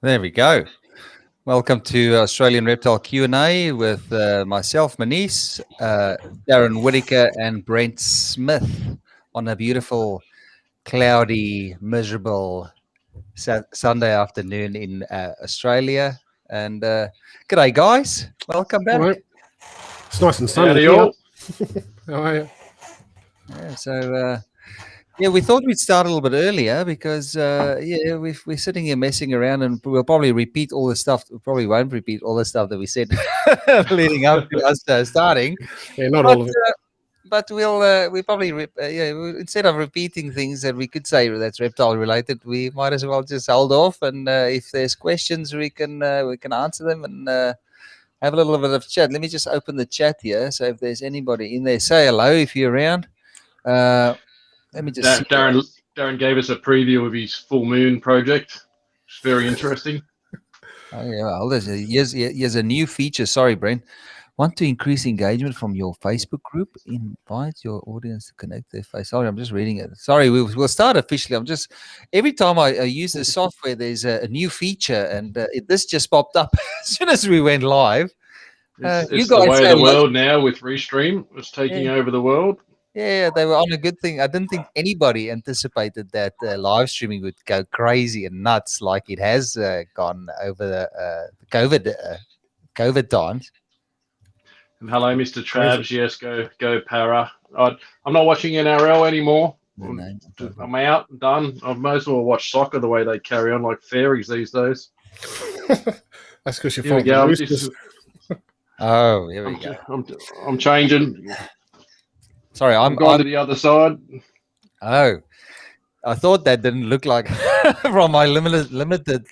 There we go. Welcome to Australian Reptile Q&A with myself, Meynies, Darren Whitaker, and Brent Smith on a beautiful, cloudy, miserable Sunday afternoon in Australia. And g'day, guys. Welcome back. Right. It's nice and sunny. Howdy here. all. How are you? Yeah, so we thought we'd start a little bit earlier because we're sitting here messing around, and we'll probably repeat all the stuff. We probably won't repeat all the stuff that we said leading up to us starting. Yeah, not all of it. But we probably instead of repeating things that we could say that's reptile related, we might as well just hold off. And if there's questions, we can answer them and have a little bit of chat. Let me just open the chat here. So if there's anybody in there, say hello if you're around. Let me just. Darren gave us a preview of his full moon project. It's very interesting. Oh yeah, well, here's a new feature. Sorry, Brent. Want to increase engagement from your Facebook group? Invite your audience to connect their face. Sorry, I'm just reading it. Sorry, we'll start officially. Every time I use the software, there's a new feature, and this just popped up as soon as we went live. It's you guys the way of the world now with Restream. It's taking over the world. Yeah, they were on a good thing. I didn't think anybody anticipated that live streaming would go crazy and nuts like it has gone over the COVID times. And hello, Mr. Travs. Yes, go Para. I'm not watching NRL anymore. I'm out, done. I might as well watch soccer the way they carry on like fairies these days. That's because you're here we go. Oh, here we go. I'm changing. Sorry, I'm going to the other side. Oh, I thought that didn't look like from my limited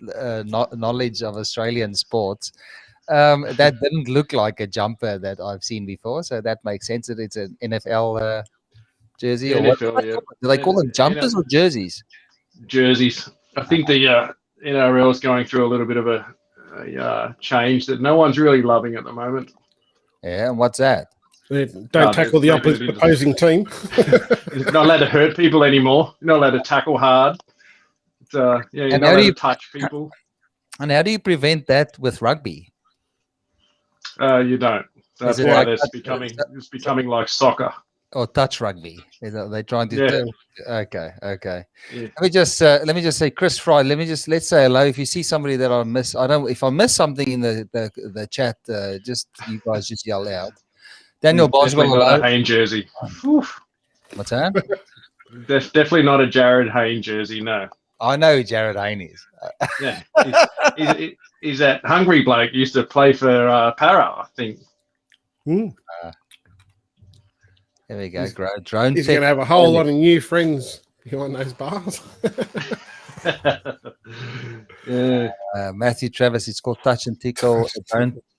knowledge of Australian sports. That didn't look like a jumper that I've seen before, so that makes sense that it's an NFL jersey. NFL, do they call them jumpers or jerseys? Jerseys. I think the NRL is going through a little bit of a change that no one's really loving at the moment. Yeah, and what's that? Don't tackle the opposing team. You're not allowed to hurt people anymore. You're not allowed to tackle hard. You're not allowed to touch people. And how do you prevent that with rugby? You don't. That's why it's becoming like soccer. Or touch rugby. They're trying to. Yeah. Okay. Yeah. Let me just say, Chris Fry. Let's say hello. If you see somebody that I miss, if I miss something in the chat, just you guys just yell out. Daniel Boswell, not a Hayne jersey. What's that? That's definitely not a Jared Hayne jersey. No. I know who Jared Hayne is. Yeah, he's that hungry bloke used to play for Para, I think. There we go. Drone. He's going to have a whole lot of new friends behind those bars. Matthew Travis, it's called Touch and Tickle.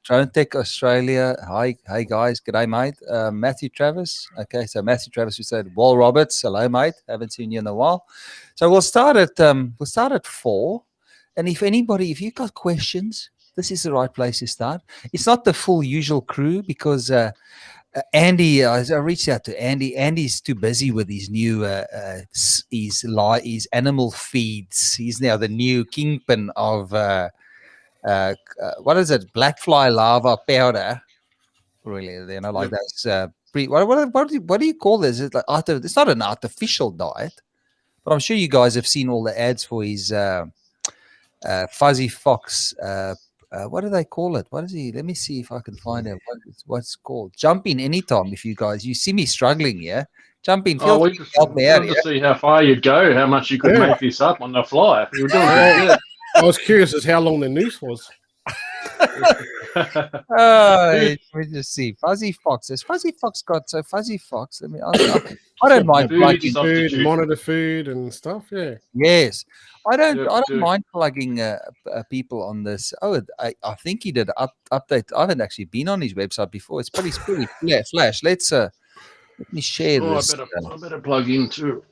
Drone Tech Australia. Hi guys. G'day, mate. Matthew Travis. Okay, so Matthew Travis, we said Wal Roberts. Hello, mate. Haven't seen you in a while. So we'll start at 4. And if you've got questions, this is the right place to start. It's not the full usual crew because Andy, I reached out to Andy. Andy's too busy with his new his animal feeds. He's now the new kingpin of what is it? Black fly larva powder. Really, like that's what do you call this? It's like it's not an artificial diet, but I'm sure you guys have seen all the ads for his fuzzy fox. What do they call it? What is he? Let me see if I can find out what's called. Jump in anytime if you guys. You see me struggling, yeah? Jump in. Feel free to help me out. To see how far you'd go, how much you could make this up on the fly. You were doing pretty good. I was curious as how long the noose was. We just see Fuzzy Fox. Has Fuzzy Fox got so Fuzzy Fox? I don't mind plugging food, monitor food and stuff. Yeah. Yes, I don't mind plugging people on this. Oh, I think he did an update. I haven't actually been on his website before. It's pretty flash. Let me share this. I better plug in too.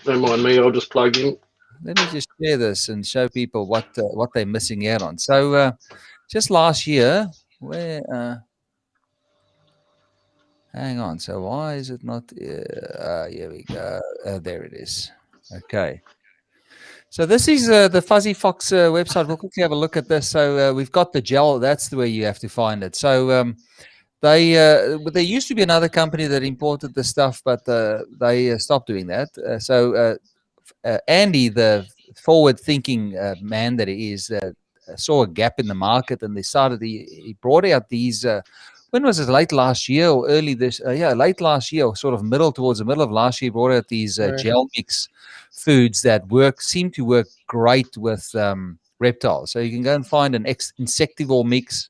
Don't mind me. I'll just plug in. Let me just share this and show people what they're missing out on. So just last year, hang on. So why is it not? Here we go. There it is. Okay. So this is the Fuzzy Fox website. We'll quickly have a look at this. So we've got the gel. That's the way you have to find it. So there used to be another company that imported the stuff, but they stopped doing that. Andy, the forward-thinking man that he is, saw a gap in the market, and he brought out these. When was it? Late last year or early this? Late last year, or sort of towards the middle of last year. He brought out these gel mix foods that seem to work great with reptiles. So you can go and find an insectivore mix.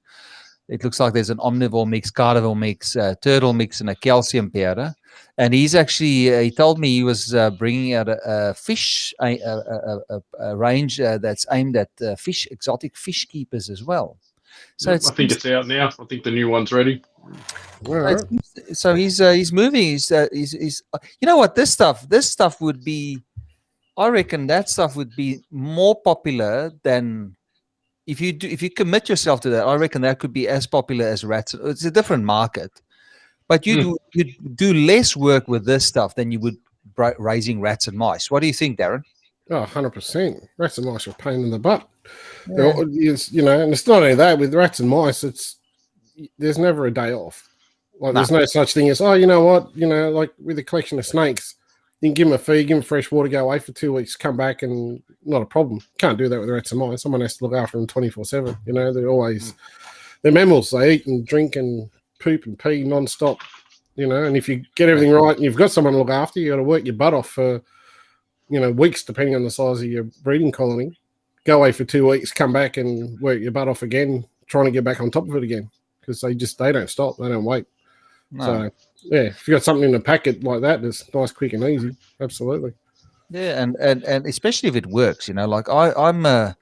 It looks like there's an omnivore mix, carnivore mix, turtle mix, and a calcium powder. And he's actually, he told me he was bringing out a fish, a range that's aimed at exotic fish keepers as well. So I think it's out now. I think the new one's ready. So he's moving. He's you know what, this stuff would be, I reckon that stuff would be more popular than, if you commit yourself to that, I reckon that could be as popular as rats. It's a different market, but you'd do less work with this stuff than you would raising rats and mice. What do you think, Darren? Oh, 100%. Rats and mice are a pain in the butt. Yeah. And it's not only that, with rats and mice, there's never a day off. There's no such thing as, you know what, like with a collection of snakes, you can give them a feed, give them fresh water, go away for 2 weeks, come back, and not a problem. Can't do that with rats and mice. Someone has to look after them 24/7. They're always, they're mammals. They eat and drink and poop and pee non-stop. And if you get everything right and you've got someone to look after, you got to work your butt off for, weeks, depending on the size of your breeding colony. Go away for 2 weeks, come back and work your butt off again, trying to get back on top of it again, because they don't stop. They don't wait. No. So, yeah, if you got something in a packet like that, it's nice, quick, and easy. Absolutely. Yeah, and especially if it works, like I'm a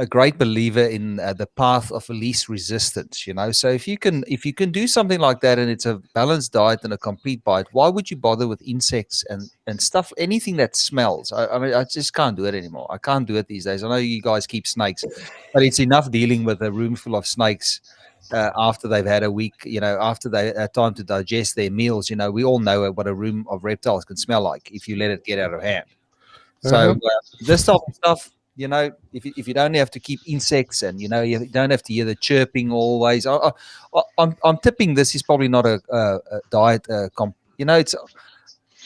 great believer in the path of least resistance. So if you can do something like that, and it's a balanced diet and a complete bite, why would you bother with insects and stuff, anything that smells? I mean, I just can't do it anymore. I can't do it these days. I know you guys keep snakes, but it's enough dealing with a room full of snakes. After they've had a week, after they had time to digest their meals, we all know what a room of reptiles can smell like if you let it get out of hand. So this type of stuff, if you don't have to keep insects, and you don't have to hear the chirping always. I'm tipping this is probably not a diet. It's,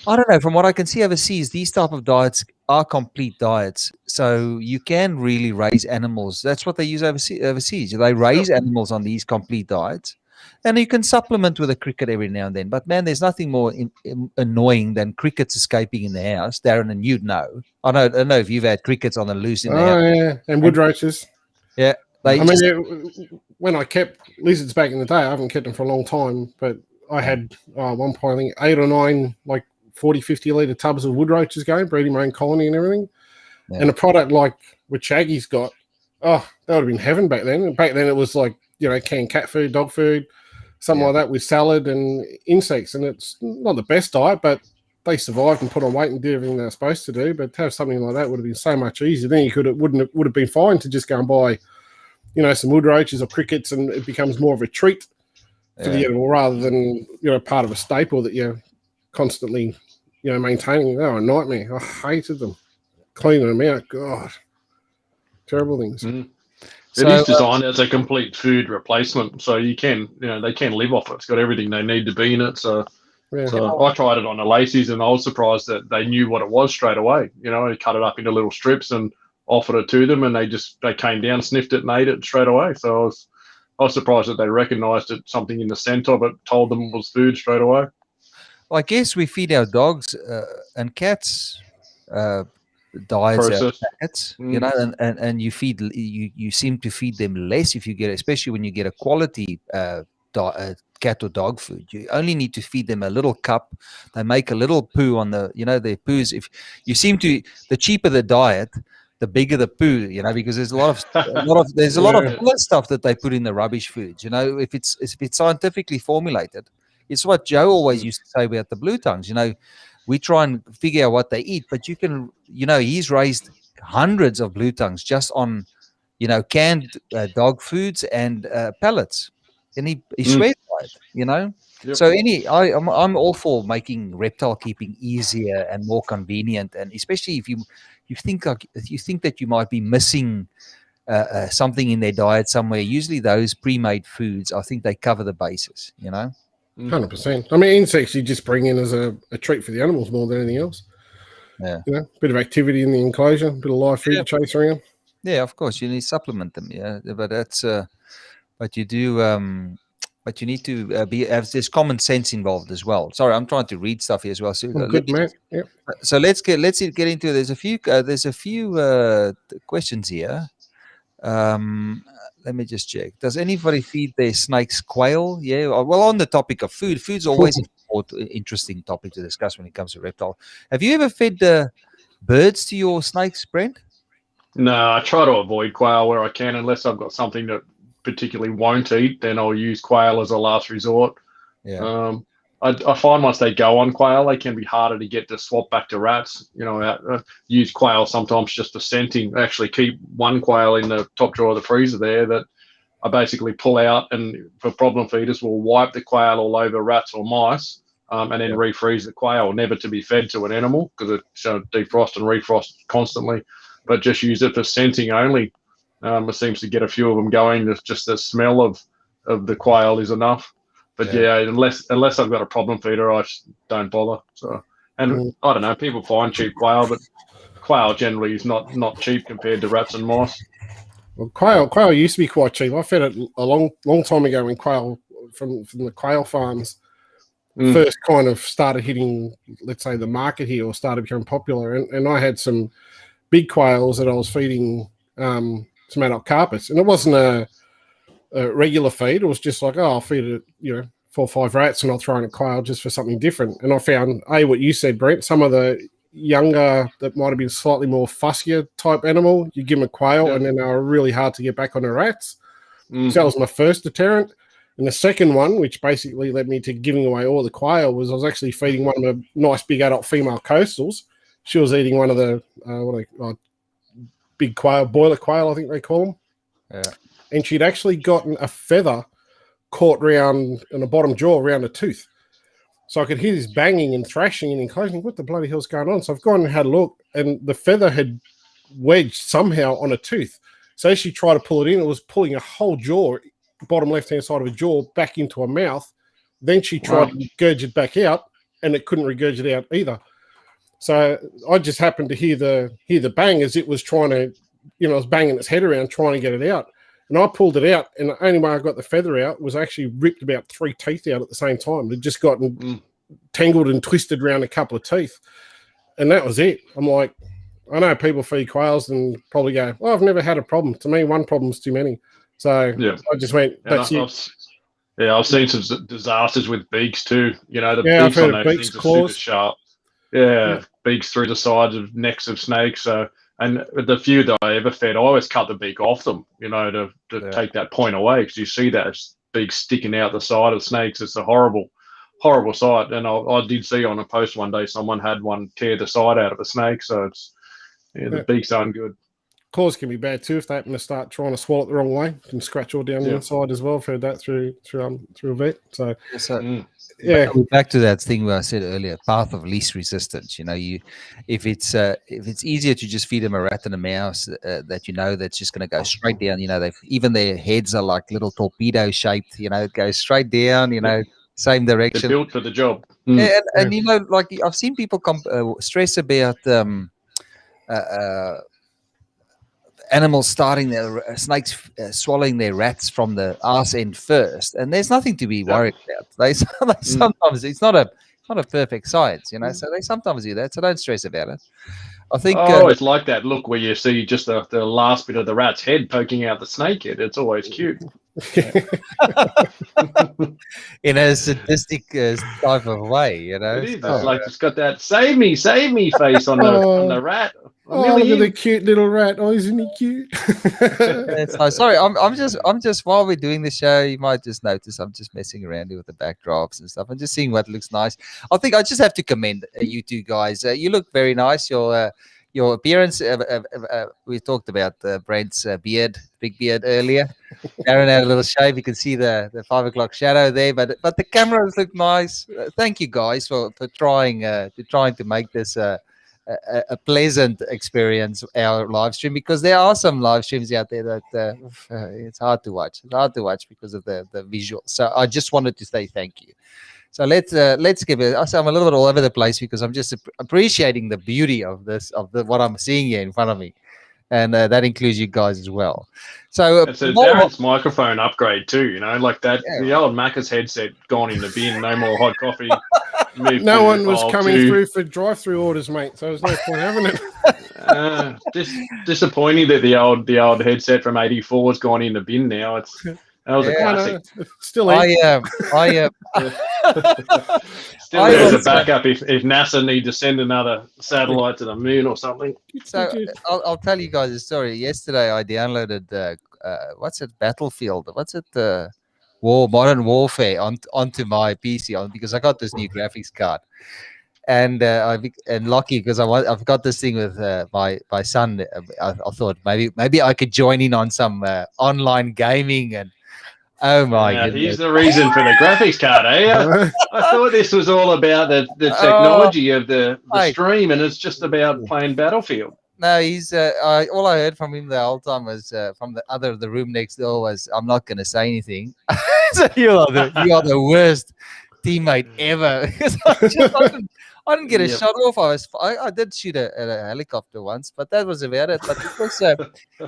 I don't know. From what I can see overseas, these type of diets are complete diets. So you can really raise animals. That's what they use overseas. They raise animals on these complete diets. And you can supplement with a cricket every now and then. But, man, there's nothing more annoying than crickets escaping in the house. Darren, and you'd know. I don't know if you've had crickets on the loose in the house. Oh, yeah, and wood roaches. Yeah. When I kept lizards back in the day, I haven't kept them for a long time, but I had one point, I think 8 or 9, 40, 50 litre tubs of wood roaches going, breeding my own colony and everything. Yeah. And a product like what Shaggy's got, that would have been heaven back then. Back then it was canned cat food, dog food, something like that with salad and insects. And it's not the best diet, but they survived and put on weight and did everything they're supposed to do. But to have something like that would have been so much easier. Then would have been fine to just go and buy, some wood roaches or crickets, and it becomes more of a treat for the animal rather than, part of a staple that you're constantly, maintaining. They were a nightmare. I hated them. Cleaning them out. God. Terrible things. Mm. It is designed as a complete food replacement, so you can, they can live off it. It's got everything they need to be in it. So I tried it on the Lacey's, and I was surprised that they knew what it was straight away. I cut it up into little strips and offered it to them, and they came down, sniffed it, and ate it straight away. So I was surprised that they recognised it. Something in the scent of it told them it was food straight away. Well, I guess we feed our dogs and cats diets out of packets, and you seem to feed them less if you get, especially when you get a quality cat or dog food. You only need to feed them a little cup. They make a little poo on the, their poos. If you seem to, the cheaper the diet, the bigger the poo, because there's a lot of other stuff that they put in the rubbish foods. If it's scientifically formulated, it's what Joe always used to say about the blue tongues. We try and figure out what they eat, but you can, he's raised hundreds of blue tongues just on, canned dog foods and pellets, and he swears by it, Yep. So I'm all for making reptile keeping easier and more convenient, and especially if you think that you might be missing something in their diet somewhere. Usually those pre-made foods, I think they cover the bases. 100%. I mean, insects you just bring in as a treat for the animals more than anything else. Yeah. Bit of activity in the enclosure, bit of live food to chase around. Yeah, of course you need to supplement them. Yeah, but that's but you do but you need to have this common sense involved as well. Sorry, I'm trying to read stuff here as well. So Good, man. Yep. So let's get into. There's a few questions here. Let me just check. Does anybody feed their snakes quail? Yeah. Well, on the topic of food, food's always an interesting topic to discuss when it comes to reptile. Have you ever fed birds to your snakes, Brent? No, I try to avoid quail where I can, unless I've got something that particularly won't eat. Then I'll use quail as a last resort. Yeah. I find once they go on quail, they can be harder to get to swap back to rats. Use quail sometimes just for scenting. I actually keep one quail in the top drawer of the freezer there that I basically pull out, and for problem feeders, we'll wipe the quail all over rats or mice, and then refreeze the quail, never to be fed to an animal because it defrost and refrost constantly, but just use it for scenting only. It seems to get a few of them going. Just the smell of the quail is enough. But unless I've got a problem feeder, I just don't bother. So, and I don't know, people find cheap quail, but quail generally is not cheap compared to rats and mice. Well, quail used to be quite cheap. I fed it a long time ago when quail from the quail farms first kind of started hitting, let's say, the market here, or started becoming popular. And I had some big quails that I was feeding some adult carpets, and it wasn't a regular feed. It was just like, I'll feed it, 4 or 5 rats, and I'll throw in a quail just for something different. And I found, what you said, Brent, some of the younger that might have been slightly more fussier type animal, you give them a quail, and then they were really hard to get back on the rats. So that was my first deterrent. And the second one, which basically led me to giving away all the quail, was I was actually feeding one of the nice big adult female coastals. She was eating one of the big quail, boiler quail, I think they call them. Yeah. And she'd actually gotten a feather caught round in the bottom jaw around a tooth. So I could hear this banging and thrashing and enclosing. What the bloody hell's going on? So I've gone and had a look, and the feather had wedged somehow on a tooth. So as she tried to pull it in, it was pulling a whole jaw, bottom left-hand side of a jaw, back into her mouth. Then she tried to regurgitate it back out, and it couldn't regurgitate out either. So I just happened to hear the bang as it was trying to, it was banging its head around trying to get it out. And I pulled it out, and the only way I got the feather out was actually ripped about 3 teeth out at the same time. They'd just gotten tangled and twisted around a couple of teeth. And that was it. I'm like, I know people feed quails and probably go, well, I've never had a problem. To me, one problem's too many. So I just went, that's it. I've seen some disasters with beaks too. The beaks on those beaks, things are claws. super sharp. Yeah, beaks through the sides of necks of snakes. So, and the few that I ever fed, I always cut the beak off them, to take that point away, because you see that beak sticking out the side of snakes. It's a horrible sight. And I did see on a post one day someone had one tear the side out of a snake. So it's the beaks aren't good. Claws can be bad too if they happen to start trying to swallow it the wrong way. You can scratch all down the inside as well. I've heard that through a vet. So back to that thing where I said earlier, path of least resistance. If it's easier to just feed them a rat and a mouse that that's just going to go straight down. Even their heads are like little torpedo shaped. It goes straight down. Same direction. They're built for the job. And like I've seen people stress about animals snakes swallowing their rats from the arse end first, and there's nothing to be worried about. They sometimes it's not a perfect science, so they sometimes do that. So don't stress about it. I think it's like that look where you see just the last bit of the rat's head poking out the snake head. It's always cute. In a sadistic type of way, It is. It's like it's got that save me face on the rat. Look at the cute little rat. Oh, isn't he cute? Sorry, I'm just while we're doing the show, you might just notice I'm just messing around here with the backdrops and stuff. I'm just seeing what looks nice. I think I just have to commend you two guys. You look very nice. Your appearance. We talked about Brent's big beard earlier. Darren had a little shave. You can see the 5 o'clock shadow there, but the cameras look nice. Thank you guys for trying to make this a pleasant experience, our live stream, because there are some live streams out there that it's hard to watch. It's hard to watch because of the visuals. So I just wanted to say thank you. So let's give it. I'm a little bit all over the place because I'm just appreciating the beauty of what I'm seeing here in front of me, and that includes you guys as well. So it's a Darren's microphone upgrade too. You know, like that. Yeah. The old Macca's headset gone in the bin. No more hot coffee. No one was coming through for drive-through orders, mate. So there's no point having it. Disappointing that the old headset from '84 has gone in the bin now. That was a classic. No, still, still there's a backup if NASA need to send another satellite to the moon or something. So I'll tell you guys a story. Yesterday I downloaded what's it, Battlefield? What's it? Modern Warfare onto my PC because I got this new graphics card. And lucky because I've got this thing with my son. I thought maybe I could join in on some online gaming, and oh my goodness. Here's the reason for the graphics card, eh? I thought this was all about the technology of the stream, and it's just about playing Battlefield. No, he's all I heard from him the whole time was from the room next door was, "I'm not going to say anything." So you are the worst teammate ever. I didn't get a shot off. I did shoot a helicopter once, but that was about it. But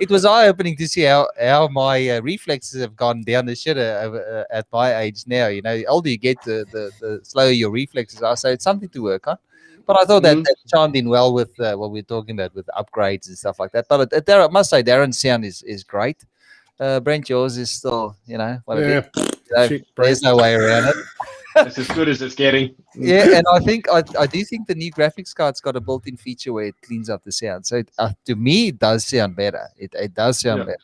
it was eye-opening to see how my reflexes have gone down the shitter at my age now. You know, the older you get, the slower your reflexes are. So it's something to work on. But I thought that chimed in well with what we're talking about with upgrades and stuff like that. But I must say, Darren's sound is great. Brent, yours is still, there's no way around it. It's as good as it's getting. Yeah, and I do think the new graphics card's got a built-in feature where it cleans up the sound. So to me, it does sound better. It does sound better.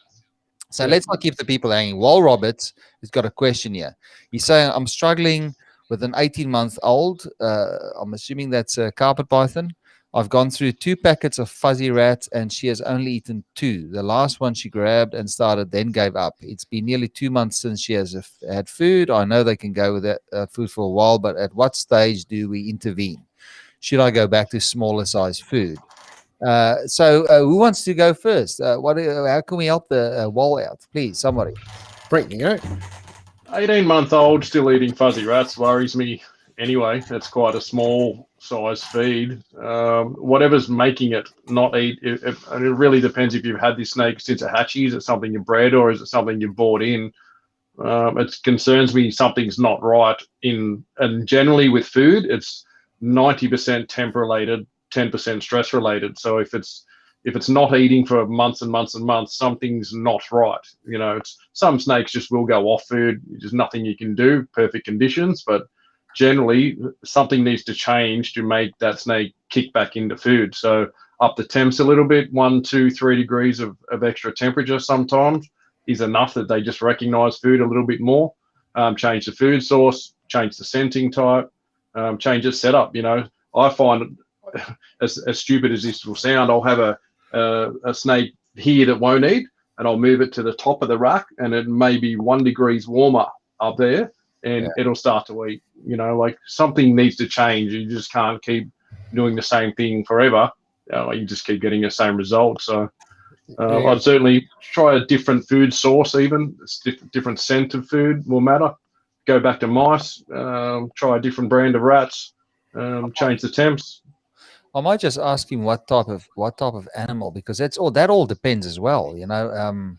So let's not keep the people hanging. Wal Roberts has got a question here. He's saying, I'm struggling with an 18-month-old. I'm assuming that's a carpet python. I've gone through 2 packets of fuzzy rats, and she has only eaten 2. The last one she grabbed and started, then gave up. It's been nearly 2 months since she has had food. I know they can go with that food for a while, but at what stage do we intervene? Should I go back to smaller size food? So who wants to go first? How can we help the wall out? Please, somebody. Brent, you go. 18-month-old still eating fuzzy rats worries me. Anyway, that's quite a small size feed. Whatever's making it not eat, it really depends if you've had this snake since it hatchy. Is it something you bred or is it something you bought in? It concerns me something's not right and generally with food, it's 90% temp related, 10% stress related. So if it's not eating for months and months and months, something's not right. You know, some snakes just will go off food. There's nothing you can do, perfect conditions, but generally something needs to change to make that snake kick back into food. So up the temps a little bit, 1, 2, 3 degrees of extra temperature sometimes is enough that they just recognize food a little bit more. Change the food source, change the scenting type, change the setup. You know, I find as stupid as this will sound, I'll have a snake here that won't eat, and I'll move it to the top of the rack, and it may be 1 degree warmer up there, and it'll start to eat. You know, like something needs to change. You just can't keep doing the same thing forever. You just keep getting the same result. So I'd certainly try a different food source. Even different scent of food will matter. Go back to mice. Try a different brand of rats. Change the temps. I might just ask him what type of animal, because that all depends as well. You know.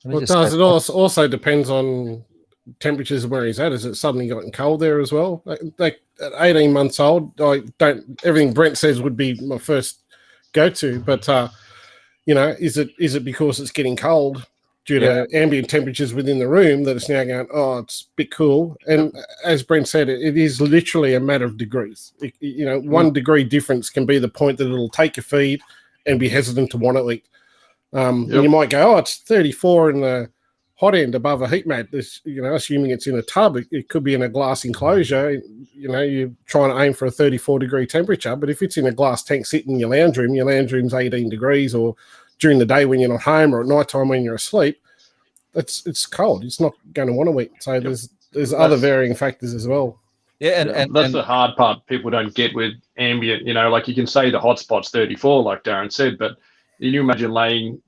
It also depends on temperatures where he's at. Is it suddenly gotten cold there as well? Like at 18 months old, everything Brent says would be my first go-to, but is it because it's getting cold due to ambient temperatures within the room that it's now going, it's a bit cool? And as Brent said, it is literally a matter of degrees. 1 degree difference can be the point that it'll take your feed and be hesitant to want to eat. And you might go, it's 34 in the hot end above a heat mat. This, assuming it's in a tub, it could be in a glass enclosure. You're trying to aim for a 34 degree temperature, but if it's in a glass tank sitting in your lounge room's 18 degrees, or during the day when you're not home, or at night time when you're asleep, it's cold. It's not going to want to eat. So there's other varying factors as well. Yeah, and that's the hard part people don't get with ambient. Like you can say the hotspot's 34, like Darren said, but can you imagine laying,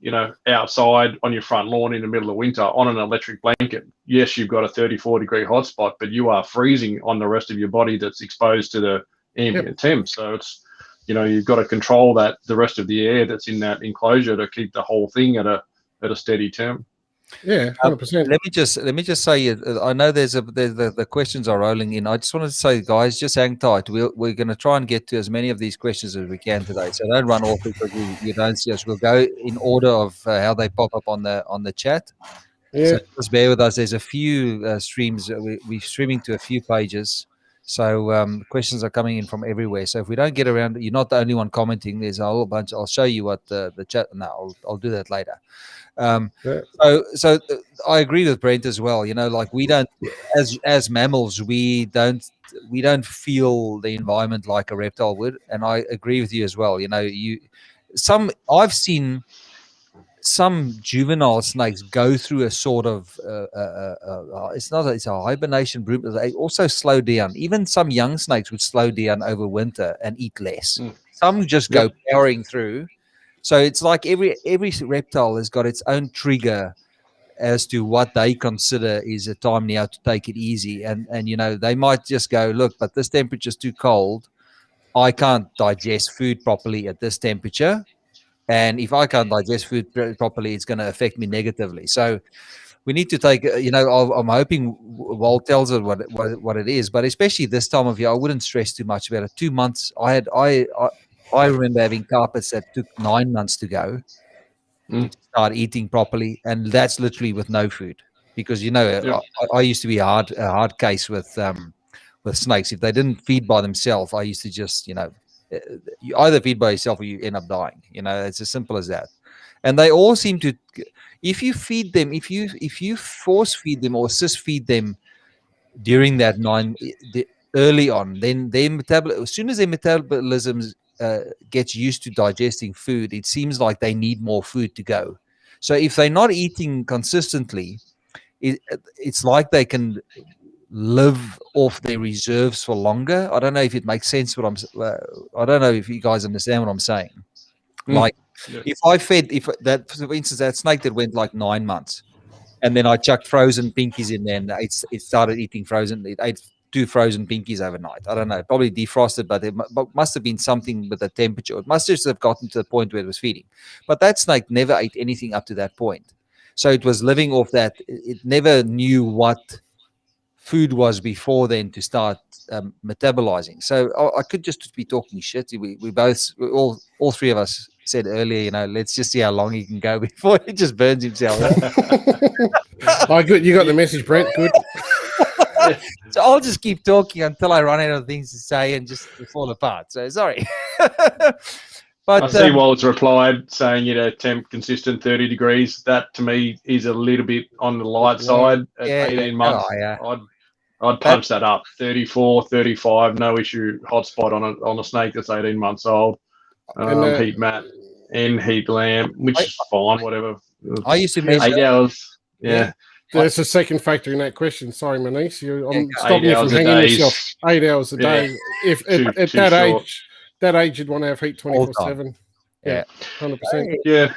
outside on your front lawn in the middle of winter on an electric blanket? Yes, you've got a 34-degree hotspot, but you are freezing on the rest of your body that's exposed to the ambient temp. So it's, you've got to control the rest of the air that's in that enclosure to keep the whole thing at a steady temp. Yeah, 100%. Let me just say, I know the questions are rolling in. I just wanted to say, guys, just hang tight. We're going to try and get to as many of these questions as we can today. So don't run off because you don't see us. We'll go in order of how they pop up on the chat. Yeah. So just bear with us. There's a few streams. We're streaming to a few pages. So questions are coming in from everywhere. So if we don't get around, you're not the only one commenting. There's a whole bunch. I'll show you what the chat. No, I'll do that later. So I agree with Brent as well. Like we don't, as mammals, we don't feel the environment like a reptile would, and I agree with you as well. I've seen some juvenile snakes go through a sort of it's a hibernation group. They also slow down. Even some young snakes would slow down over winter and eat less. Some just go powering through. So it's like every reptile has got its own trigger as to what they consider is a time now to take it easy. And they might just go, look, but this temperature is too cold. I can't digest food properly at this temperature. And if I can't digest food properly, it's going to affect me negatively. So we need to take, I'm hoping Walt tells it what it is, but especially this time of year, I wouldn't stress too much about it. 2 months, I remember having carpets that took 9 months to go to start eating properly, and that's literally with no food. Because I used to be a hard case with snakes. If they didn't feed by themselves, I used to just you either feed by yourself or you end up dying. It's as simple as that. And they all seem to, if you feed them, if you force feed them or assist feed them during that early on, then as soon as their metabolism gets used to digesting food, it seems like they need more food to go. So if they're not eating consistently, it's like they can live off their reserves for longer. I don't know if it makes sense I don't know if you guys understand what I'm saying. Like for instance, that snake that went like 9 months, and then I chucked frozen pinkies in there, and it started eating frozen. It ate 2 frozen pinkies overnight. I don't know, probably defrosted, but it must have been something with the temperature. It must just have gotten to the point where it was feeding. But that snake never ate anything up to that point. So it was living off that. It never knew what food was before then to start metabolizing. So I could just be talking shit. All three of us said earlier, let's just see how long he can go before he just burns himself. Oh, good. You got the message, Brent. Good. So I'll just keep talking until I run out of things to say and just fall apart. So sorry. But I see Walt's replied saying, temp consistent 30 degrees. That to me is a little bit on the light side at 18 months. I'd punch that up. 34, 35, no issue. Hotspot on a snake that's 18 months old. Heat mat and heat lamp, which is fine, whatever. I used to measure 8 hours. Yeah. There's a second factor in that question. Sorry, Meynies. I'm stopping you from hanging yourself. 8 hours a day. If at that age, you'd want to have heat 24/7. Yeah, 100%. Yeah.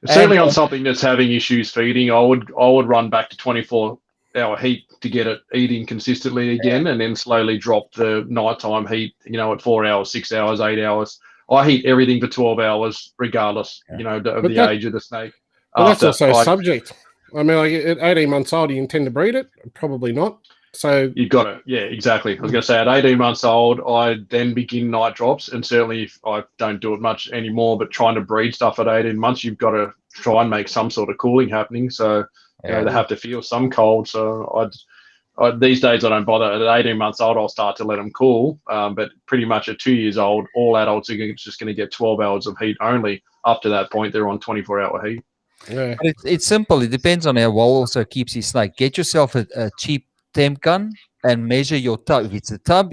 Certainly on something that's having issues feeding, I would run back to 24-hour heat to get it eating consistently again, and then slowly drop the nighttime heat. At 4 hours, 6 hours, 8 hours. I heat everything for 12 hours, regardless. Of the age of the snake. But that's also subject. I mean, like at 18 months old, do you intend to breed it? Probably not. So you've got to, yeah, exactly. I was going to say at 18 months old, I then begin night drops, and certainly if I don't do it much anymore, but trying to breed stuff at 18 months, you've got to try and make some sort of cooling happening. So they have to feel some cold. So these days I don't bother. At 18 months old, I'll start to let them cool. But pretty much at 2 years old, all adults are just going to get 12 hours of heat only. Up to that point, they're on 24-hour heat. Yeah. But it's simple. It depends on how Wal also keeps his snake. Get yourself a cheap temp gun and measure your tub. If it's a tub,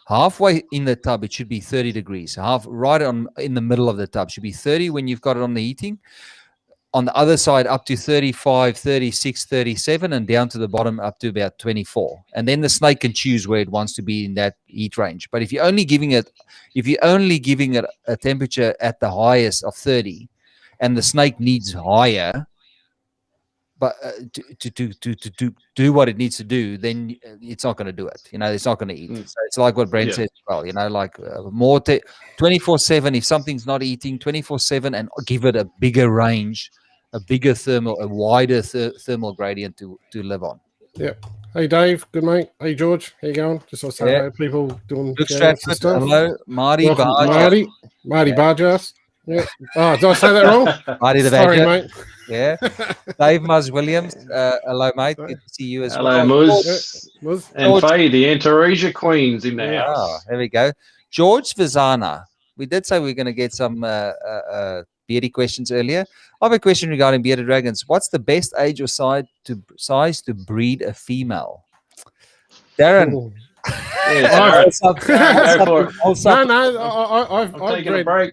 halfway in the tub, it should be 30 degrees. In the middle of the tub should be 30 when you've got it on the heating. on the other side up to 35, 36, 37, and down to the bottom up to about 24. And then the snake can choose where it wants to be in that heat range. But if you're only giving it a temperature at the highest of 30, and the snake needs higher, but to do what it needs to do, then it's not going to do it. It's not going to eat. So it's like what Brent says as well. Like more 24/7. If something's not eating 24/7, and give it a bigger range, a bigger a wider thermal gradient to live on. Yeah. Hey Dave, good mate. Hey George, how you going? Just want to say hello, people doing stuff. Hello, Marty. Marty Barjas. Yeah. Oh, did I say that wrong? Marty the Sorry, Badger. mate. Yeah. Dave Muzz Williams. Hello, mate. Good to see you as well. Hello, Muzz. And Faye, the Antaresia Queens in the house. Oh, there we go. George Vizana. We did say we were going to get some beardy questions earlier. I have a question regarding bearded dragons. What's the best age or size to breed a female? Darren. Yes, I've taken a break.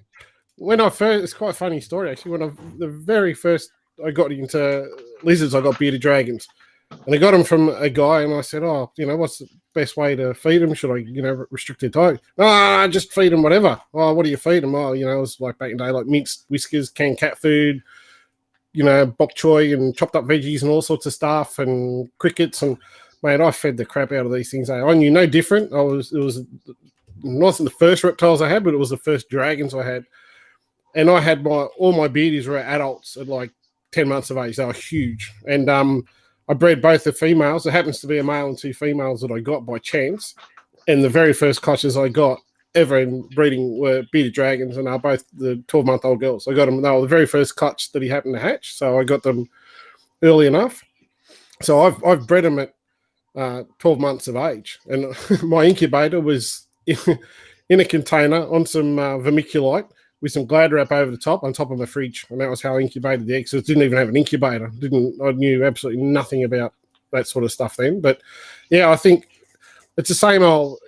When I first, it's quite a funny story actually. The very first I got into lizards, I got bearded dragons, and I got them from a guy, and I said, "Oh, what's the best way to feed them? Should I, restrict their diet? No, just feed them whatever. Oh, what do you feed them? Oh, it was like back in the day, like minced whiskers, canned cat food, bok choy and chopped up veggies and all sorts of stuff, and crickets and." Mate, I fed the crap out of these things. I knew no different. It wasn't the first reptiles I had, but it was the first dragons I had. And I had all my beardies were adults at like 10 months of age. They were huge. And I bred both the females. There happens to be a male and two females that I got by chance. And the very first clutches I got ever in breeding were bearded dragons, and they're both the 12-month-old girls. I got them. They were the very first clutch that he happened to hatch. So I got them early enough. So I've bred them at 12 months of age, and my incubator was in a container on some vermiculite with some glad wrap over the top on top of my fridge, and that was how I incubated the eggs. So it didn't even have an incubator. I knew absolutely nothing about that sort of stuff then. But yeah, I think it's the same old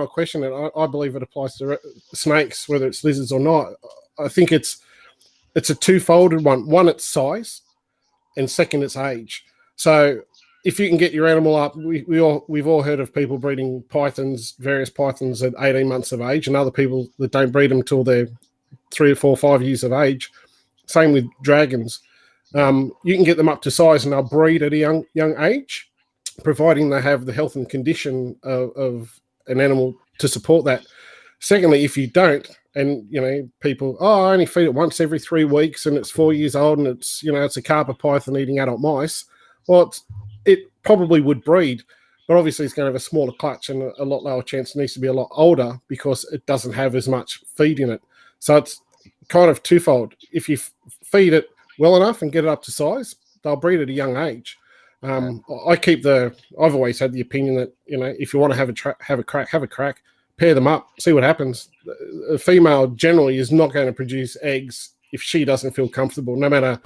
question, and I believe it applies to snakes, whether it's lizards or not. I think it's a two-folded one. One, it's size, and second, it's age. So if you can get your animal up, we've all heard of people breeding pythons, various pythons at 18 months of age, and other people that don't breed them till they're 3 or 4 or 5 years of age. Same with dragons. You can get them up to size, and they'll breed at a young age, providing they have the health and condition of an animal to support that. Secondly, if you don't, and people, I only feed it once every 3 weeks, and it's 4 years old, and it's it's a carpet python eating adult mice. Well, it probably would breed, but obviously it's going to have a smaller clutch and a lot lower chance. It needs to be a lot older because it doesn't have as much feed in it. So it's kind of twofold. If you feed it well enough and get it up to size, they'll breed at a young age. I've always had the opinion that, if you want to have a crack, pair them up, see what happens. A female generally is not going to produce eggs if she doesn't feel comfortable, no matter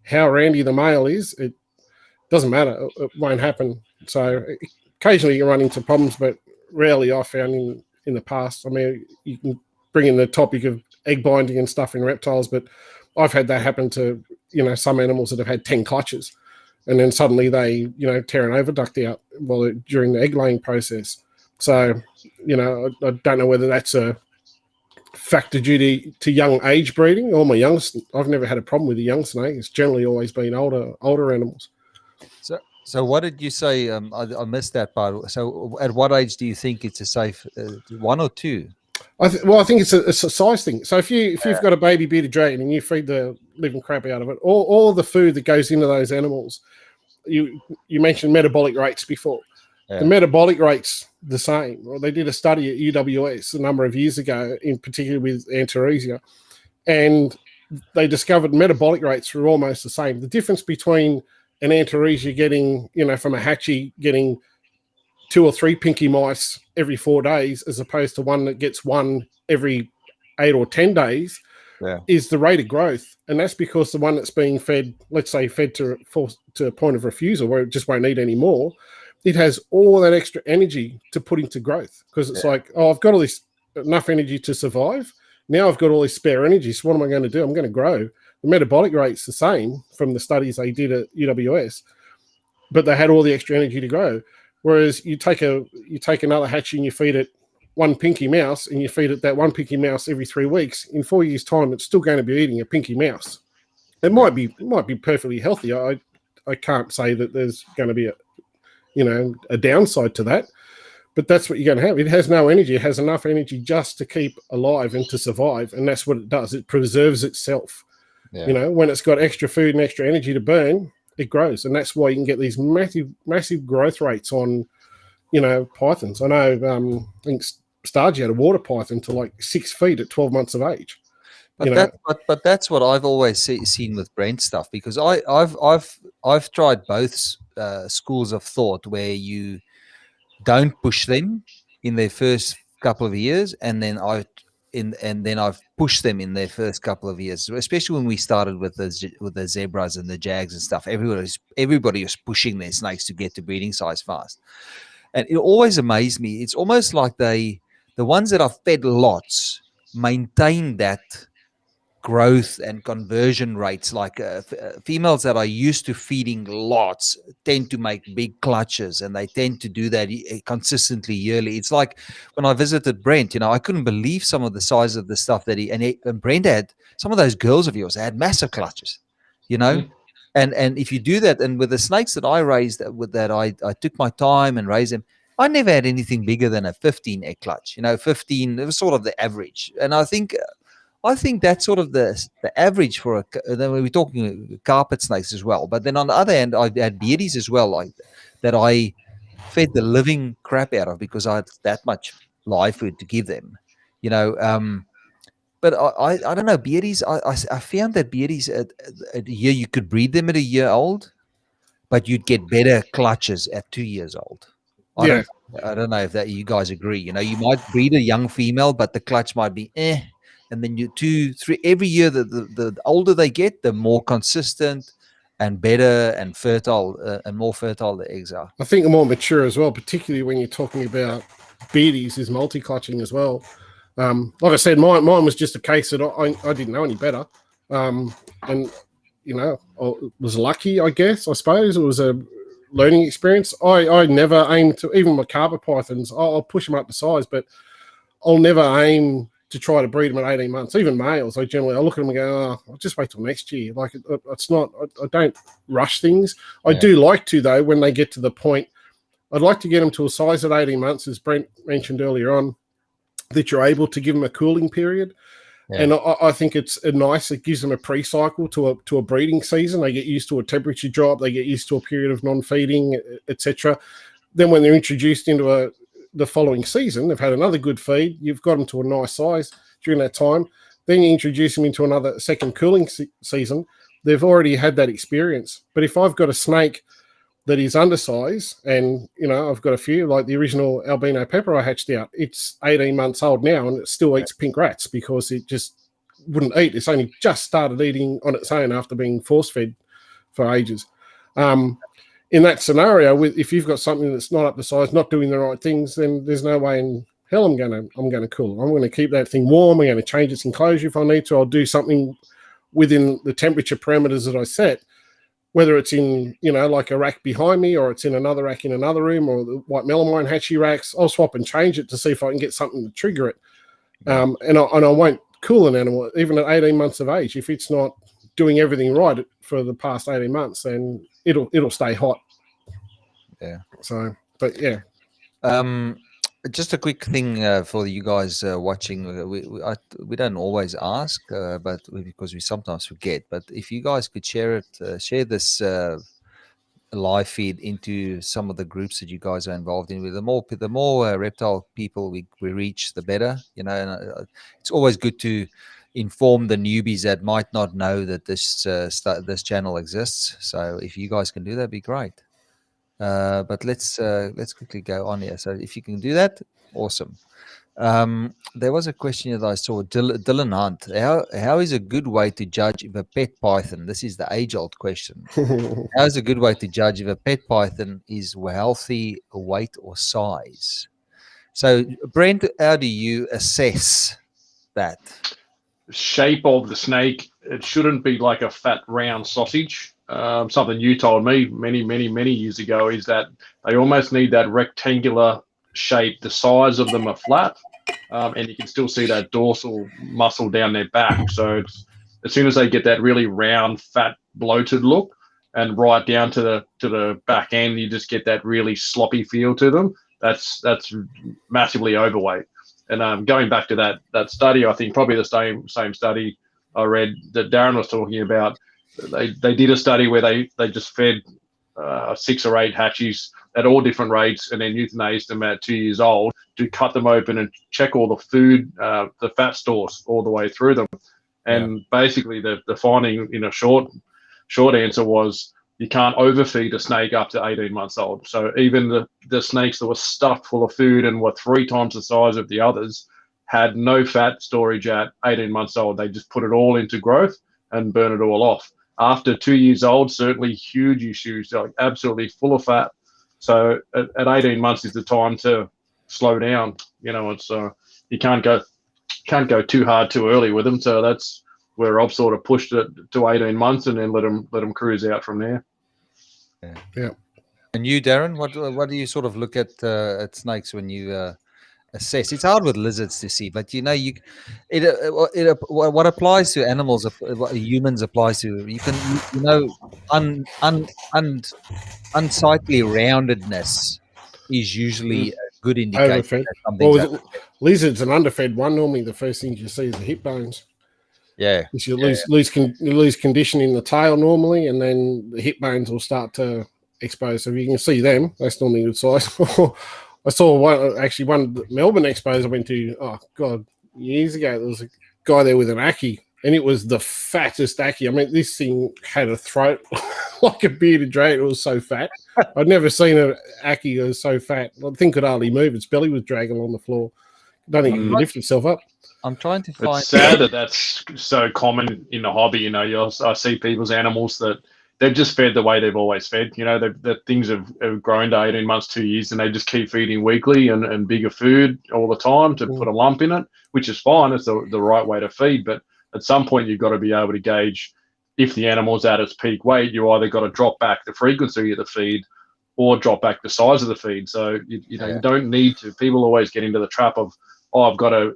how randy the male is. It doesn't matter. It won't happen. So occasionally you run into problems, but rarely I found in the past. I mean, you can bring in the topic of egg binding and stuff in reptiles, but I've had that happen to, some animals that have had 10 clutches, and then suddenly they, tear an oviduct out during the egg laying process. So, I don't know whether that's a factor due to young age breeding. I've never had a problem with a young snake. It's generally always been older animals. So what did you say? I missed that part. So at what age do you think it's a safe 1 or 2? I think it's a size thing. So if you've got a baby bearded dragon and you feed the living crap out of it, all of the food that goes into those animals, you mentioned metabolic rates before. Yeah. The metabolic rate's the same. Well, they did a study at UWS a number of years ago, in particular with Antaresia, and they discovered metabolic rates were almost the same. The difference between an Antaresia getting, from a hatchie, getting 2 or 3 pinky mice every 4 days, as opposed to one that gets one every 8 or 10 days, is the rate of growth. And that's because the one that's being fed, let's say fed to a point of refusal where it just won't eat any more, it has all that extra energy to put into growth, because it's like, I've got all this enough energy to survive. Now I've got all this spare energy. So what am I going to do? I'm going to grow. the metabolic rate's the same from the studies they did at UWS, but they had all the extra energy to grow. Whereas you take another hatchie and you feed it one pinky mouse, and you feed it that one pinky mouse every 3 weeks. In 4 years' time, it's still going to be eating a pinky mouse. It might be perfectly healthy. I can't say that there's going to be a downside to that, but that's what you're going to have. It has no energy. It has enough energy just to keep alive and to survive, and that's what it does. It preserves itself. Yeah. When it's got extra food and extra energy to burn, it grows, and that's why you can get these massive growth rates on, pythons. I know. I think Stargy had a water python to like 6 feet at 12 months of age. But that's what I've always seen with Brent stuff, because I've tried both schools of thought, where you don't push them in their first couple of years, and then I've pushed them in their first couple of years, especially when we started with the zebras and the jags and stuff. Everybody was pushing their snakes to get to breeding size fast, and it always amazed me. It's almost like the ones that are fed lots maintain that growth and conversion rates. Like females that are used to feeding lots tend to make big clutches, and they tend to do that consistently yearly. It's like when I visited Brent, I couldn't believe some of the size of the stuff that and Brent had. Some of those girls of yours had massive clutches, and if you do that, and with the snakes that I raised, with that I took my time and raised them, I never had anything bigger than a 15 egg clutch. 15, it was sort of the average. And I think that's sort of the average for then we're talking carpet snakes as well. But then on the other hand, I had beardies as well, like that I fed the living crap out of, because I had that much live food to give them, But I don't know, beardies. I found that beardies at a year, you could breed them at a year old, but you'd get better clutches at 2 years old. I don't know if that you guys agree. You might breed a young female, but the clutch might be and then you 2, 3 every year. The older they get, the more consistent and better and fertile and more fertile the eggs are. I think they're more mature as well, particularly when you're talking about beardies is multi-clutching as well. Like I said, mine was just a case that I didn't know any better, and I was lucky, I guess. I suppose it was a learning experience. I never aim to, even my carpet pythons, I'll push them up to size, but I'll never aim to try to breed them at 18 months. Even males, I look at them and go, I'll just wait till next year. Like it's not, I don't rush things. I do like to, though, when they get to the point, I'd like to get them to a size at 18 months, as Brent mentioned earlier on, that you're able to give them a cooling period. Yeah. And I think it's nice. It gives them a pre-cycle to a breeding season. They get used to a temperature drop. They get used to a period of non-feeding, etc. Then when they're introduced into the following season, they've had another good feed. You've got them to a nice size during that time. Then you introduce them into another second cooling season. They've already had that experience. But if I've got a snake that is undersized, and I've got a few, like the original albino pepper I hatched out, it's 18 months old now, and it still eats pink rats because it just wouldn't eat. It's only just started eating on its own after being force fed for ages. In that scenario, if you've got something that's not up to size, not doing the right things, then there's no way in hell I'm going to cool it. I'm going to keep that thing warm. I'm going to change its enclosure if I need to. I'll do something within the temperature parameters that I set. Whether it's in, like a rack behind me, or it's in another rack in another room, or the white melamine hatchie racks, I'll swap and change it to see if I can get something to trigger it. And I won't cool an animal, even at 18 months of age. If it's not doing everything right for the past 18 months, then it'll stay hot. Yeah. So, but yeah. Just a quick thing for you guys watching. We don't always ask, but because we sometimes forget. But if you guys could share this live feed into some of the groups that you guys are involved in. The more reptile people we reach, the better. And it's always good to inform the newbies that might not know that this channel exists. So if you guys can do that, it'd be great. But let's quickly go on here. So if you can do that, awesome. There was a question that I saw, Dylan Hunt. How is a good way to judge if a pet python? This is the age-old question. How is a good way to judge if a pet python is healthy, weight or size? So Brent, how do you assess that? Shape of the snake, it shouldn't be like a fat round sausage. Something you told me many years ago is that they almost need that rectangular shape. The sides of them are flat, and you can still see that dorsal muscle down their back. So as soon as they get that really round, fat, bloated look, and right down to the back end, you just get that really sloppy feel to them. That's massively overweight. And going back to that study, I think probably the same study I read that Darren was talking about. They did a study where they just fed 6 or 8 hatchies at all different rates, and then euthanized them at 2 years old to cut them open and check all the food, the fat stores all the way through them. And basically, the finding in a short answer was you can't overfeed a snake up to 18 months old. So even the snakes that were stuffed full of food and were 3 times the size of the others had no fat storage at 18 months old. They just put it all into growth and burn it all off. After 2 years old, certainly huge issues, like absolutely full of fat. So at 18 months is the time to slow down. It's you can't go too hard too early with them. So that's where I've sort of pushed it to 18 months and then let them cruise out from there. Yeah. And you, Darren, what do you sort of look at snakes when you assess? It's hard with lizards to see, but what applies to animals, what humans applies to, you can unsightly roundedness is usually a good indicator that something's lizards and underfed one. Normally, the first things you see is the hip bones. Yeah, you lose condition in the tail normally, and then the hip bones will start to expose. So if you can see them, that's normally a good size. I saw one of the Melbourne expos I went to, years ago. There was a guy there with an Aki, and it was the fattest Aki. I mean, this thing had a throat like a bearded dragon. It was so fat. I'd never seen an Aki that was so fat. The thing could hardly move. Its belly was dragging on the floor. I don't think it could lift itself up. I'm trying to find. It's sad that's so common in the hobby. I see people's animals that they've just fed the way they've always fed. The things have grown to 18 months, 2 years, and they just keep feeding weekly and bigger food all the time to put a lump in it, which is fine. It's the right way to feed. But at some point, you've got to be able to gauge if the animal's at its peak weight. You either got to drop back the frequency of the feed or drop back the size of the feed. So, you don't need to. People always get into the trap of, I've got a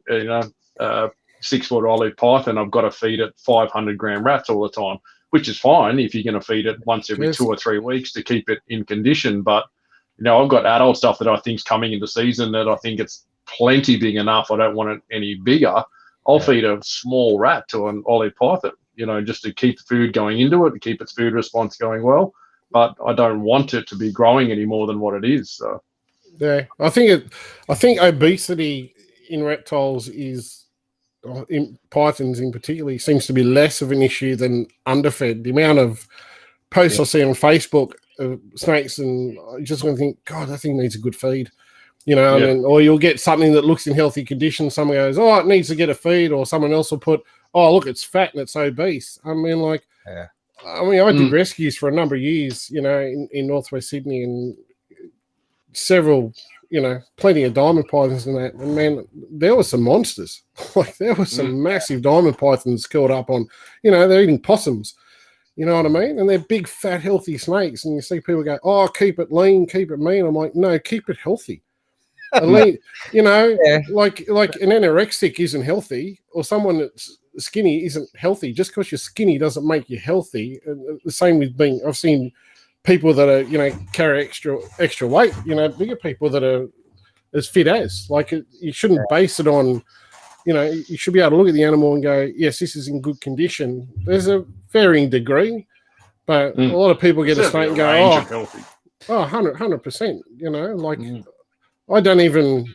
6-foot olive python, I've got to feed it 500-gram rats all the time, which is fine if you're going to feed it once every 2 or 3 weeks to keep it in condition. But, I've got adult stuff that I think's coming into season that I think it's plenty big enough. I don't want it any bigger. I'll feed a small rat to an olive python, just to keep the food going into it and keep its food response going well. But I don't want it to be growing any more than what it is. So, yeah, I think obesity in reptiles in pythons in particular seems to be less of an issue than underfed. The amount of posts I see on Facebook of snakes, and I just want to think, God, that thing needs a good feed, or you'll get something that looks in healthy condition. Someone goes, it needs to get a feed, or someone else will put, look, it's fat and it's obese. I mean, I did rescues for a number of years, in northwest Sydney, and several, plenty of diamond pythons and that. And man, there were some monsters. There were some massive diamond pythons curled up on, they're eating possums. You know what I mean? And they're big, fat, healthy snakes. And you see people go, keep it lean, keep it mean. I'm like, no, keep it healthy. Lean, like an anorexic isn't healthy, or someone that's skinny isn't healthy. Just because you're skinny doesn't make you healthy. The same with I've seen people that are, carry extra weight, bigger people that are as fit as. You shouldn't base it on, you should be able to look at the animal and go, yes, this is in good condition. There's a varying degree, but a lot of people get a snake and go, 100%, I don't even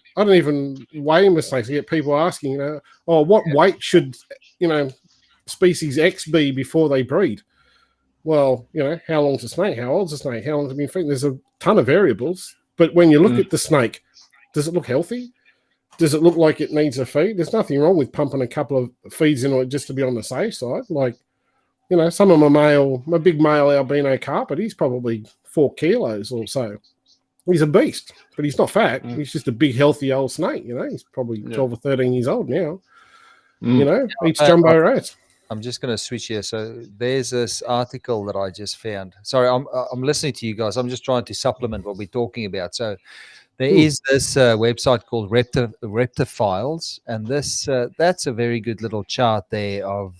weigh my snakes. I get people asking, what weight should, species X be before they breed? Well, how long's a snake? How old's a snake? How long's it been feeding? There's a ton of variables. But when you look at the snake, does it look healthy? Does it look like it needs a feed? There's nothing wrong with pumping a couple of feeds in it just to be on the safe side. Some of my big male albino carpet, he's probably 4 kilos or so. He's a beast, but he's not fat. He's just a big, healthy old snake. He's probably 12 or 13 years old now. Eats jumbo rats. I'm just going to switch here. So there's this article that I just found. Sorry, I'm listening to you guys. I'm just trying to supplement what we're talking about. So there is this website called Reptiles, and this that's a very good little chart there of.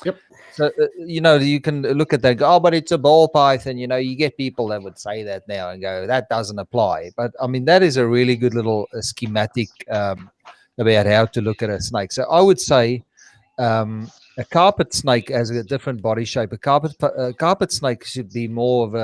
Yep. So you can look at that. And go, oh, but it's a ball python. You get people that would say that now and go, that doesn't apply. But I mean, that is a really good little schematic about how to look at a snake. So I would say. A carpet snake has a different body shape. A carpet snake should be more of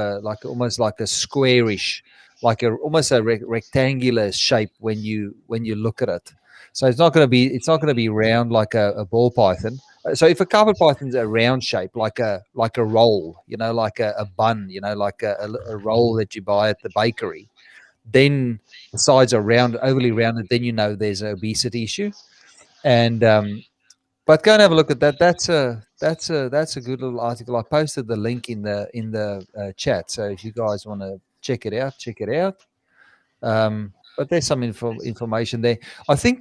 almost like a squarish, almost a rectangular shape when you look at it. So it's not going to be round like a ball python. So if a carpet python is a round shape, like a roll, like a bun, like a roll that you buy at the bakery, then the sides are overly rounded. Then there's an obesity issue, and but go and have a look at that. That's a good little article. I posted the link in the chat. So if you guys want to check it out, check it out. But there's some information there. I think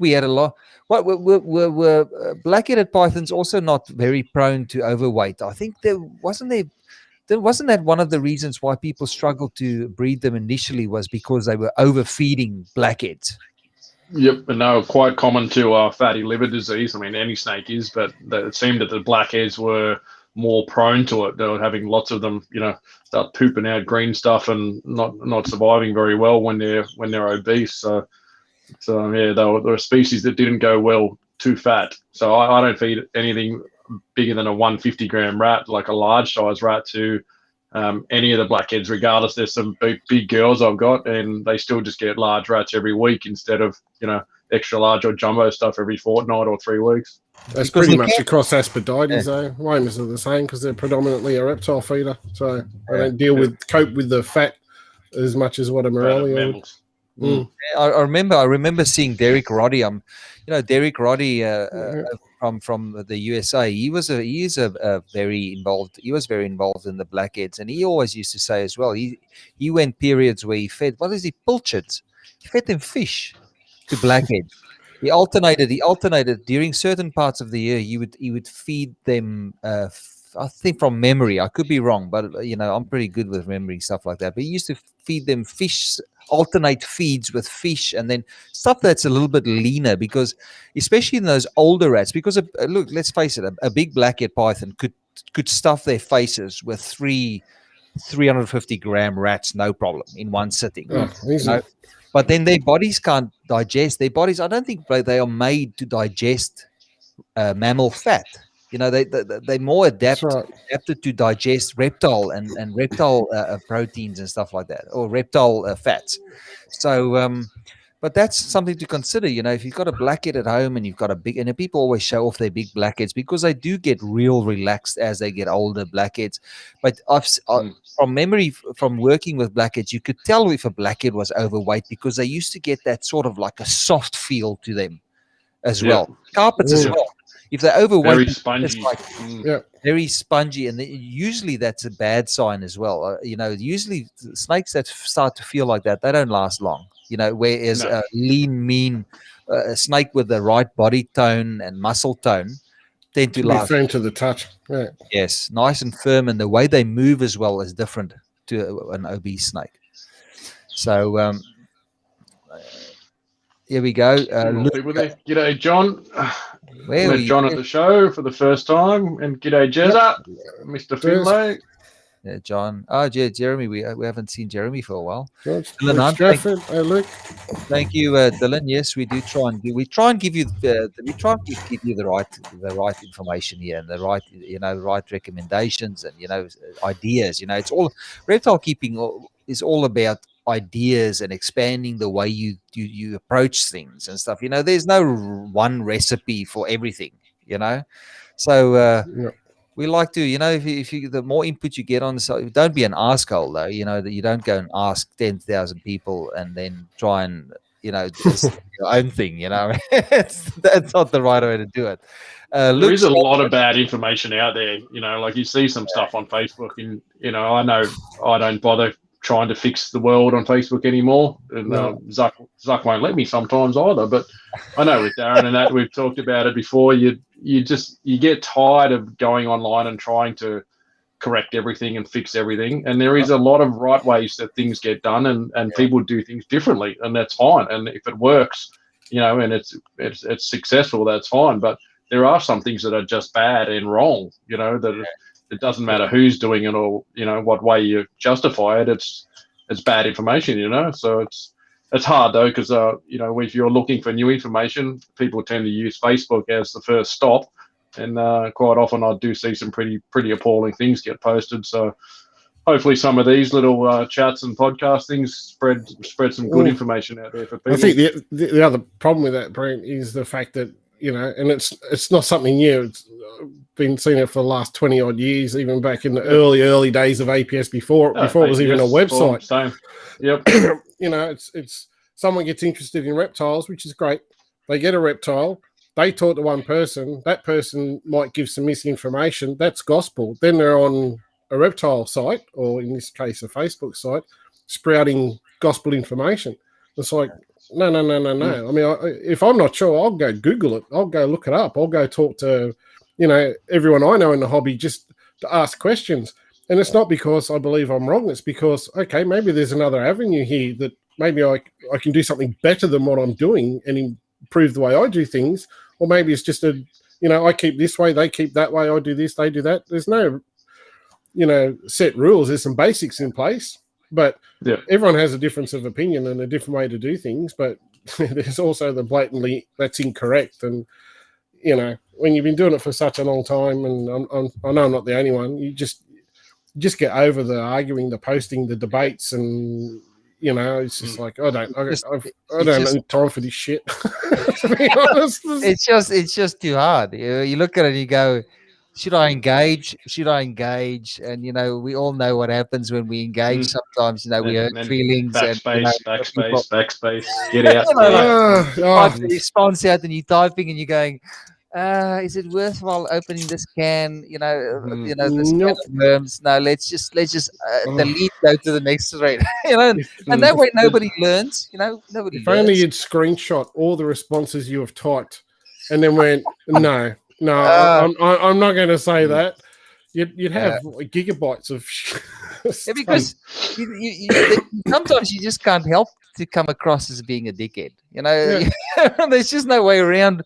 we had a lot. What were black-headed pythons also not very prone to overweight? I think wasn't that one of the reasons why people struggled to breed them initially was because they were overfeeding blackheads. Yep, and they were quite common to fatty liver disease. I mean, any snake is, but it seemed that the blackheads were more prone to it. They were having lots of them, start pooping out green stuff and not surviving very well when they're obese. So yeah, they were a species that didn't go well too fat. So I don't feed anything bigger than a 150 gram rat, like a large size rat, to any of the blackheads, regardless. There's some big girls I've got, and they still just get large rats every week instead of extra large or jumbo stuff every fortnight or 3 weeks. That's pretty much across Aspideides, though. Lamers are the same because they're predominantly a reptile feeder, so they don't cope with the fat as much as what a Morelia would. I remember seeing Derek Roddy. Derek Roddy from the USA. He was very involved. He was very involved in the blackheads, and he always used to say as well. He went periods where he fed pilchards. He fed them fish to blackheads. He alternated during certain parts of the year. He would feed them. I think from memory, I could be wrong, but I'm pretty good with remembering stuff like that. But he used to feed them fish, alternate feeds with fish, and then stuff that's a little bit leaner, because especially in those older rats, because look, let's face it, a big blackhead python could stuff their faces with 350 gram rats, no problem, in one sitting. But then their bodies can't digest. Their bodies, I don't think they are made to digest mammal fat. They're more adapted to digest reptile and reptile proteins and stuff like that, or reptile fats. So, but that's something to consider. If you've got a blackhead at home and you've got a big, and people always show off their big blackheads because they do get real relaxed as they get older, blackheads. But from memory, from working with blackheads, you could tell if a blackhead was overweight because they used to get that sort of like a soft feel to them as well. Carpets as well. If they're overweight, very spongy. Very spongy, and usually that's a bad sign as well. Usually snakes that start to feel like that, they don't last long. Whereas a lean, mean snake with the right body tone and muscle tone tend to last. Firm to the touch. Yeah. Yes, nice and firm, and the way they move as well is different to an obese snake. So here we go. People there. G'day, John. Where Met John at the show for the first time, and g'day, Jezza, Mr. Finlay. Yeah, John. Oh, yeah, Jeremy. We haven't seen Jeremy for a while. Dylan, Luke. Thank you, Dylan. Yes, we do try and give you the right information here, and the right recommendations, and ideas. It's all reptile keeping is all about ideas and expanding the way you approach things and stuff. There's no one recipe for everything. So we like to, if you the more input you get on, so don't be an arsehole though. That you don't go and ask 10,000 people and then try and just your own thing. That's not the right way to do it. There is a lot of bad information out there. Like you see some stuff on Facebook, and I know I don't bother trying to fix the world on Facebook anymore, and Zuck won't let me sometimes either. But I know with Darren and that, we've talked about it before. You you get tired of going online and trying to correct everything and fix everything. And there is a lot of right ways that things get done, and people do things differently, and that's fine. And if it works, and it's successful, that's fine. But there are some things that are just bad and wrong, that it doesn't matter who's doing it or, what way you justify it. It's bad information, so it's hard though, because, if you're looking for new information, people tend to use Facebook as the first stop. And quite often I do see some pretty appalling things get posted. So hopefully some of these little chats and podcast things spread some good information out there for people. I think the other problem with that, Brent, is the fact that, and it's not something new. It's been seeing it for the last 20 odd years, even back in the early days of APS before it was even a website. Same. Yep. It's someone gets interested in reptiles, which is great. They get a reptile. They talk to one person. That person might give some misinformation. That's gospel. Then they're on a reptile site, or in this case, a Facebook site, sprouting gospel information. It's like, no. I mean, if I'm not sure, I'll go Google it. I'll go look it up. I'll go talk to, everyone I know in the hobby just to ask questions. And it's not because I believe I'm wrong. It's because, okay, maybe there's another avenue here that maybe I can do something better than what I'm doing and improve the way I do things. Or maybe it's just I keep this way, they keep that way, I do this, they do that. There's no, set rules. There's some basics in place, but everyone has a difference of opinion and a different way to do things. But there's also the blatantly that's incorrect. And, when you've been doing it for such a long time, and I know I'm not the only one, you just get over the arguing, the posting, the debates, and it's just like I don't have time for this shit. To be honest, it's just too hard. You look at it and you go, should I engage? Should I engage? And we all know what happens when we engage. Sometimes we hurt feelings. Backspace. Get out. Type the response out, and you're typing, and you're going, is it worthwhile opening this can? This can of worms. No, let's just delete, go to the next thread. And that way nobody learns. Nobody. If only you'd screenshot all the responses you have typed, and then went, no, I'm not going to say that. You'd have gigabytes of. Because you sometimes you just can't help to come across as being a dickhead. There's just no way around.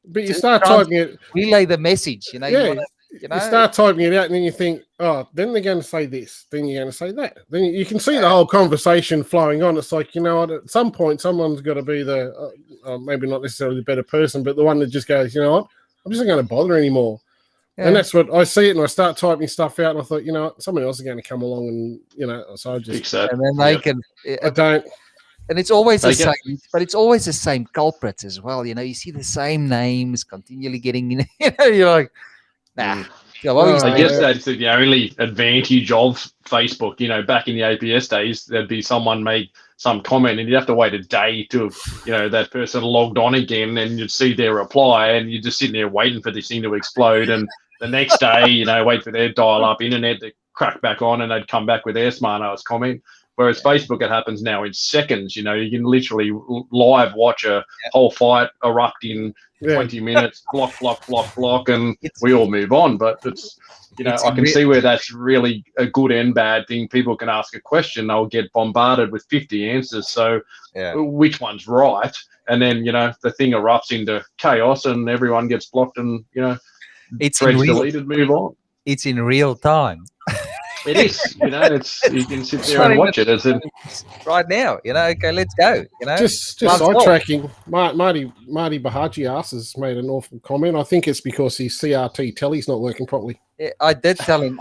But you start typing it, relay the message. You start typing it out, and then you think, oh, then they're going to say this, then you're going to say that. Then you can see the whole conversation flowing on. It's like, at some point, someone's got to be the maybe not necessarily the better person, but the one that just goes, what, I'm just not going to bother anymore. Yeah. And that's what I see it, and I start typing stuff out, and I thought, someone else is going to come along, and so I just and then they can. I don't. And it's always the same, but it's always the same culprits as well. You see the same names continually getting in. You're like, nah. I guess that's the only advantage of Facebook. Back in the APS days, there'd be someone make some comment, and you'd have to wait a day to, that person logged on again, and you'd see their reply, and you're just sitting there waiting for this thing to explode. And the next day, wait for their dial-up internet to crack back on, and they'd come back with their smart-ass comment. Whereas Facebook, it happens now in seconds. You can literally live watch a whole fight erupt in 20 minutes, block, and we all move on. But it's I can see where that's really a good and bad thing. People can ask a question, they'll get bombarded with 50 answers. So which one's right? And then, the thing erupts into chaos, and everyone gets blocked, and, it's deleted, move on. It's in real time. It is, you can sit there and watch it. It's right now, okay, let's go. Just sidetracking. Marty Bahaji has made an awful comment. I think it's because his CRT telly's not working properly. Yeah, I did tell him.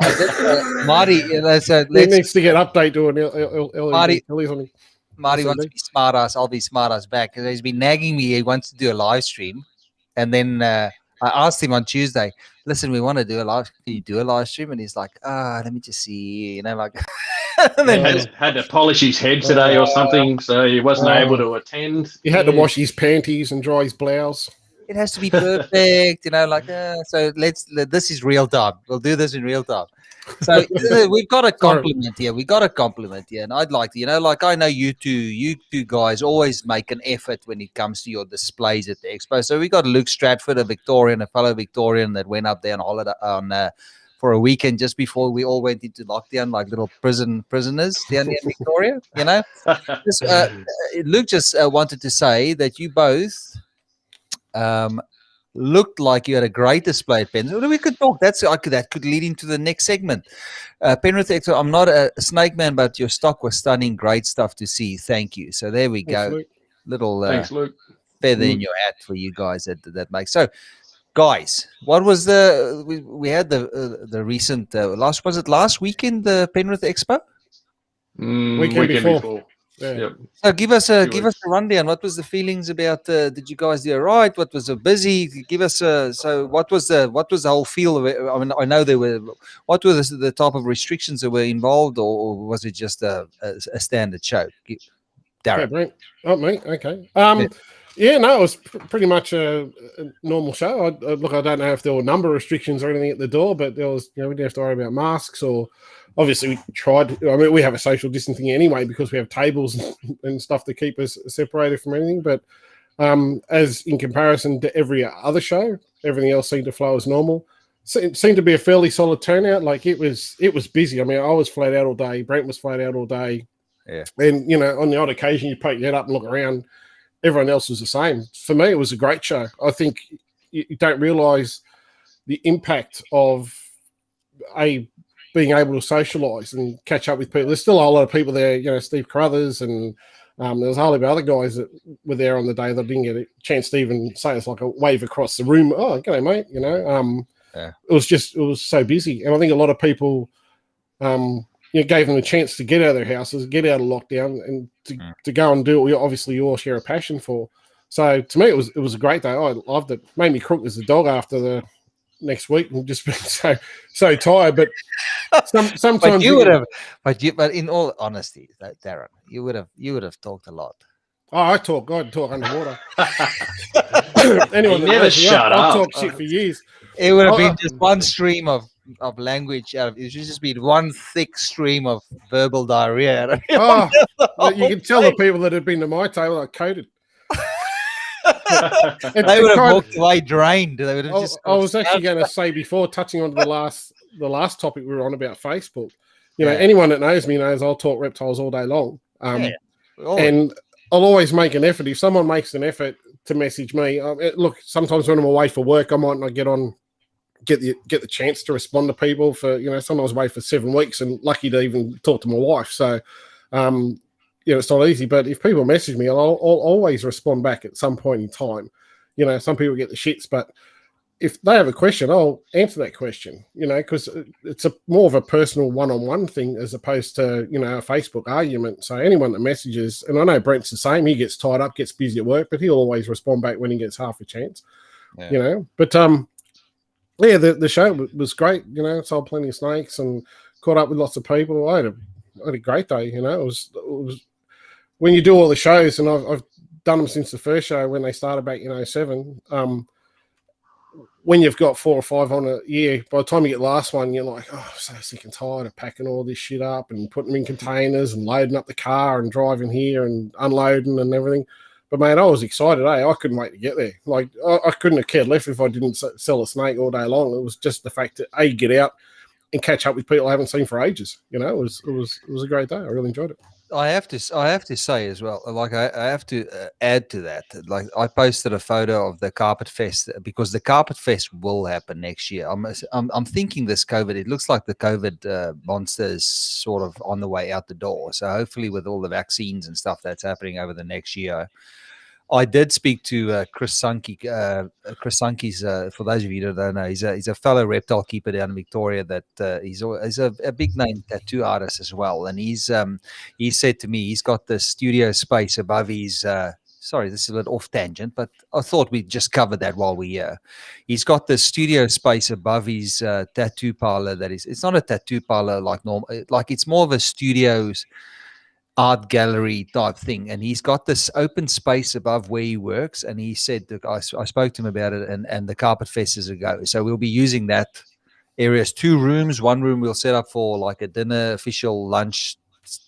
Marty, so he needs to get update to an LED telly's on him. Marty wants to be smart ass. I'll be smart ass back, because he's been nagging me. He wants to do a live stream, and then I asked him on Tuesday, listen, we want to do a live. Can you do a live stream? And he's like, let me just see, and then had to polish his head today or something, so he wasn't able to attend. He had to wash his panties and dry his blouse. It has to be perfect, so this is real time. We'll do this in real time. So we've got a Sorry. compliment here. We got a compliment here, and I'd like to, like I know you two guys always make an effort when it comes to your displays at the expo. So we got Luke Stratford, a Victorian, a fellow Victorian that went up there on holiday for a weekend just before we all went into lockdown, like little prisoners down here in Victoria. Luke just wanted to say that you both looked like you had a great display at Penrith. We could talk. That could lead into the next segment. Penrith Expo, I'm not a snake man, but your stock was stunning. Great stuff to see. Thank you. So there we go. Luke. Little Thanks, Luke. feather in your hat for you guys that makes. So, guys, what was we had the recent last weekend, the Penrith Expo? Weekend before. Yeah. Yep. So give us a rundown. What was the feelings about? Did you guys do all right? What was it busy? Give us so what was the whole feel of it? I mean, I know there were what were the type of restrictions that were involved, or was it just a standard show? Darren. Yeah, Brent. Oh, me. Okay. Yeah, no, it was pretty much a normal show. Look, I don't know if there were number restrictions or anything at the door, but there was, we didn't have to worry about masks or. Obviously, we tried. I mean, we have a social distancing anyway because we have tables and stuff to keep us separated from anything. But as in comparison to every other show, everything else seemed to flow as normal. So it seemed to be a fairly solid turnout. Like it was busy. I mean, I was flat out all day. Brent was flat out all day. Yeah. And on the odd occasion, you poke your head up and look around. Everyone else was the same. For me, it was a great show. I think you don't realise the impact of being able to socialise and catch up with people. There's still a lot of people there, Steve Carruthers and there was a whole heap of other guys that were there on the day that didn't get a chance to even say it's like a wave across the room. Oh, g'day, mate. Yeah. It was so busy. And I think a lot of people gave them a chance to get out of their houses, get out of lockdown and to go and do what obviously you all share a passion for. So to me, it was a great day. I loved it. Made me crook as a dog after the next week and just been so tired. But sometimes but you would have. But in all honesty, Darren, you would have talked a lot. Oh, I'd talk underwater. Anyone that never knows shut I'll up. talk shit for years. It would have been just one stream of language. It should just be one thick stream of verbal diarrhea. You can tell the people that had been to my table are coated. They would have walked away drained. They would have just. I was actually going to say before touching on the last topic we were on about Facebook. Anyone that knows me knows I'll talk reptiles all day long. And I'll always make an effort. If someone makes an effort to message me, look, sometimes when I'm away for work, I might not get the chance to respond to people for, sometimes away for 7 weeks and lucky to even talk to my wife. So, it's not easy, but if people message me, I'll always respond back at some point in time. Some people get the shits, but if they have a question, I'll answer that question, because it's more of a personal one-on-one thing as opposed to, a Facebook argument. So anyone that messages, and I know Brent's the same, he gets tied up, gets busy at work, but he'll always respond back when he gets half a chance, But, the show was great, sold plenty of snakes and caught up with lots of people. I had a great day, It was when you do all the shows, and I've done them since the first show when they started back in 2007. When you've got 4 or 5 on a year, by the time you get the last one, you're like, oh, I'm so sick and tired of packing all this shit up and putting them in containers and loading up the car and driving here and unloading and everything. But, mate, I was excited, I couldn't wait to get there. Like, I couldn't have cared less if I didn't sell a snake all day long. It was just the fact that, get out and catch up with people I haven't seen for ages. It was a great day. I really enjoyed it. I have to say as well, like I have to add to that. Like I posted a photo of the Carpet Fest because the Carpet Fest will happen next year. I'm thinking this COVID. It looks like the COVID monster is sort of on the way out the door. So hopefully, with all the vaccines and stuff that's happening over the next year. I did speak to Chris Sankey. Chris Sankey's, for those of you that don't know, he's a fellow reptile keeper down in Victoria. That he's a big name tattoo artist as well. And he said to me he's got the studio space above his. Sorry, this is a bit off tangent, but I thought we'd just cover that while we're here. He's got the studio space above his tattoo parlor. It's not a tattoo parlor like normal. Like it's more of a studio's art gallery type thing, and he's got this open space above where he works, and he said I spoke to him about it, and the Carpet Fest is a go, so we'll be using that areas, 2 rooms. One room we'll set up for like a dinner, official lunch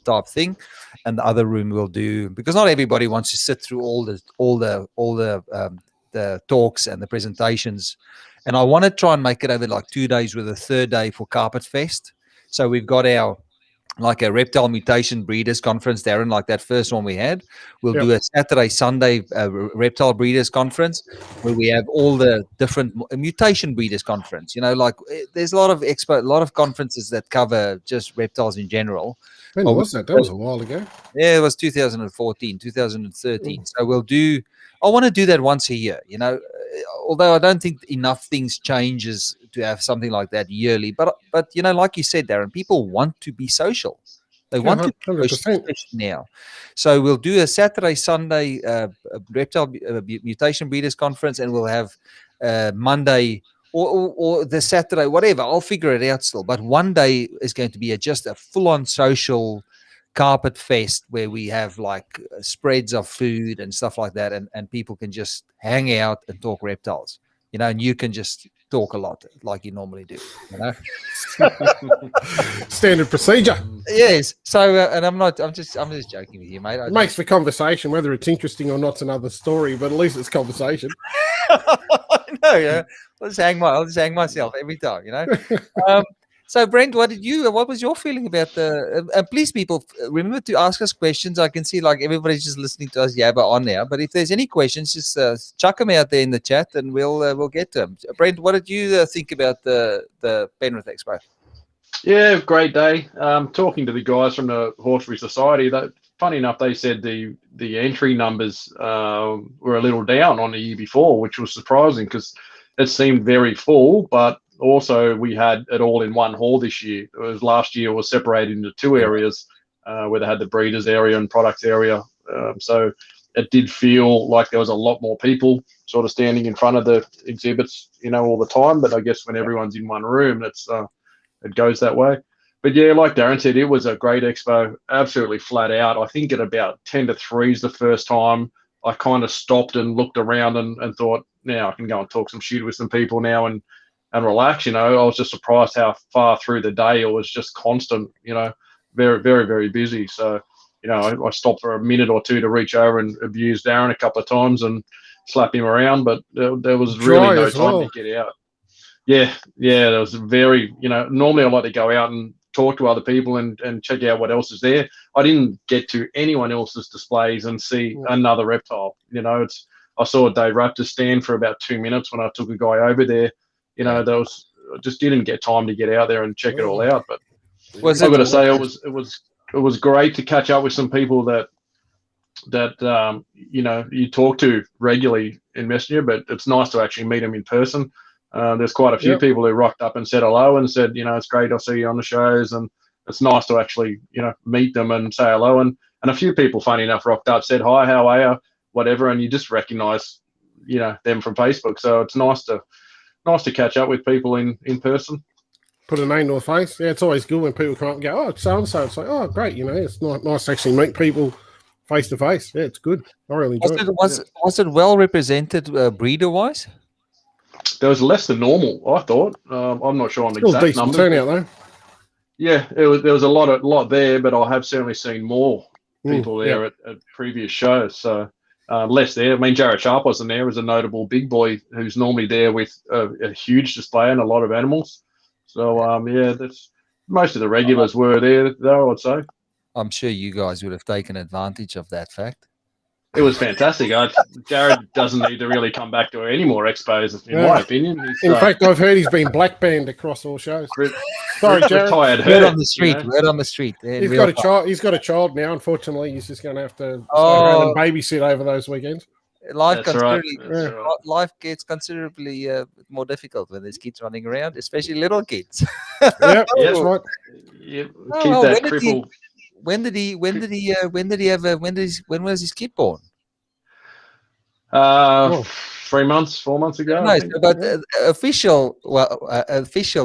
type thing, and the other room we'll do, because not everybody wants to sit through all the talks and the presentations. And I want to try and make it over like 2 days with a third day for Carpet Fest. So we've got our like a reptile mutation breeders conference, Darren, like that first one we had. We'll do a Saturday, Sunday reptile breeders conference where we have all the different mutation breeders conference. Like there's a lot of conferences that cover just reptiles in general. When was that? That was a while ago. Yeah, it was 2014, 2013. So I want to do that once a year, although I don't think enough things changes to have something like that yearly. But like you said, Darren, people want to be social. They want to be social now. So we'll do a Saturday, Sunday reptile mutation breeders conference, and we'll have Monday or the Saturday, whatever. I'll figure it out still. But one day is going to be just a full-on social Carpet Fest where we have like spreads of food and stuff like that, and people can just hang out and talk reptiles, and you can just talk a lot like you normally do, Standard procedure. Yes. So and I'm just joking with you, mate. It makes for conversation. Whether it's interesting or not's another story, but at least it's conversation. I know, yeah. I'll just hang myself every time, So, Brent, what was your feeling about please, people, remember to ask us questions. I can see like everybody's just listening to us yabber on now. But if there's any questions, just chuck them out there in the chat and we'll get to them. Brent, what did you think about the Penrith Expo? Yeah, great day. Talking to the guys from the Husbandry Society, funny enough, they said the entry numbers were a little down on the year before, which was surprising because it seemed very full, but also we had it all in one hall this year. Last year was separated into 2 areas where they had the breeders area and products area. So it did feel like there was a lot more people sort of standing in front of the exhibits, all the time. But I guess when everyone's in one room, it goes that way. But yeah, like Darren said, it was a great expo, absolutely flat out. I think at about 10 to 3 is the first time I kind of stopped and looked around and thought, now I can go and talk some shit with some people now and relax. I was just surprised how far through the day it was just constant, very, very, very busy. So, I stopped for a minute or two to reach over and abuse Darren a couple of times and slap him around, but there was really no time to get out. Yeah, there was very, normally I like to go out and talk to other people and check out what else is there. I didn't get to anyone else's displays and see another reptile. I saw Dave Raptor stand for about 2 minutes when I took a guy over there. Just didn't get time to get out there and check it all out. But I've got to say, it was great to catch up with some people that you talk to regularly in Messenger, but it's nice to actually meet them in person. There's quite a few people who rocked up and said hello and said, it's great, I'll see you on the shows, and it's nice to actually, meet them and say hello. And a few people, funny enough, rocked up, said hi, how are you, whatever, and you just recognise, them from Facebook. So it's nice to catch up with people in person. Put a name to a face. Yeah, it's always good when people come up and go, oh, it's so-and-so. It's like, oh, great, it's nice to actually meet people face to face. Yeah, it's good. I really enjoyed it. Was it well represented breeder-wise? There was less than normal, I thought. I'm not sure on the exact numbers. Turnout though. Yeah, there was a lot there, but I have certainly seen more people there at previous shows. So less there. I mean, Jared Sharp wasn't there as a notable big boy who's normally there with a huge display and a lot of animals. So that's most of the regulars were there, though, I'd say. I'm sure you guys would have taken advantage of that fact. It was fantastic. Jared doesn't need to really come back to any more expos, in my opinion. In fact, I've heard he's been black banned across all shows. Sorry, Jared. Word on the street. Word on the street. He's got a child. He's got a child now. Unfortunately, he's just going to have to babysit over those weekends. Life gets considerably more difficult when there's kids running around, especially little kids. That's right. Yep. Keep that cripple. When was his kid born? 3 months, 4 months ago. No, but official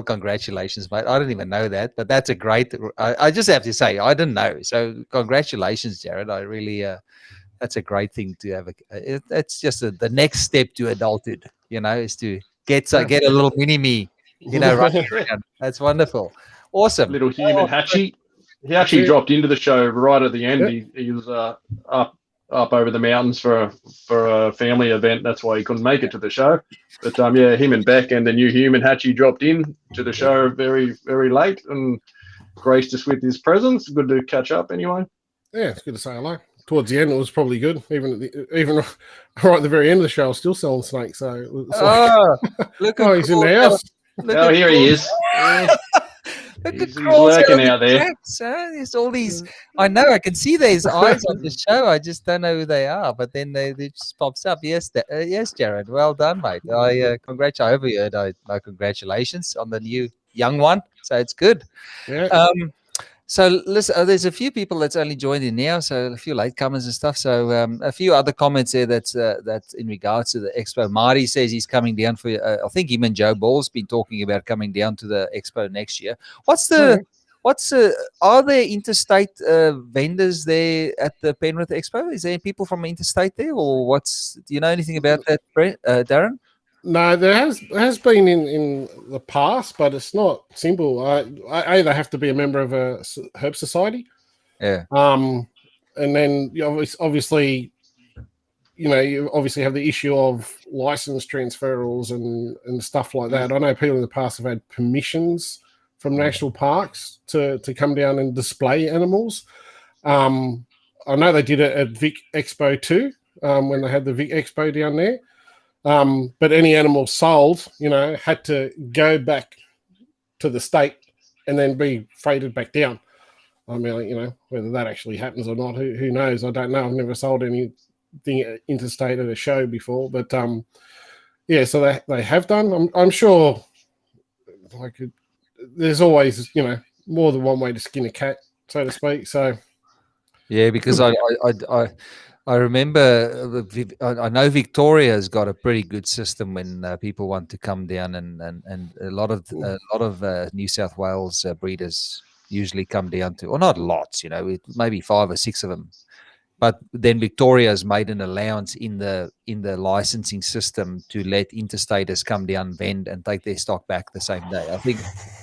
congratulations, mate. I didn't even know that, but that's a great. I just have to say I didn't know. So congratulations, Jared. I really, that's a great thing to have. It's just the next step to adulthood. Is to get a little mini me running around. That's wonderful. Awesome. Little human Hatchie. He actually dropped into the show right at the end. Yep. He was up over the mountains for a family event. That's why he couldn't make it to the show. But him and Beck and the new human Hatchie dropped in to the show very, very late and graced us with his presence. Good to catch up anyway. Yeah, it's good to say hello. Towards the end, it was probably good. Even right at the very end of the show, I was still selling snakes. So it's look! He's in the house. Here he is. Look He's at Crawls lurking out there. Tracks, huh? There's all these. I know. I can see these eyes on the show. I just don't know who they are. But then they just pops up. Yes, yes, Jared. Well done, mate. I congratulate. I hope you heard my congratulations on the new young one. So it's good. Yeah. So listen, there's a few people that's only joined in now, so a few latecomers and stuff. So a few other comments there that's in regards to the expo. Marty says he's coming down for. I think him and Joe Ball's been talking about coming down to the expo next year. Are there interstate vendors there at the Penrith Expo? Is there people from interstate there, or do you know anything about that, Darren? No, there has been in the past, but it's not simple. I either have to be a member of a herb society, and then obviously, you obviously have the issue of license transferals and stuff like that. I know people in the past have had permissions from national parks to come down and display animals. I know they did it at Vic Expo too, when they had the Vic Expo down there. But any animal sold, had to go back to the state and then be freighted back down. I mean, whether that actually happens or not, who knows? I don't know. I've never sold anything interstate at a show before, but so they have done. I'm sure. There's always more than one way to skin a cat, so to speak. So yeah, because I remember, I know Victoria's got a pretty good system when people want to come down, and a lot of New South Wales breeders usually come down to, or not lots, maybe 5 or 6 of them. But then Victoria's made an allowance in the licensing system to let interstaters come down, vend, and take their stock back the same day.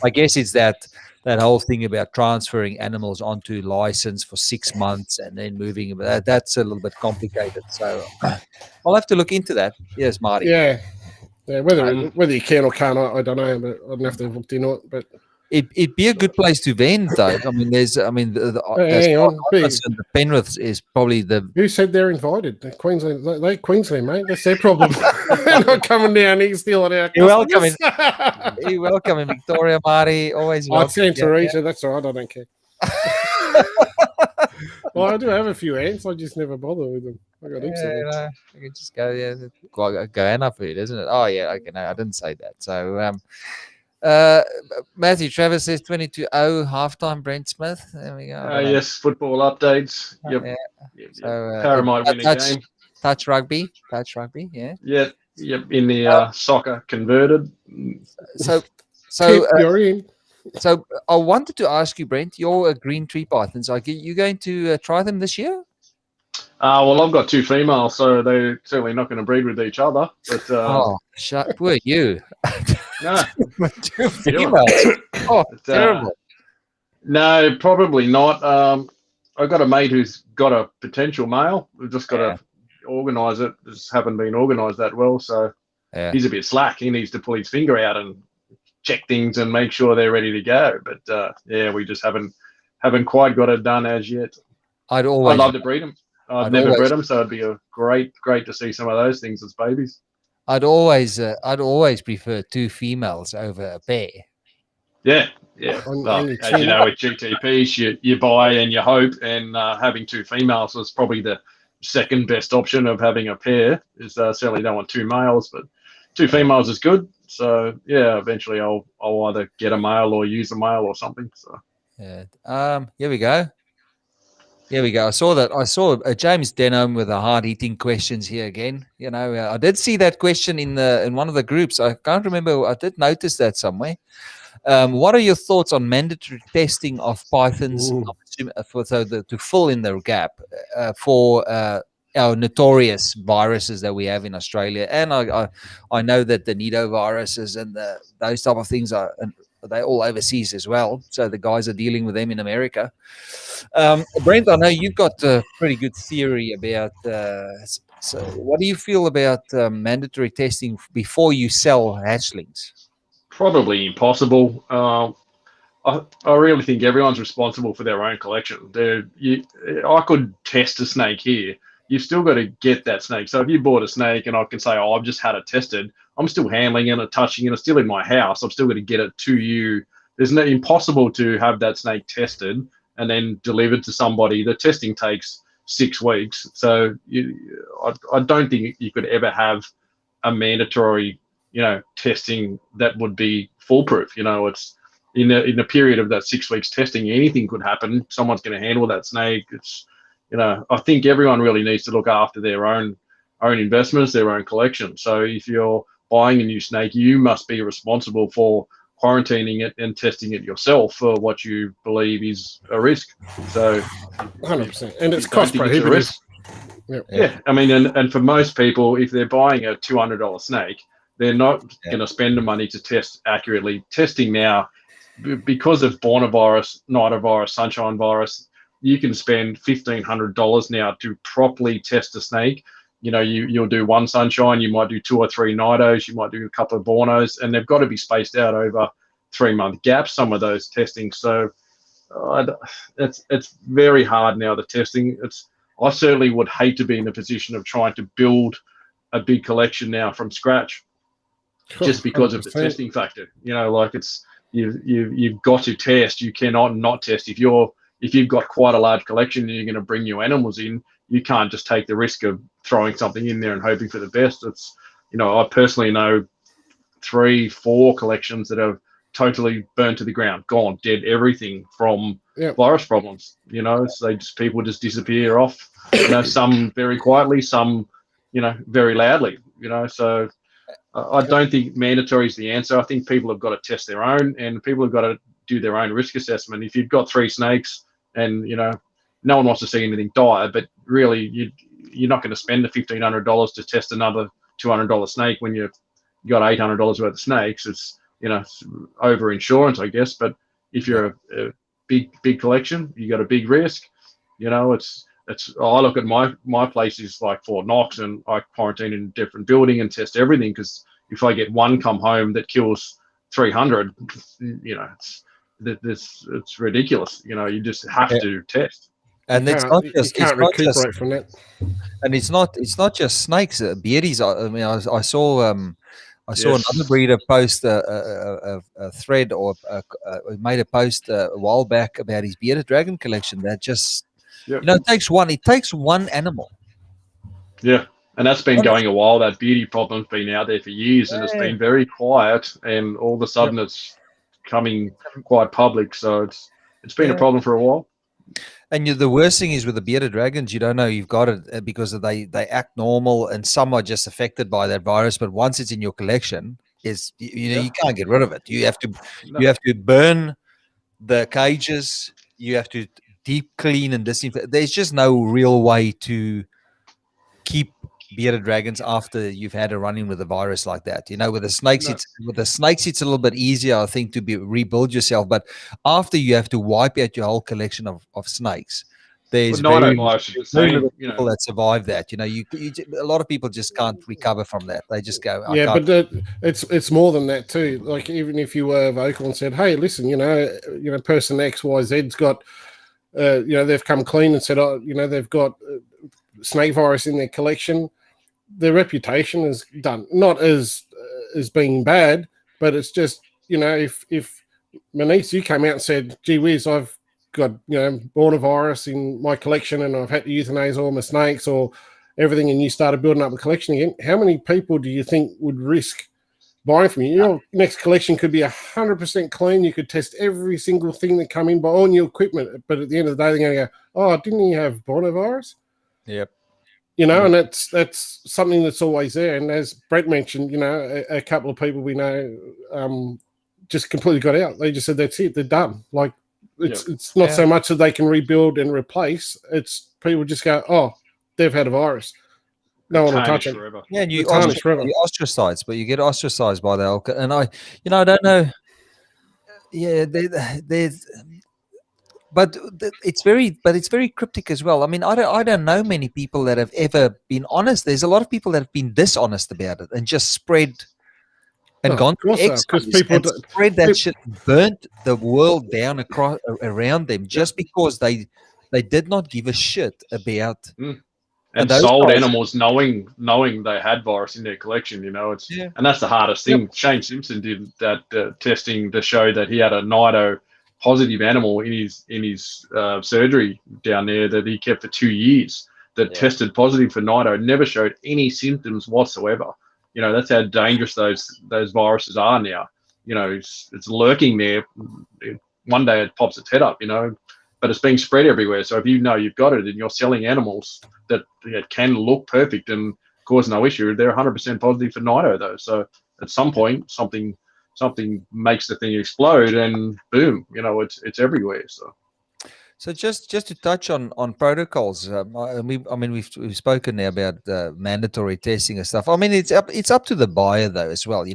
I guess it's that whole thing about transferring animals onto license for 6 months and then moving them. That's a little bit complicated. So I'll have to look into that. Yes, Marty. Yeah. Whether you can or can't, I don't know, but I'd have to have looked into it. But it'd be a good place to vend, though. I mean, the Penrith is probably the. Who said they're invited? They're Queensland, mate. That's their problem. They're not coming down here stealing our customers. You're welcome in Victoria, Marty. Always welcome. It's Antaresia. That's all right. I don't care. Well, I do have a few ants. I just never bother with them. I got heaps of them. I can just go Goanna food, isn't it? Oh yeah. Okay. No, I didn't say that. So. Matthew Travis says 22-0 halftime. Brent Smith. There we go. Yes, football updates. Yep. Yeah. So, Para might win a game. Touch rugby. Yeah. Yep. In the soccer converted. So you're in. So I wanted to ask you, Brent. You're a green tree pythons. Are you going to try them this year? Well, I've got 2 females, so they're certainly not going to breed with each other. But poor you. No. 2 females. Oh, terrible. No, probably not. I've got a mate who's got a potential male. We've just got to organise it. Just haven't been organised that well, so he's a bit slack. He needs to pull his finger out and check things and make sure they're ready to go. But we just haven't quite got it done as yet. I'd love to breed them. I've never bred them, so it'd be a great to see some of those things as babies. I'd always prefer 2 females over a pair. Yeah. Well, as you know, with GTPs, you buy and you hope, and having 2 females is probably the second best option of having a pair. Is certainly don't want 2 males, but 2 females is good. So eventually I'll either get a male or use a male or something. So here we go. I saw James Denham with the hard-hitting questions here again. I did see that question in one of the groups. I can't remember. I did notice that somewhere. What are your thoughts on mandatory testing of pythons to fill in the gap for our notorious viruses that we have in Australia, and I know that the nidoviruses and those type of things are all overseas as well. So the guys are dealing with them in America. Brent, I know you've got a pretty good theory about. So, what do you feel about mandatory testing before you sell hatchlings? Probably impossible. I really think everyone's responsible for their own collection. I could test a snake here. You've still got to get that snake. So if you bought a snake and I can say, oh, I've just had it tested, I'm still handling it and touching it. It's still in my house. I'm still going to get it to you. There's no impossible to have that snake tested and then delivered to somebody. The testing takes 6 weeks. So I don't think you could ever have a mandatory, testing that would be foolproof. It's in a period of that 6 weeks testing, anything could happen. Someone's going to handle that snake. It's, I think everyone really needs to look after their own investments, their own collection. So if you're buying a new snake, you must be responsible for quarantining it and testing it yourself for what you believe is a risk. So 100%, and it's cost prohibitive. Yeah, I mean, and for most people, if they're buying a $200 snake, they're not going to spend the money to test accurately. Testing now, because of Bornavirus, Nidovirus, Sunshine Virus, you can spend $1,500 now to properly test a snake. You'll do one Sunshine, you might do 2 or 3 Nidos, you might do a couple of Bornos, and they've got to be spaced out over 3-month gaps, some of those testing. So it's very hard now, the testing. I certainly would hate to be in the position of trying to build a big collection now from scratch, just because 100%. Of the testing factor. You've got to test. You cannot not test. If you've got quite a large collection and you're going to bring new animals in, you can't just take the risk of throwing something in there and hoping for the best. It's, I personally know 3-4 collections that have totally burned to the ground, gone, dead, everything from virus problems. So people just disappear off. Some very quietly, some, very loudly. So I don't think mandatory is the answer. I think people have got to test their own, and people have got to do their own risk assessment. If you've got 3 snakes and, no one wants to see anything die, but really you're not going to spend the $1,500 to test another $200 snake when you've got $800 worth of snakes. It's, it's over insurance, I guess. But if you're a big collection, you got a big risk. I look at my place is like Fort Knox, and I quarantine in a different building and test everything, because if I get one come home that kills 300, it's ridiculous. You just have to test. And it's not just recuperate from that. And it's not just snakes. Beardies. I mean, I saw another breeder post a thread, or made a post a while back about his bearded dragon collection. That just it takes one animal. Yeah, and that's been going a while. That beardy problem's been out there for years, and it's been very quiet. And all of a sudden, it's coming quite public. So it's been a problem for a while. And the worst thing is with the bearded dragons, you don't know you've got it because they act normal, and some are just affected by that virus. But once it's in your collection, you can't get rid of it. You have to burn the cages. You have to deep clean and disinfect. There's just no real way to keep bearded dragons after you've had a run-in with a virus like that. With the snakes, it's a little bit easier, I think, to rebuild yourself. But after you have to wipe out your whole collection of snakes, there's very little people that survive that. A lot of people just can't recover from that. They just go, but it's more than that too. Like, even if you were vocal and said, hey, listen, person XYZ's got, they've come clean and said, they've got snake virus in their collection. Their reputation is done, not as being bad, but it's just, if Meynies, you came out and said, gee whiz, I've got, Bornavirus in my collection and I've had to euthanize all my snakes or everything, and you started building up a collection again, how many people do you think would risk buying from you? Your next collection could be 100% clean. You could test every single thing that come in by all new equipment, but at the end of the day, they're going to go, oh, didn't you have Bornavirus? Yep. And that's something that's always there. And as Brent mentioned, a couple of people we know just completely got out. They just said, that's it, they're done. Like, it's not so much that they can rebuild and replace. It's people just go, oh, they've had a virus. No one will touch it. Forever. Yeah, and you forever. ostracized, but you get ostracized by the alcohol. And I don't know. Yeah, there's. But it's very cryptic as well. I mean, I don't know many people that have ever been honest. There's a lot of people that have been dishonest about it and just spread and gone to because people spread that shit, burnt the world down around them just because they did not give a shit about and sold animals knowing they had virus in their collection. And that's the hardest thing. Yep. Shane Simpson did that testing to show that he had a nido positive animal in his surgery down there that he kept for 2 years that tested positive for nido, never showed any symptoms whatsoever. That's how dangerous those viruses are now. It's lurking there. One day it pops its head up, but it's being spread everywhere. So if you've got it and you're selling animals that can look perfect and cause no issue, they're 100% positive for nido though. So at some point something makes the thing explode and boom, it's everywhere. So just to touch on protocols, we've spoken now about mandatory testing and stuff. I mean, it's up to the buyer though as well.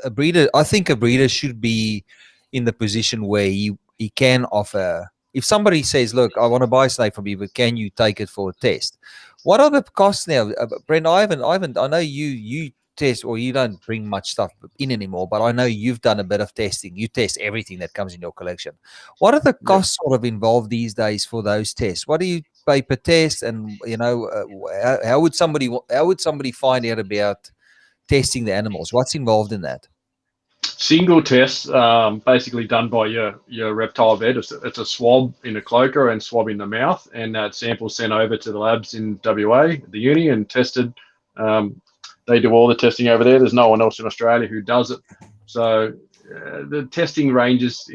A breeder. I think a breeder should be in the position where he can offer. If somebody says, "Look, I want to buy a snake from you, but can you take it for a test?" What are the costs now, Brent? I know you test, or you don't bring much stuff in anymore, but I know you've done a bit of testing. You test everything that comes in your collection. What are the costs sort of involved these days for those tests? What do you pay per test? And how would somebody find out about testing the animals? What's involved in that? Single tests, basically done by your reptile vet. It's a swab in a cloaker and swab in the mouth, and that sample sent over to the labs in WA, the uni, and tested. They do all the testing over there. There's no one else in Australia who does it. So the testing ranges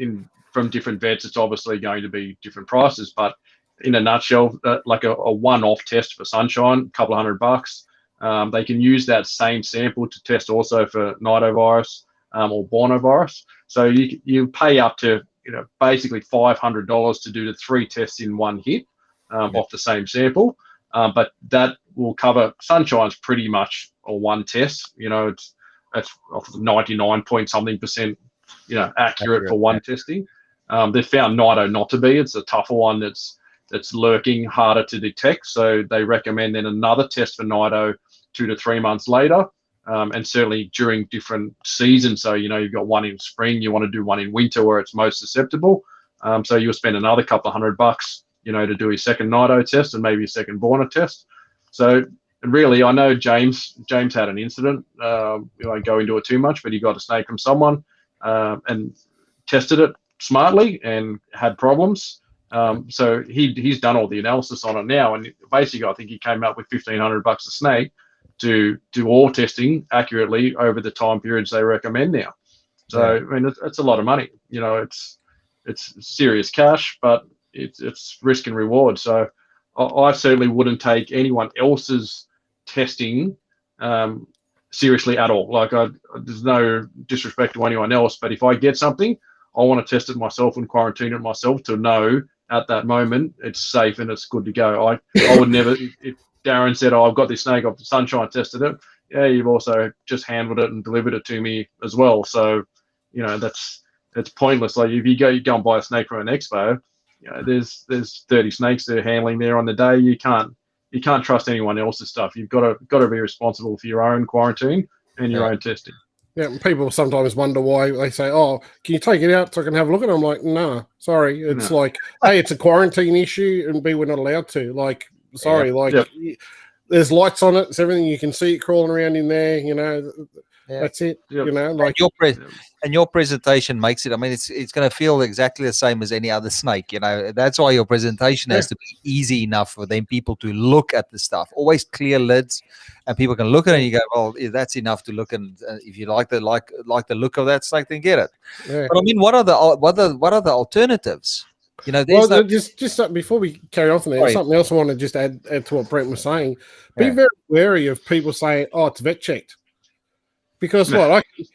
from different vets. It's obviously going to be different prices, but in a nutshell, like a one-off test for sunshine, a couple of $100. They can use that same sample to test also for nidovirus or bornovirus. So you pay up to basically $500 to do the 3 tests in one hit off the same sample. But that will cover sunshine's pretty much a one test. It's 99 point something %, accurate for one testing. They found nido not to be. It's a tougher one that's lurking, harder to detect. So they recommend then another test for nido 2 to 3 months later, and certainly during different seasons. So you've got one in spring, you want to do one in winter where it's most susceptible. So you'll spend another couple of $100, to do his second nido test and maybe a second borna test. So really, I know James had an incident. I won't go into it too much, but he got a snake from someone and tested it smartly and had problems. So he's done all the analysis on it now, and basically I think he came up with $1,500 a snake to do all testing accurately over the time periods they recommend now. So I mean, it's a lot of money. It's serious cash, but it's risk and reward. So I certainly wouldn't take anyone else's testing seriously at all. Like there's no disrespect to anyone else, but if I get something, I want to test it myself and quarantine it myself to know at that moment it's safe and it's good to go. I would never, if Darren said, "Oh, I've got this snake off the sunshine, tested it," yeah, you've also just handled it and delivered it to me as well. So, that's pointless. Like if you go and buy a snake from an expo, there's 30 snakes they're handling there on the day. You can't trust anyone else's stuff. You've got to be responsible for your own quarantine and your own testing. Yeah, people sometimes wonder why they say, "Oh, can you take it out so I can have a look at it?" I'm like, "No, sorry." It's like, A, it's a quarantine issue, and B, we're not allowed to. Like, sorry, there's lights on it. It's everything. You can see it crawling around in there. That's it. Like and your presentation makes it. I mean, it's going to feel exactly the same as any other snake. That's why your presentation has to be easy enough for them people to look at the stuff. Always clear lids, and people can look at it and you go, "Well, that's enough to look." And if you like the look of that snake, then get it. Yeah. But I mean, what are the alternatives? Just before we carry on from there, something else I want to just add to what Brent was saying. Be very wary of people saying, "Oh, it's vet checked." Because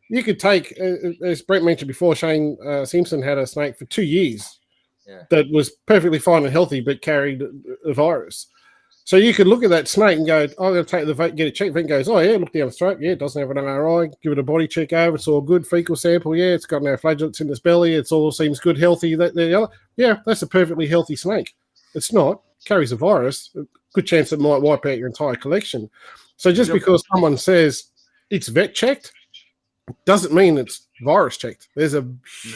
you could take, as Brent mentioned before, Shane Simpson had a snake for 2 years that was perfectly fine and healthy, but carried a virus. So you could look at that snake and go, I'm going to take the vet, get it checked. Vet goes, oh, yeah, look down the throat. Yeah, it doesn't have an MRI. Give it a body check over. It's all good. Fecal sample. Yeah, it's got no flagellants in its belly. It's all seems good, healthy. The other. Yeah, that's a perfectly healthy snake. It's not. Carries a virus. A good chance it might wipe out your entire collection. So just because someone says it's vet checked doesn't mean it's virus checked. There's a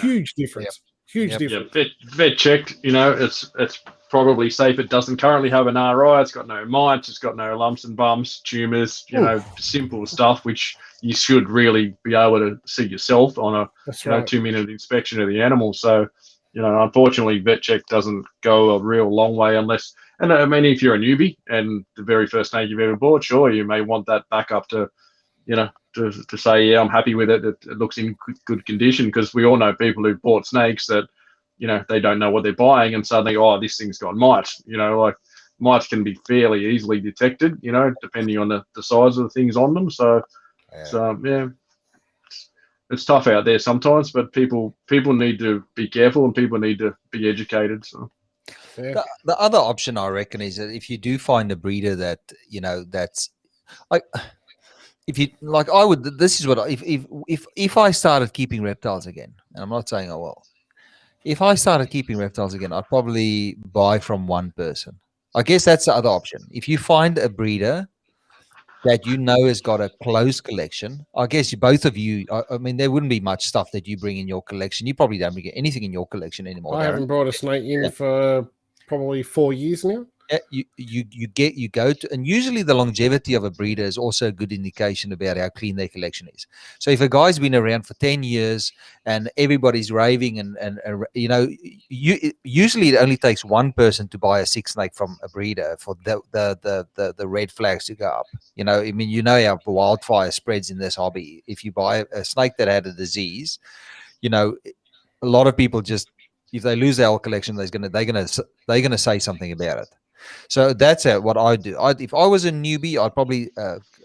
huge difference. Huge difference. Yeah, vet checked, it's probably safe. It doesn't currently have an RI. It's got no mites. It's got no lumps and bumps, tumours, simple stuff, which you should really be able to see yourself on a 2-minute inspection of the animal. So, unfortunately, vet check doesn't go a real long way unless, and I mean, if you're a newbie and the very first snake you've ever bought, sure, you may want that backup to, to say, yeah, I'm happy with it. It looks in good condition, because we all know people who've bought snakes that, they don't know what they're buying, and suddenly, oh, this thing's got mites. Like mites can be fairly easily detected, depending on the size of the things on them. So, it's tough out there sometimes, but people need to be careful, and people need to be educated. So. The other option, I reckon, is that if you do find a breeder that, that's like, if you like, I would. This is what if I started keeping reptiles again, and I'm not saying I will. If I started keeping reptiles again, I'd probably buy from one person. I guess that's the other option. If you find a breeder that has got a closed collection, I guess both of you. I mean, there wouldn't be much stuff that you bring in your collection. You probably don't bring anything in your collection anymore. I haven't brought a snake in for probably 4 years now. You go to, and usually the longevity of a breeder is also a good indication about how clean their collection is. So if a guy's been around for 10 years and everybody's raving usually it only takes one person to buy a 6 snake from a breeder for the red flags to go up. I mean, how wildfire spreads in this hobby. If you buy a snake that had a disease, a lot of people just, if they lose their whole collection, they're gonna say something about it. So that's what I do. If I was a newbie, I'd probably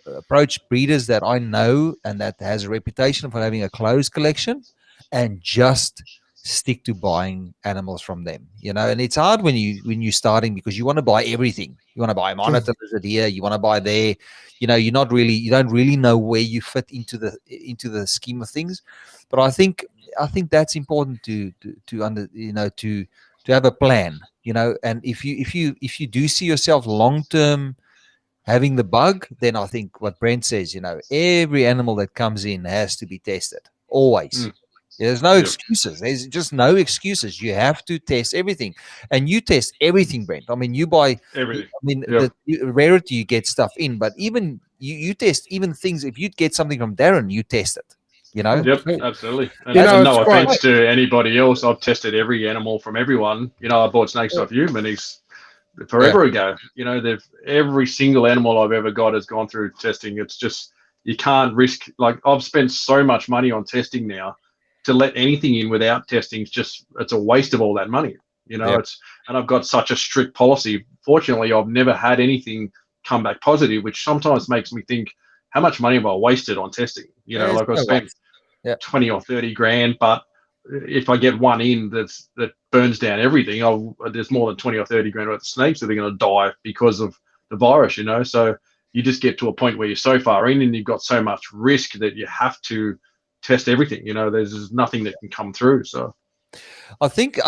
approach breeders that I know and that has a reputation for having a closed collection, and just stick to buying animals from them. And it's hard when you're starting, because you want to buy everything. You want to buy a monitor lizard here. You want to buy there. You don't really know where you fit into the scheme of things. But I think that's important to have a plan. And if you do see yourself long term having the bug, then I think what Brent says, every animal that comes in has to be tested always. There's no excuses. There's just no excuses. You have to test everything, and you test everything, Brent. I mean, you buy everything. I mean, the rarity you get stuff in, but even you test even things. If you get something from Darren, you test it. Yep, absolutely. And no offense to anybody else, I've tested every animal from everyone. I bought snakes off you, Meynies, forever ago. Every single animal I've ever got has gone through testing. It's just, you can't risk. Like, I've spent so much money on testing now. To let anything in without testing it's a waste of all that money. And I've got such a strict policy. Fortunately, I've never had anything come back positive, which sometimes makes me think, how much money have I wasted on testing? Like, I spent 20 or 30 grand, but if I get one in that burns down everything, there's more than 20 or 30 grand worth of snakes that are going to die because of the virus. So you just get to a point where you're so far in and you've got so much risk that you have to test everything. There's nothing that can come through. So I think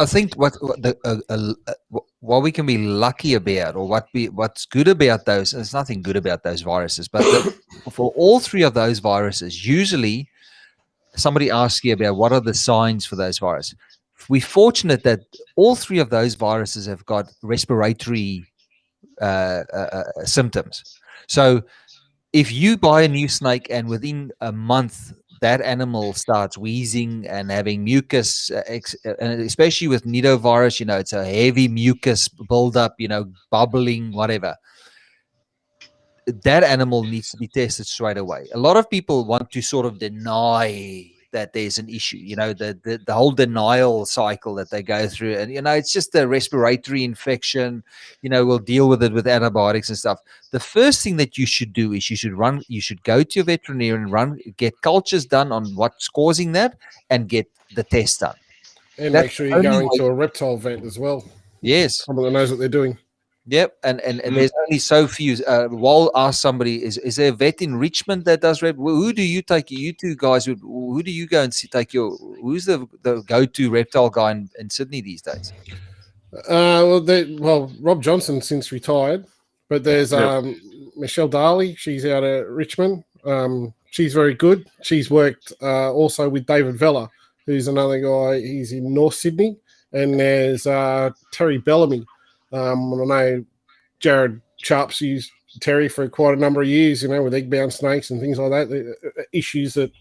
what we can be lucky about, or what's good about those, there's nothing good about those viruses, but for all three of those viruses, usually somebody asks you about what are the signs for those viruses. We're fortunate that all three of those viruses have got respiratory symptoms. So if you buy a new snake and within a month that animal starts wheezing and having mucus, and especially with nidovirus, it's a heavy mucus buildup, bubbling, whatever. That animal needs to be tested straight away. A lot of people want to sort of deny that there's an issue, the whole denial cycle that they go through. And, it's just a respiratory infection, we'll deal with it with antibiotics and stuff. The first thing that you should do is you should go to your veterinarian and get cultures done on what's causing that and get the test done. And make sure you're going to a reptile vet as well. Yes. Someone that knows what they're doing. Yep, and there's only so few. Wal asked somebody, is there a vet in Richmond that does reptile? Who do you take? You two guys, who do you go and see, take your? Who's the go-to reptile guy in Sydney these days? Well, Rob Johnson since retired, but there's Michelle Darley. She's out at Richmond. She's very good. She's worked also with David Vella, who's another guy. He's in North Sydney, and there's Terry Bellamy. I know Jared Sharp's used Terry for quite a number of years, with egg-bound snakes and things like that, the issues that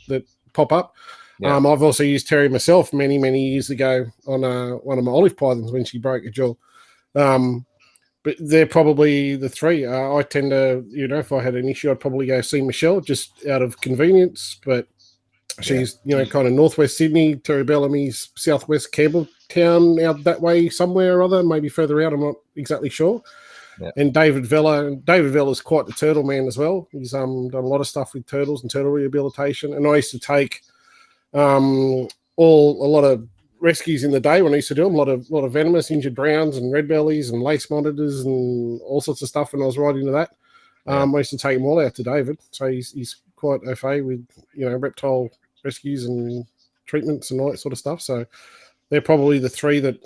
pop up. Yeah. I've also used Terry myself many, many years ago on one of my olive pythons when she broke a jaw. But they're probably the three. I tend to, if I had an issue, I'd probably go see Michelle just out of convenience. But she's, kind of northwest Sydney. Terry Bellamy's southwest Campbelltown, out that way somewhere or other, maybe further out. I'm not exactly sure. Yeah. And David Vella's quite the turtle man as well. He's done a lot of stuff with turtles and turtle rehabilitation. And I used to take a lot of rescues in the day when I used to do them. A lot of venomous, injured browns and red bellies and lace monitors and all sorts of stuff when I was right into that. I used to take them all out to David. So he's quite au fait with, reptile rescues and treatments and all that sort of stuff. So they're probably the three that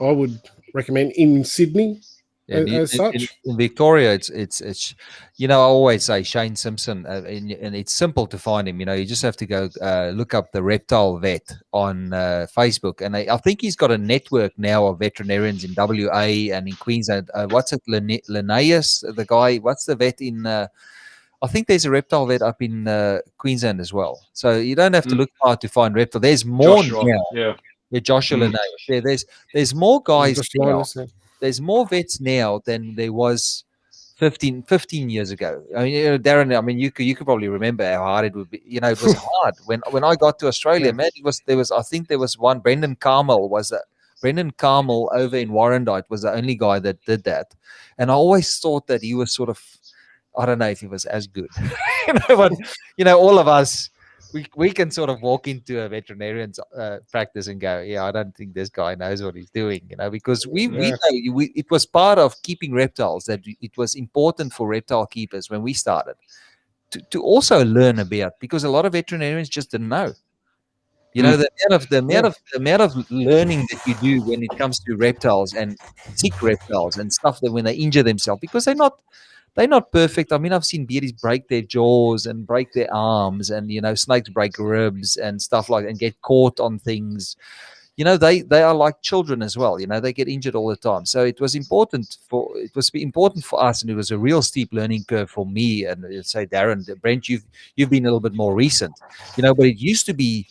I would recommend in Sydney. As such. In Victoria, it's I always say Shane Simpson, and it's simple to find him. You just have to go look up the reptile vet on Facebook, and I think he's got a network now of veterinarians in WA and in Queensland. What's it, Linnaeus, the guy? What's the vet in? I think there's a reptile vet up in Queensland as well. So you don't have to look hard to find reptile. There's more now. Yeah, Joshua Linnaeus. Yeah, there's more guys. There's more vets now than there was 15 years ago. I mean, Darren, you could probably remember how hard it would be. It was hard when I got to Australia, man. I think there was one, Brendan Carmel over in Warrandyte was the only guy that did that. And I always thought that he was sort of, I don't know if he was as good, but all of us, we can sort of walk into a veterinarian's practice and go, I don't think this guy knows what he's doing, because we know it was part of keeping reptiles, that it was important for reptile keepers when we started to also learn about, because a lot of veterinarians just didn't know. The amount of learning that you do when it comes to reptiles and sick reptiles and stuff, that when they injure themselves, because they're not perfect. I mean, I've seen beardies break their jaws and break their arms, and snakes break ribs and stuff like that, and get caught on things. They are like children as well. They get injured all the time. So it was important for us, and it was a real steep learning curve for me. And say, Darren, Brent, you've been a little bit more recent, but it used to be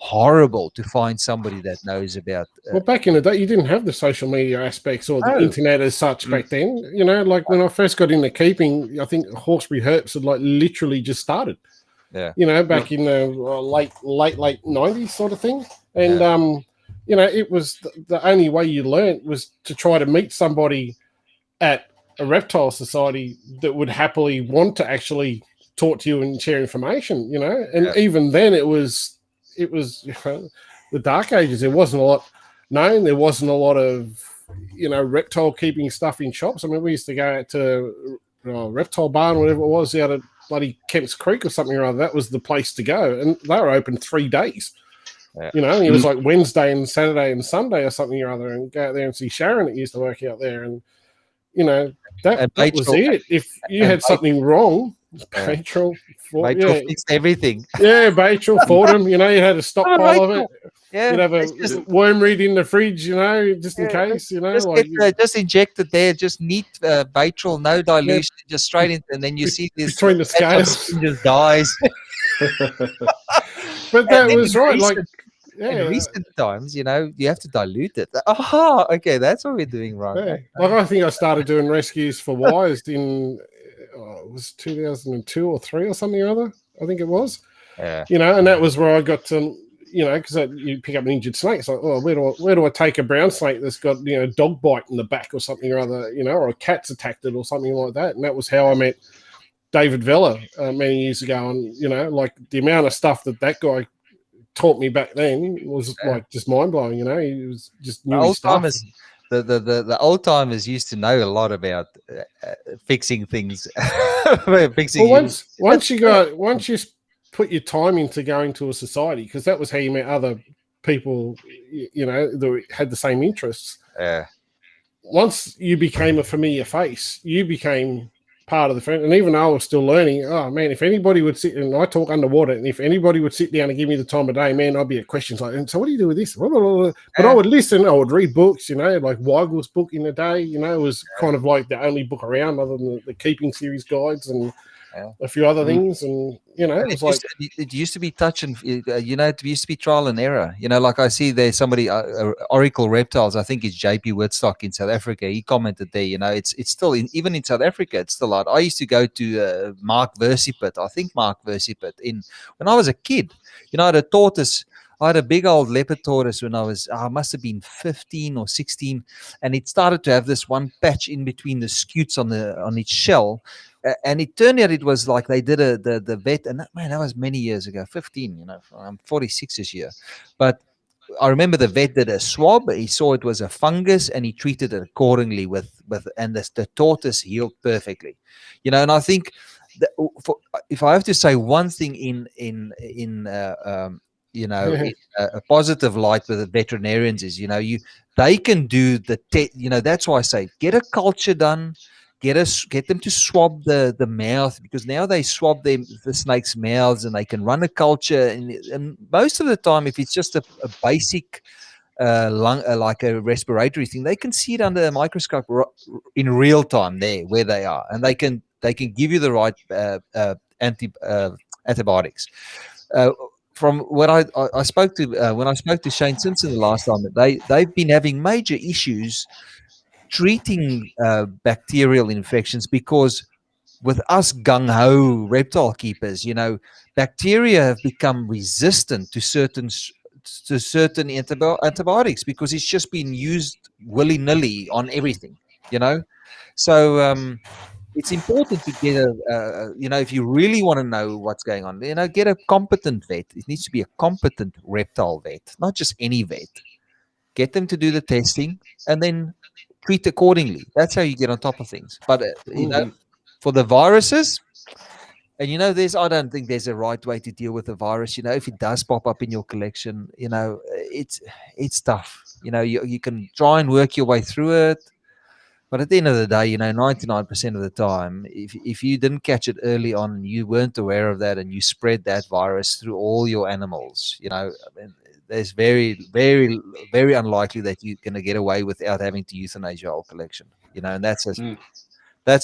horrible to find somebody that knows about. Well, back in the day, you didn't have the social media aspects or the internet as such back then. Like when I first got into keeping, I think Hawkesbury Herps had literally just started. Yeah. Back in the late 90s sort of thing. And, it was the only way you learned was to try to meet somebody at a reptile society that would happily want to actually talk to you and share information, And even then it was the dark ages. There wasn't a lot known. There wasn't a lot of, reptile keeping stuff in shops. I mean, we used to go out to Reptile Barn, whatever it was, out at bloody Kemp's Creek or something or other. That was the place to go. And they were open 3 days. Yeah. It was like Wednesday and Saturday and Sunday or something or other, and go out there and see Sharon that used to work out there. And, that was it. If you had something wrong, Rachel fixed everything. Yeah, Rachel fought him. You had a stockpile of it. Yeah, you'd have a worm reed in the fridge, just in case. Just inject it there. Just neat Rachel, no dilution, just straight in, and then you see this between the scales, just dies. But that was right. In recent times, you have to dilute it. Oh, okay, that's what we're doing right. Yeah. I think I started doing rescues for wires in it was 2002 or 3 or something or other. I think it was. Yeah. And that was where I got to, because you pick up an injured snake. It's like, where do I take a brown snake that's got dog bite in the back or something or other, or a cat's attacked it or something like that. And that was how I met David Vella many years ago. And the amount of stuff that guy taught me back then was just mind blowing. He was just new stuff. the old timers used to know a lot about fixing things. Fixing Well, once you put your time into going to a society, because that was how you met other people, that had the same interests. Once you became a familiar face, you became part of the friend. And even though I was still learning, oh man, if anybody would sit, and I talk underwater, and if anybody would sit down and give me the time of day, man, I'd be at questions like, and so what do you do with this? But I would listen, I would read books, like Weigel's book in the day, it was kind of like the only book around other than the keeping series guides and a few other things. And, it used to be touch and, it used to be trial and error. Like I see there's somebody, Oracle Reptiles, I think it's JP Woodstock in South Africa. He commented there, it's still, even in South Africa, it's still out. I used to go to Mark Versipit. I think Mark Versipit when I was a kid, I had a tortoise. I had a big old leopard tortoise when I must have been 15 or 16. And it started to have this one patch in between the scutes on its shell. And it turned out it was like they did the vet, and that was many years ago, 15, I'm 46 this year. But I remember the vet did a swab. He saw it was a fungus, and he treated it accordingly and the tortoise healed perfectly, and I think that if I have to say one thing in a positive light with the veterinarians is, they can do that's why I say get a culture done. Get them to swab the mouth, because now they swab the snake's mouths and they can run a culture. And most of the time, if it's just a basic lung, like a respiratory thing, they can see it under a microscope in real time there where they are, and they can give you the right antibiotics. From what I spoke to when I spoke to Shane Simpson the last time, they've been having major issues treating bacterial infections, because with us gung-ho reptile keepers, bacteria have become resistant to certain antibiotics because it's just been used willy-nilly on everything, so it's important to get if you really want to know what's going on, get a competent vet. It needs to be a competent reptile vet, not just any vet. Get them to do the testing and then treat accordingly. That's how you get on top of things. But for the viruses, and I don't think there's a right way to deal with a virus. If it does pop up in your collection, it's tough. You can try and work your way through it, but at the end of the day, 99% of the time, if you didn't catch it early on, you weren't aware of that, and you spread that virus through all your animals, there's very, very, very unlikely that you're going to get away without having to euthanize your whole collection, and that's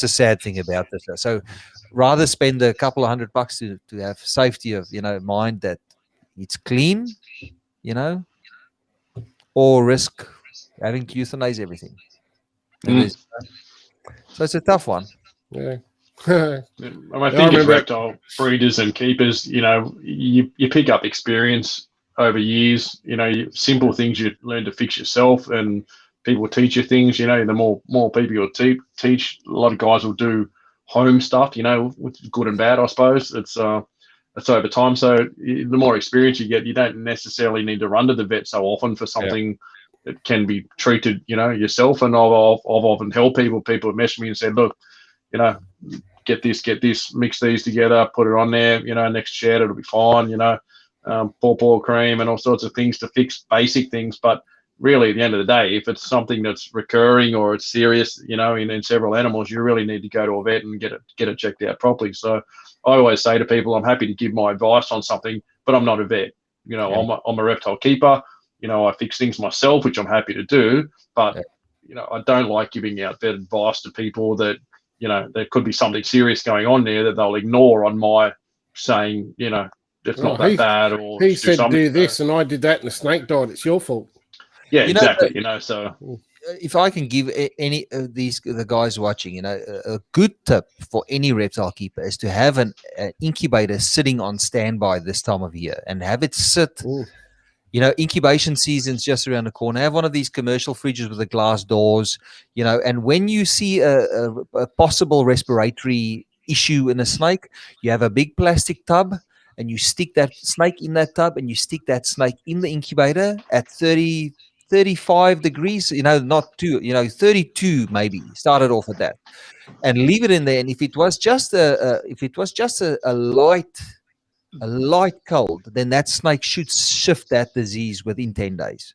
a sad thing about this. So rather spend a couple of $100 to have safety of, mind that it's clean, or risk having to euthanize everything. So it's a tough one. Yeah. I think as reptile breeders and keepers, you pick up experience over years. Simple things you learn to fix yourself, and people teach you things. The more people you'll teach. A lot of guys will do home stuff. Which is good and bad, I suppose. It's over time. So the more experience you get, you don't necessarily need to run to the vet so often for something that can be treated, yourself. And I've often helped people. People have messaged me and said, look, get this, mix these together, put it on there, next shed, it'll be fine, paw cream and all sorts of things to fix basic things. But really, at the end of the day, if it's something that's recurring or it's serious, in several animals, you really need to go to a vet and get it checked out properly. So I always say to people, I'm happy to give my advice on something, but I'm not a vet. I'm a reptile keeper. I fix things myself, which I'm happy to do, but I don't like giving out vet advice to people that, there could be something serious going on there that they'll ignore on my saying, it's not that bad. Or he said do this and I did that and the snake died. It's your fault. Yeah, exactly. So if I can give any of the guys watching, a good tip for any reptile keeper is to have an incubator sitting on standby this time of year and have it sit. Ooh. Incubation season's just around the corner. Have one of these commercial fridges with the glass doors, and when you see a possible respiratory issue in a snake, you have a big plastic tub and you stick that snake in that tub and you stick that snake in the incubator at 30 35 degrees, not too, 32 maybe, started off at that, and leave it in there. And if it was just a light cold, then that snake should shift that disease within 10 days.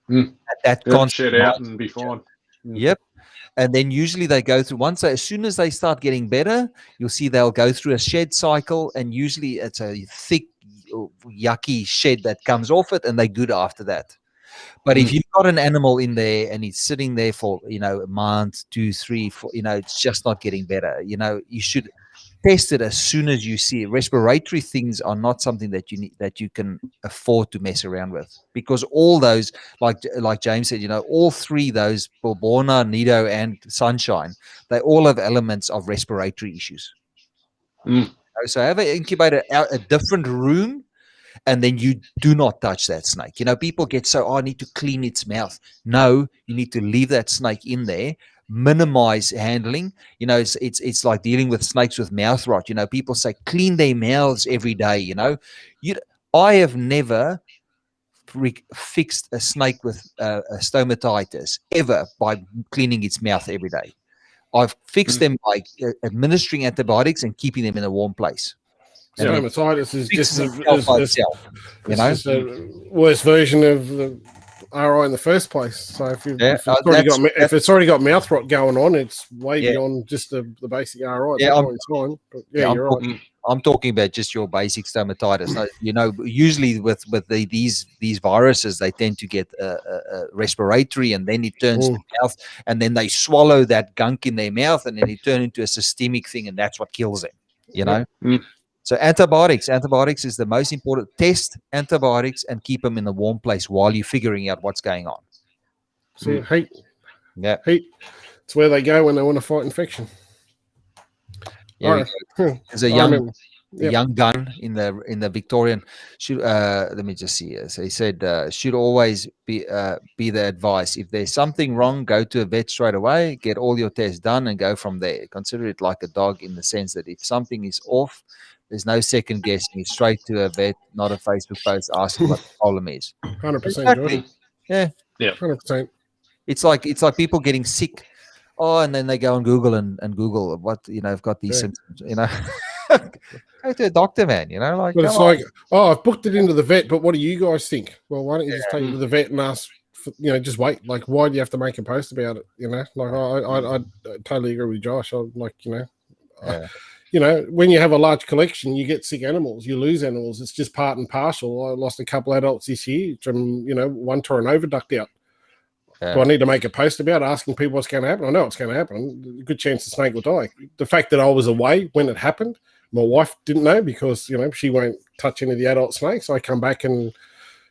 That shed out and be fine. Yep. And then usually they go through, as soon as they start getting better, you'll see they'll go through a shed cycle, and usually it's a thick, yucky shed that comes off it, and they're good after that. But if you've got an animal in there and it's sitting there for, a month, 2, 3, 4, it's just not getting better, you should test it as soon as you see it. Respiratory things are not something that you can afford to mess around with, because all those, like James said, all three, those Bourbona, Nido, and Sunshine, they all have elements of respiratory issues. So have an incubator out a different room, and then you do not touch that snake. People get I need to clean its mouth. No, you need to leave that snake in there. Minimize handling. It's like dealing with snakes with mouth rot. People say clean their mouths every day. I have never fixed a snake with a stomatitis ever by cleaning its mouth every day. I've fixed them by administering antibiotics and keeping them in a warm place. Stomatitis is just a worst version of the RI in the first place. So if it's already got mouth rot going on, it's way beyond just the basic RI. You're right. I'm talking about just your basic stomatitis. Usually with these viruses, they tend to get respiratory, and then it turns to mouth, and then they swallow that gunk in their mouth, and then it turns into a systemic thing, and that's what kills them. So antibiotics is the most important. Test antibiotics and keep them in a warm place while you're figuring out what's going on. So heat. Yeah. Heat. It's where they go when they want to fight infection. Yeah, there's a young gun in the Victorian. Let me just see. So he said should always be the advice. If there's something wrong, go to a vet straight away. Get all your tests done and go from there. Consider it like a dog in the sense that if something is off, there's no second guessing. It's straight to a vet, not a Facebook post asking what the problem is. 100%. Exactly. Yeah. 100%. It's like people getting sick. Oh, and then they go on Google and Google what I've got these symptoms. Go to a doctor, man. But it's like, I've booked it into the vet, but what do you guys think? Well, why don't you just take it to the vet and ask? Just wait. Like, why do you have to make a post about it? Like I totally agree with Josh. When you have a large collection, you get sick animals, you lose animals. It's just part and parcel. I lost a couple adults this year from one tore an oviduct out. Do I need to make a post about it, asking people what's going to happen? I know what's going to happen. Good chance the snake will die. The fact that I was away when it happened, my wife didn't know because, she won't touch any of the adult snakes. I come back and,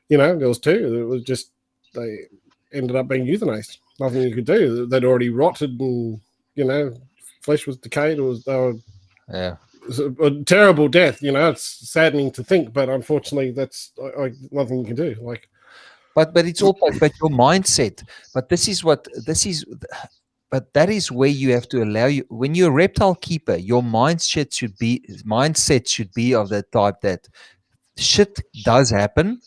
there was 2. It was just, they ended up being euthanized. Nothing you could do. They'd already rotted and, flesh was decayed. It was a terrible death. It's saddening to think, but unfortunately that's nothing you can do. Like, But it's all about your mindset. But that is where you have to allow you. When you're a reptile keeper, your mindset should be of the type that shit does happen,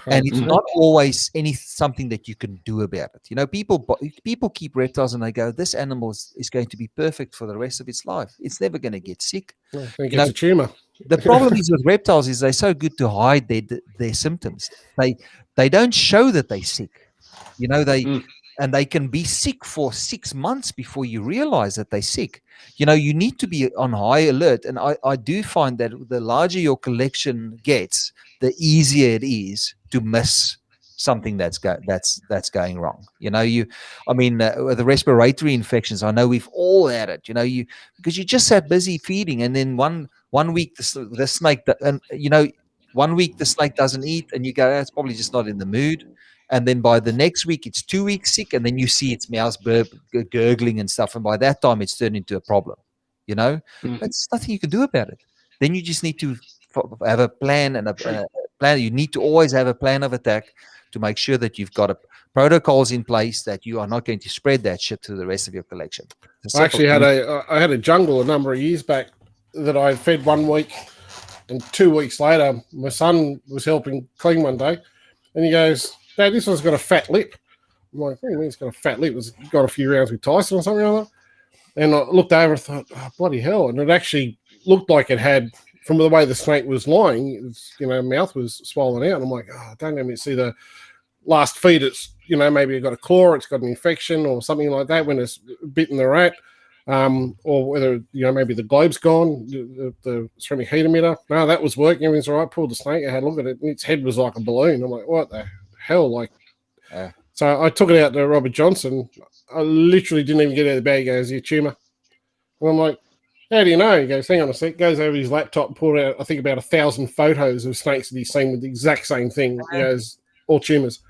and it's not always something that you can do about it. People keep reptiles and they go, this animal is going to be perfect for the rest of its life. It's never going to get sick. It gets a tumor. The problem is with reptiles is they're so good to hide their symptoms. They don't show that they're sick. And they can be sick for 6 months before you realize that they're sick. You need to be on high alert. And I do find that the larger your collection gets, the easier it is to miss something that's going wrong. With the respiratory infections, I know we've all had it. Because you just sat busy feeding, and then one week the snake, and 1 week the snake doesn't eat, and you go, it's probably just not in the mood. And then by the next week, it's 2 weeks sick, and then you see its mouth gurgling and stuff. And by that time, it's turned into a problem. There's nothing you can do about it. Then you just need to have a plan and a plan. You need to always have a plan of attack to make sure that you've got protocols in place that you are not going to spread that shit to the rest of your collection. I actually had a jungle a number of years back that I fed 1 week, and 2 weeks later, my son was helping clean one day, and he goes, Dad, this one's got a fat lip. I'm like, what do you mean it's got a fat lip? It's got a few rounds with Tyson or something like that. And I looked over and thought, oh, bloody hell. And it actually looked like it had, from the way the snake was lying, mouth was swollen out. And I'm like, oh, don't let me see the last feed. It's, maybe it got a claw, it's got an infection or something like that when it's bitten the rat. Or whether, maybe the globe's gone, the ceramic heat emitter. No, that was working. Everything's all right. Pulled the snake. I had a look at it. And its head was like a balloon. I'm like, what the hell? So I took it out to Robert Johnson. I literally didn't even get out of the bag. He goes, your tumour. And I'm like, how do you know? He goes, hang on a sec. Goes over his laptop, pulled out, I think, about 1,000 photos of snakes that he's seen with the exact same thing. He goes, all tumours.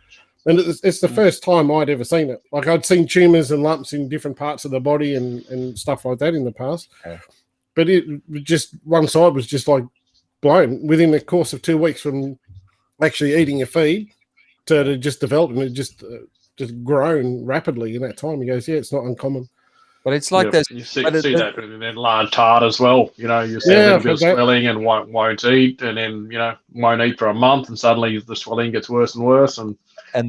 And it's the first time I'd ever seen it. Like, I'd seen tumours and lumps in different parts of the body and stuff like that in the past. Yeah. But it just, one side was just like blown within the course of 2 weeks from actually eating a feed to just developing it, just grown rapidly in that time. He goes, yeah, it's not uncommon. But it's like this. You see that in enlarged heart as well. You see a little bit of swelling and won't eat, and then won't eat for a month, and suddenly the swelling gets worse and worse, and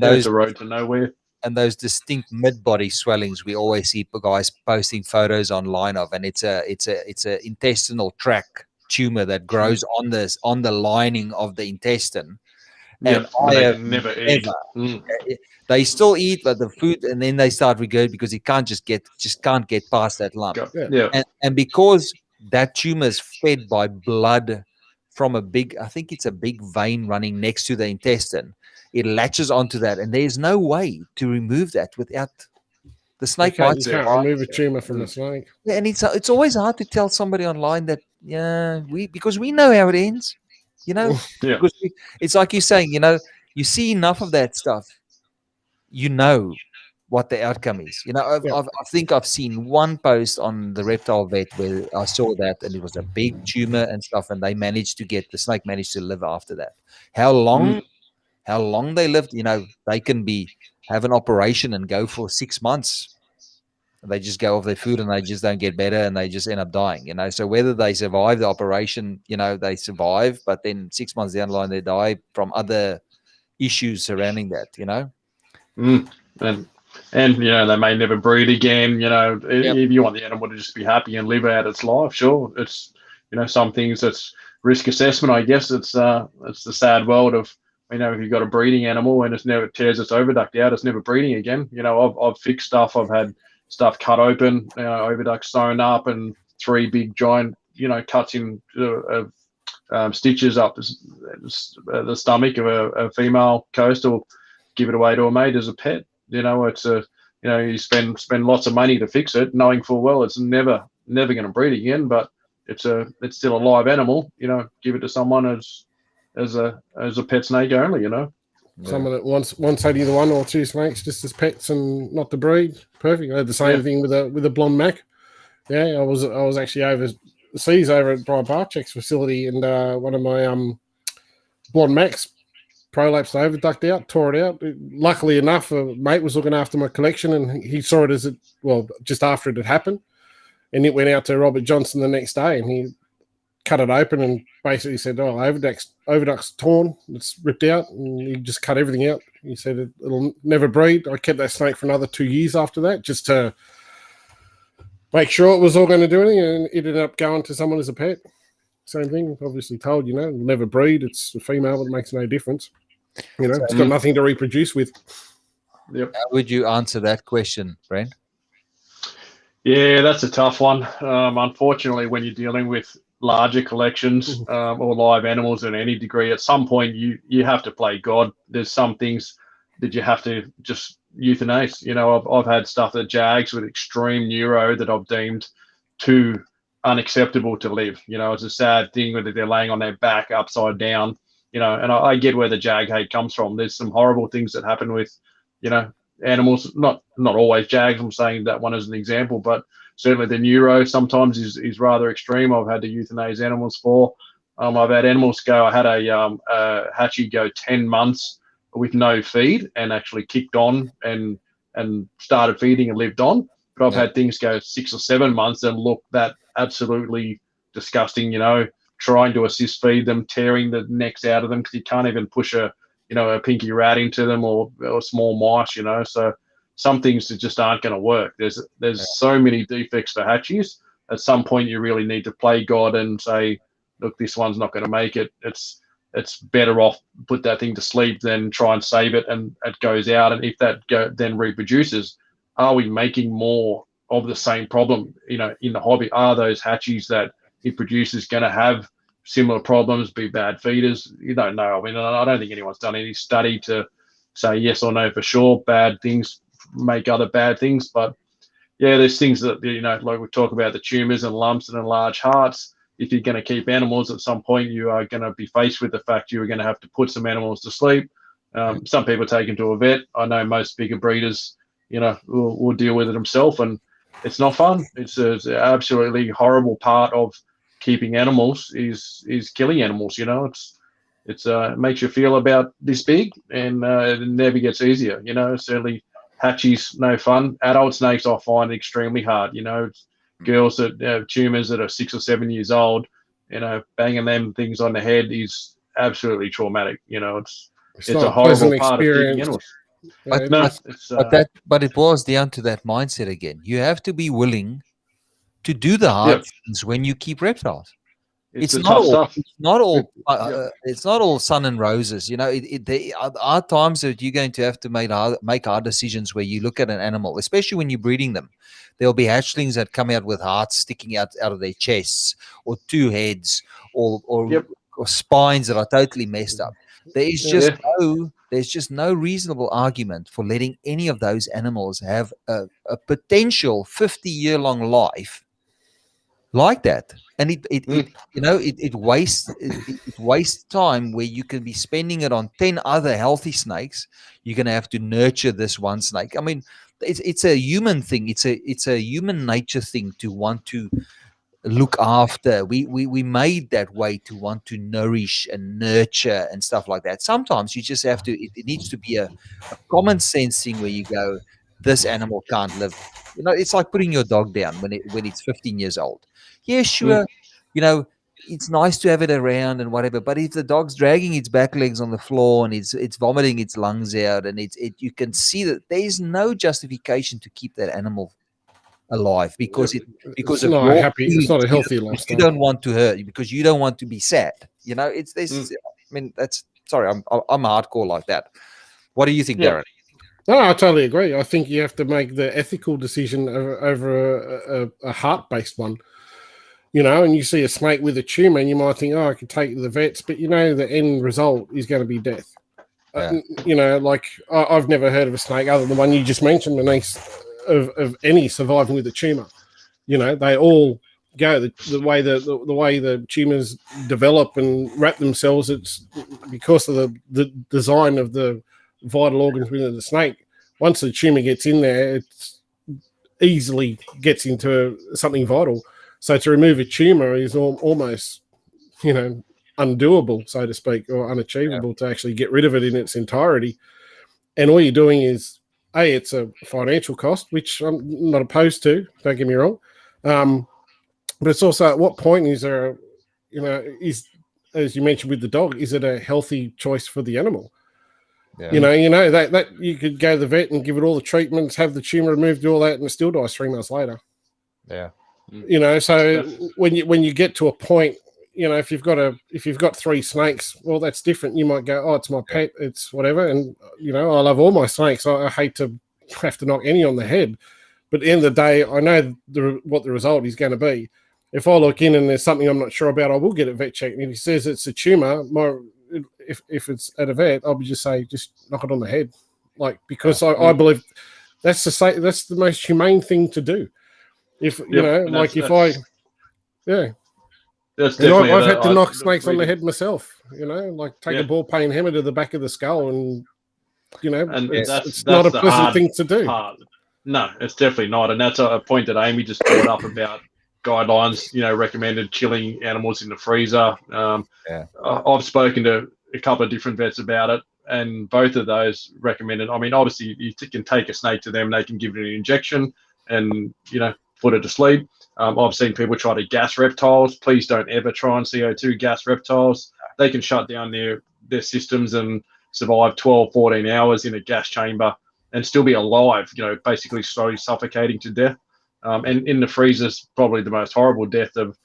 those a road to nowhere. And those distinct mid-body swellings we always see guys posting photos online of, and it's a intestinal tract tumor that grows on the lining of the intestine. And I have never eat. They still eat, but the food, and then they start regurgitating because it can't can't get past that lump. And because that tumor is fed by blood from I think it's a big vein running next to the intestine, it latches onto that, and there's no way to remove that without the snake bites. You can't remove a tumor from a snake. Yeah, and it's always hard to tell somebody online that because we know how it ends. Because it's like you're saying, you see enough of that stuff, what the outcome is. I think I've seen one post on the Reptile Vet where I saw that, and it was a big tumor and stuff, and the snake managed to live after that. How long they lived, they can have an operation and go for 6 months. They just go off their food and they just don't get better and they just end up dying, So whether they survive the operation, they survive, but then 6 months down the line, they die from other issues surrounding that, And they may never breed again, If you want the animal to just be happy and live out its life, sure. It's, some things that's risk assessment, I guess. It's the sad world of, if you've got a breeding animal and it tears its oviduct out, it's never breeding again. I've fixed stuff. I've had stuff cut open, oviduct sewn up, and 3 big giant, cuts in stitches up the stomach of a female coastal, give it away to a mate as a pet. It's you spend lots of money to fix it, knowing full well it's never going to breed again, but it's still a live animal. Give it to someone as a pet snake only. Someone that wants either 1 or 2 snakes just as pets and not to breed. Perfect. I had the same thing with a blonde mac. Yeah, I was actually overseas over at Brian Barcheck's facility, and one of my blonde macs prolapsed oviduct out, tore it out. Luckily enough, a mate was looking after my collection, and he saw it just after it had happened, and it went out to Robert Johnson the next day, and he cut it open and basically said, oh, oviduct's torn, it's ripped out, and he just cut everything out. He said it'll never breed. I kept that snake for another 2 years after that, just to make sure it was all going to do anything, and it ended up going to someone as a pet. Same thing, obviously told, it'll never breed. It's a female, but it makes no difference. It's got nothing to reproduce with. Yep. How would you answer that question, Brent? Yeah, that's a tough one. Unfortunately, when you're dealing with larger collections or live animals in any degree, at some point you have to play God. There's some things that you have to just euthanize. I've had stuff that jags with extreme neuro that I've deemed too unacceptable to live. It's a sad thing whether they're laying on their back upside down, and I get where the jag hate comes from. There's some horrible things that happen with, animals, not always jags. I'm saying that one as an example, but certainly the neuro sometimes is rather extreme. I've had to euthanize animals for. I've had animals go. I had a hatchie go 10 months with no feed and actually kicked on and started feeding and lived on. But I've had things go 6 or 7 months and look that absolutely disgusting. Trying to assist feed them, tearing the necks out of them because you can't even push a a pinky rat into them or small mice, so some things that just aren't going to work. There's so many defects for hatchies. At some point, you really need to play God and say, look, this one's not going to make it. It's better off put that thing to sleep than try and save it, and it goes out. And if that then reproduces, are we making more of the same problem, in the hobby? Are those hatchies that it produces going to have similar problems, be bad feeders? You don't know. I mean, I don't think anyone's done any study to say yes or no for sure. Bad things make other bad things. But yeah, there's things that, like we talk about the tumors and lumps and enlarged hearts. If you're going to keep animals, at some point you are going to be faced with the fact you're going to have to put some animals to sleep. Some people take them to a vet. I know most bigger breeders, will deal with it themselves, and it's not fun. It's an absolutely horrible part of keeping animals is killing animals. It makes you feel about this big, and it never gets easier. Certainly hatchies, no fun. Adult snakes I find extremely hard. Girls that have tumors that are 6 or 7 years old, banging them things on the head is absolutely traumatic. It's a horrible part of keeping animals. But it boils down to that mindset again. You have to be willing to do the hard things when you keep reptiles. It's not all stuff. It's not all sun and roses. There are times that you're going to have to make hard decisions where you look at an animal, especially when you're breeding them. There'll be hatchlings that come out with hearts sticking out of their chests, or 2 heads, or spines that are totally messed up. There's just no reasonable argument for letting any of those animals have a potential 50-year-long life like that. And it wastes time where you can be spending it on 10 other healthy snakes. You're going to have to nurture this one snake. I mean, it's a human thing. It's a human nature thing to want to look after. We made that way to want to nourish and nurture and stuff like that. Sometimes you just have to. It needs to be a common sense thing where you go, this animal can't live. It's like putting your dog down when it's 15 years old. Yeah, sure. It's nice to have it around and whatever, but if the dog's dragging its back legs on the floor and it's vomiting its lungs out, and you can see that there's no justification to keep that animal alive because it's not a happy, it's not a healthy lifestyle. You don't want to hurt, because you don't want to be sad. It's this. I mean, I'm hardcore like that. What do you think, Darren? No, I totally agree. I think you have to make the ethical decision over a heart-based one. And you see a snake with a tumor, and you might think, I could take it to the vets, but the end result is going to be death. Like I've never heard of a snake other than the one you just mentioned, Meynies, of any surviving with a tumor. They all go the way the tumors develop and wrap themselves. It's because of the design of the vital organs within the snake. Once the tumor gets in there, it easily gets into something vital. So to remove a tumor is almost, undoable, so to speak, or unachievable to actually get rid of it in its entirety. And all you're doing is, it's a financial cost, which I'm not opposed to, don't get me wrong. But it's also, at what point is there, is, as you mentioned with the dog, is it a healthy choice for the animal? Yeah. That you could go to the vet and give it all the treatments, have the tumor removed, do all that, and it still dies 3 months later. Yeah. So when you get to a point, if you've got 3 snakes, well, that's different. You might go, it's my pet, it's whatever, and I love all my snakes. I hate to have to knock any on the head, but at the end of the day, I know what the result is going to be. If I look in and there's something I'm not sure about, I will get a vet check. And if he says it's a tumor, if it's at a vet, I'll just say, just knock it on the head, because I believe that's the most humane thing to do. If I've had to knock snakes on the head myself. Take a ball peen hammer to the back of the skull, and it's not a pleasant thing to do. No, it's definitely not, and that's a point that Amy just brought up about guidelines. Recommended chilling animals in the freezer. I've spoken to a couple of different vets about it, and both of those recommended. I mean, obviously, you can take a snake to them; they can give it an injection, and put it to sleep. I've seen people try to gas reptiles. Please don't ever try and CO2 gas reptiles. They can shut down their systems and survive 12, 14 hours in a gas chamber and still be alive, basically slowly suffocating to death. And in the freezer is probably the most horrible death of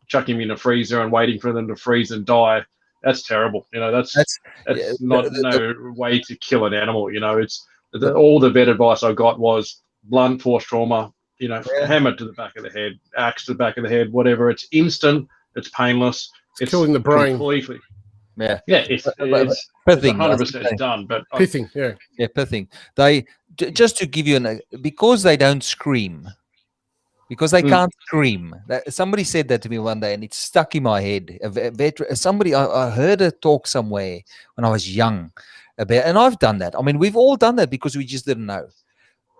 chucking them in the freezer and waiting for them to freeze and die. That's terrible. That's not no way to kill an animal. It's all the vet advice I got was blunt force trauma, hammer to the back of the head, axe to the back of the head, whatever. It's instant. It's painless. It's killing the brain. Completely. Yeah. It's pithing. 100% done. But Pithing, yeah. Yeah, pithing. They, just to give you because they don't scream, because they can't scream. Somebody said that to me one day, and it's stuck in my head. I heard a talk somewhere when I was young about, and I've done that. I mean, we've all done that because we just didn't know.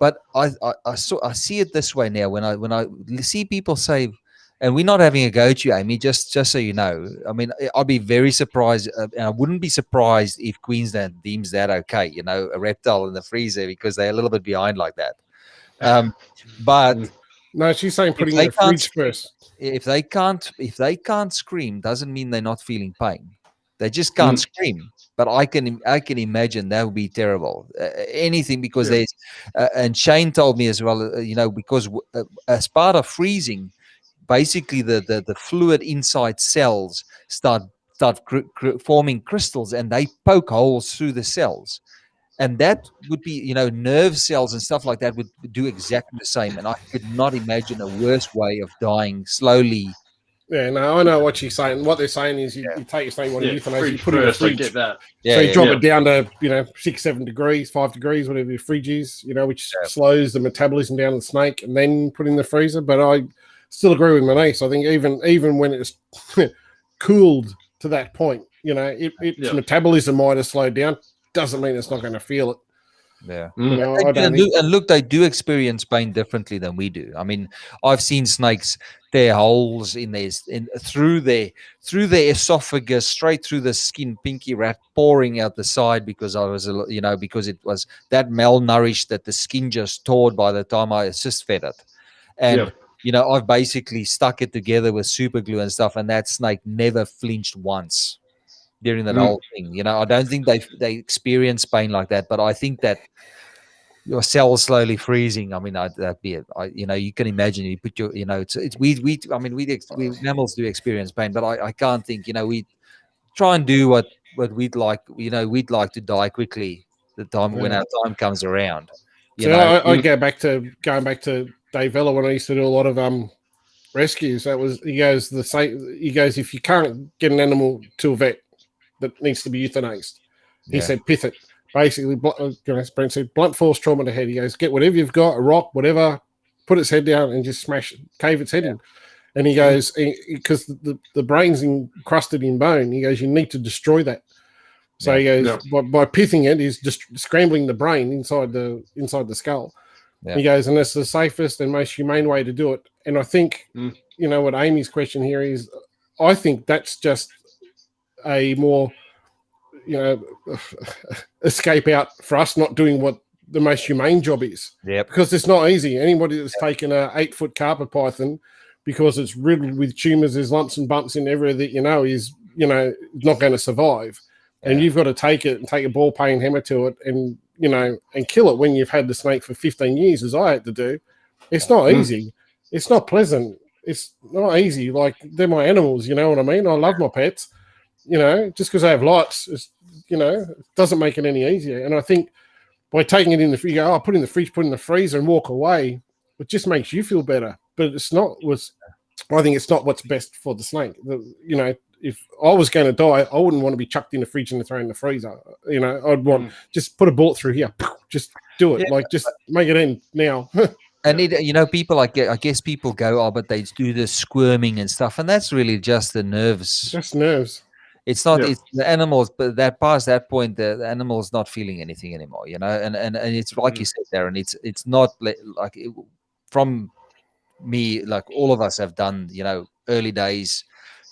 But I see it this way now when I see people say, and we're not having a go at you, Amy, just so you know. I mean, I'd be very surprised, and I wouldn't be surprised if Queensland deems that okay, a reptile in the freezer, because they're a little bit behind like that. But no, she's saying putting in the fridge first. If they can't scream, doesn't mean they're not feeling pain. They just can't scream. But I can imagine that would be terrible. Anything, because there's, and Shane told me as well, because as part of freezing, basically the fluid inside cells start forming crystals, and they poke holes through the cells. And that would be, nerve cells and stuff like that would do exactly the same. And I could not imagine a worse way of dying slowly. Yeah, no, I know what she's saying. What they're saying is you take your snake, euthanasia, you put it in the fridge. Get that. So you drop it down to 6, 7 degrees, 5 degrees, whatever your fridge is, which slows the metabolism down of the snake, and then put in the freezer. But I still agree with my niece. I think even when it's cooled to that point, its metabolism might have slowed down. Doesn't mean it's not going to feel it. Yeah. And look, they do experience pain differently than we do. I mean, I've seen snakes tear holes through their esophagus, straight through the skin, pinky rat pouring out the side, because because it was that malnourished that the skin just tore by the time I just fed it. And I've basically stuck it together with super glue and stuff, and that snake never flinched once during that whole thing. I don't think they experience pain like that, but I think that your cells slowly freezing. I mean, that'd be it. You can imagine, you put your, we mammals do experience pain, but I can't think, we try and do what we'd like, we'd like to die quickly when our time comes around. I going back to Dave Vella when I used to do a lot of rescues. He goes, if you can't get an animal to a vet that needs to be euthanized, he said pith it. Basically, Brent said, blunt force trauma to head. He goes, get whatever you've got, a rock, whatever, put its head down and just cave its head in. And he goes, because the brain's encrusted in bone, he goes, you need to destroy that. So he goes, by pithing it is just scrambling the brain inside the skull. Yeah. He goes, and that's the safest and most humane way to do it. And I think, what Amy's question here is, I think that's just a more, escape out for us not doing what the most humane job is. Yeah. Because it's not easy. Anybody that's taken a 8-foot carpet python because it's riddled with tumors, there's lumps and bumps in everything that is, not going to survive. Yeah. And you've got to take it and take a ball peen hammer to it and, and kill it when you've had the snake for 15 years, as I had to do. It's not easy. It's not pleasant. It's not easy. Like, they're my animals, you know what I mean? I love my pets. Just because I have lots, it doesn't make it any easier. And I think by taking it in the fridge, put in the fridge, put in the freezer and walk away, it just makes you feel better. But I think it's not what's best for the snake. If I was going to die, I wouldn't want to be chucked in the fridge and thrown in the freezer. I'd want just put a bullet through here, just do it. Just make it end now. And people, I guess people go, but they do the squirming and stuff, and that's really just the nerves. Just nerves. It's not it's the animals, but that past that point, the animal's not feeling anything anymore, and it's like you said, Darren, it's not like from me, like all of us have done, early days,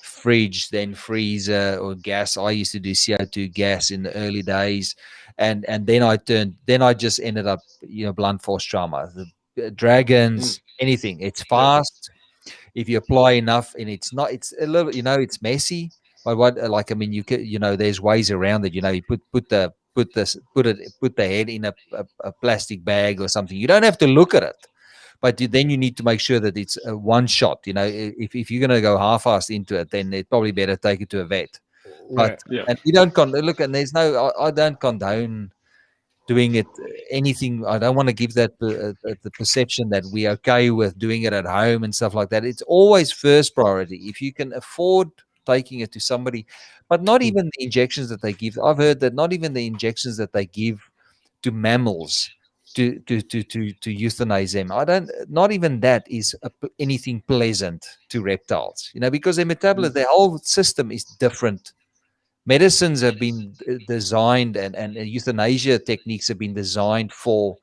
fridge, then freezer or gas. I used to do CO2 gas in the early days, and then I just ended up, blunt force trauma, the dragons, anything. It's fast if you apply enough, and it's a little, it's messy. But there's ways around it. You put the put the head in a plastic bag or something. You don't have to look at it, but then you need to make sure that it's a one shot. You know, if you're going to go half-assed into it, then it's probably better take it to a vet. But and we don't look, and there's no, I don't condone doing it anything. I don't want to give that the perception that we're okay with doing it at home and stuff like that. It's always first priority. If you can afford taking it to somebody, but not even the injections that they give. I've heard that not even the injections that they give to mammals to euthanize them. Not even that is anything pleasant to reptiles, you know, because their metabolism, their whole system is different. Medicines have been designed and euthanasia techniques have been designed for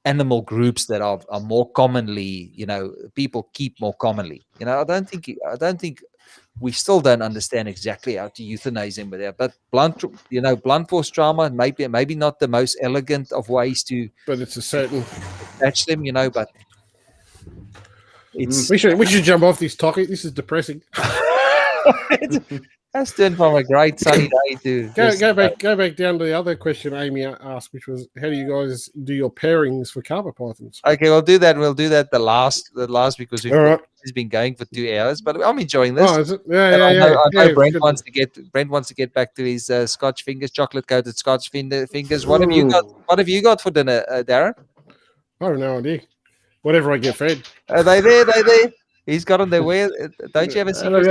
animal groups that are more commonly, you know, people keep more commonly. You know, I don't think we still don't understand exactly how to euthanize them with that. But blunt force trauma, maybe not the most elegant of ways to, but it's a certain catch them, you know, but it's we should jump off this topic. This is depressing. That's turned from a great sunny day to go back down to the other question Amy asked, which was, how do you guys do your pairings for carpet pythons? Okay, we'll do that. We'll do that the last because it's been going for 2 hours. But I'm enjoying this. Oh, is it? Yeah. I know Brent wants to get back to his Scotch fingers, chocolate coated Scotch fingers. What have you got? What have you got for dinner, Darren? I have no idea. Whatever I get fed. Are they there? They there? He's got them there. Where? Don't you have a secret?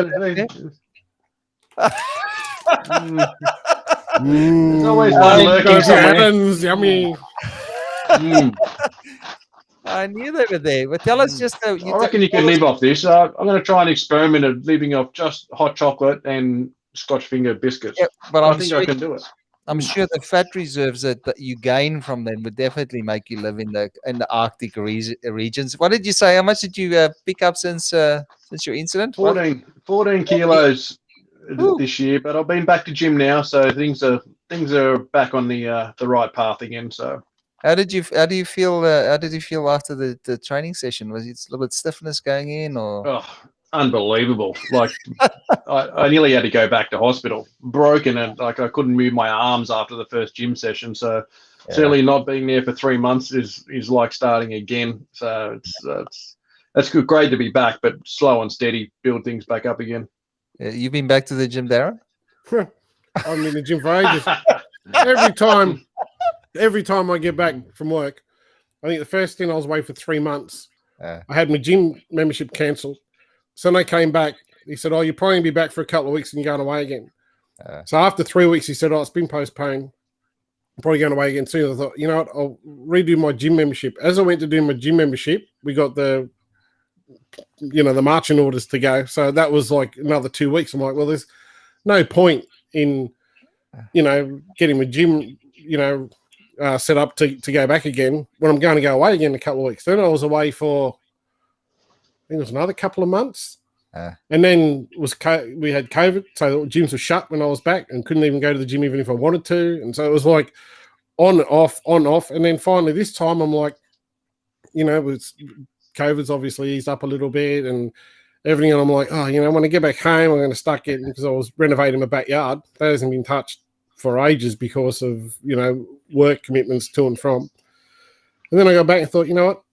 There's always one lurking somewhere. Yummy. I knew they were there. But tell us just. I reckon you can live off this. I'm going to try an experiment of living off just hot chocolate and Scotch finger biscuits. Yeah, but I think I can do it. I'm sure the fat reserves that you gain from them would definitely make you live in the Arctic regions. What did you say? How much did you pick up since your incident? 14 kilos this year, but I've been back to gym now, so things are back on the right path again. So how did you feel after the training session? Was it a little bit stiffness going in, or unbelievable? Like I nearly had to go back to hospital, broken, and like I couldn't move my arms after the first gym session. So certainly not being there for 3 months is like starting again. So it's good, great to be back, but slow and steady, build things back up again. You've been back to the gym, Darren? I'm in the gym for ages. Every time I get back from work, I think the first thing I was away for 3 months. I had my gym membership cancelled. So when I came back, he said, "Oh, you're probably going to be back for a couple of weeks and you're going away again." So after 3 weeks, he said, "Oh, it's been postponed. I'm probably going away again soon." I thought, you know what, I'll redo my gym membership. As I went to do my gym membership, we got the marching orders to go. So that was like another 2 weeks. I'm like, well, there's no point in, getting my gym, set up to go back again when I'm going to go away again in a couple of weeks. Then I was away for, I think it was another couple of months. And then we had COVID. So the gyms were shut when I was back and couldn't even go to the gym even if I wanted to. And so it was like on, off. And then finally this time I'm like, COVID's obviously eased up a little bit and everything. And I'm like, when I get back home, I'm going to start getting, because I was renovating my backyard. That hasn't been touched for ages because of, work commitments to and from. And then I go back and thought, you know what?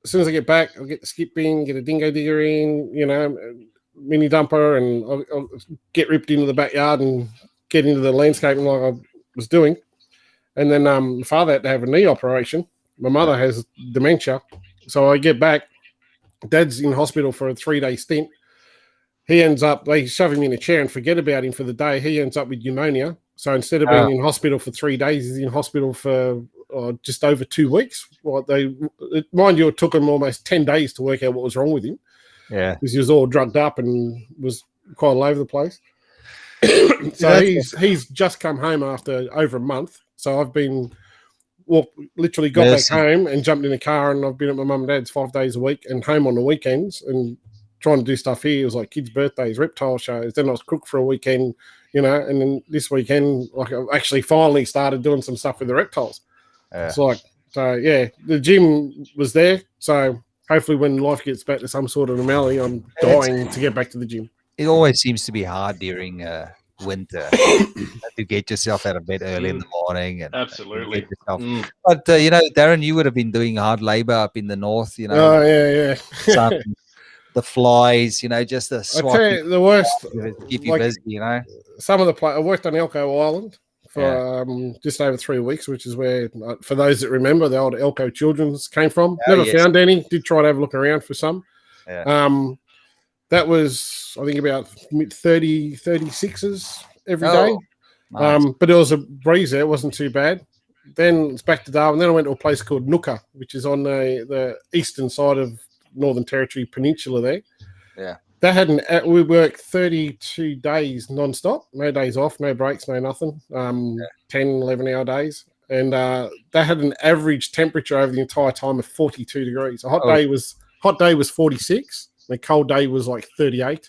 As soon as I get back, I'll get the skip in, get a dingo digger in, mini dumper, and I'll get ripped into the backyard and get into the landscaping like I was doing. And then my father had to have a knee operation. My mother has dementia. So I get back. Dad's in hospital for a 3-day stint. He ends up, they shove him in a chair and forget about him for the day. He ends up with pneumonia. So instead of being in hospital for 3 days, he's in hospital for just over 2 weeks. Mind you, it took him almost 10 days to work out what was wrong with him. Yeah. Because he was all drugged up and was quite all over the place. So he's just come home after over a month. So I've been... literally got back home and jumped in a car, and I've been at my mum and dad's 5 days a week and home on the weekends and trying to do stuff here. It was like kids' birthdays, reptile shows. Then I was cooked for a weekend, and then this weekend, like I actually finally started doing some stuff with the reptiles. The gym was there. So hopefully when life gets back to some sort of normality, I'm dying to get back to the gym. It always seems to be hard during winter to get yourself out of bed early in the morning and Absolutely. get yourself. But Darren, you would have been doing hard labor up in the north. Oh yeah. Sun, the flies, just the I swat. tell you, the worst. Keep you busy, Some of the I worked on Elko Island for just over 3 weeks, which is where, for those that remember, the old Elko Children's came from. Never found any. Did try to have a look around for some. Yeah. That was, I think, about 36s every day. Nice. But it was a breeze there. It wasn't too bad. Then it's back to Darwin. Then I went to a place called Nooka, which is on the eastern side of Northern Territory Peninsula there. Yeah. We worked 32 days non-stop. No days off, no breaks, no nothing. 10, 11-hour days. And that had an average temperature over the entire time of 42 degrees. A hot day was 46. The cold day was like 38.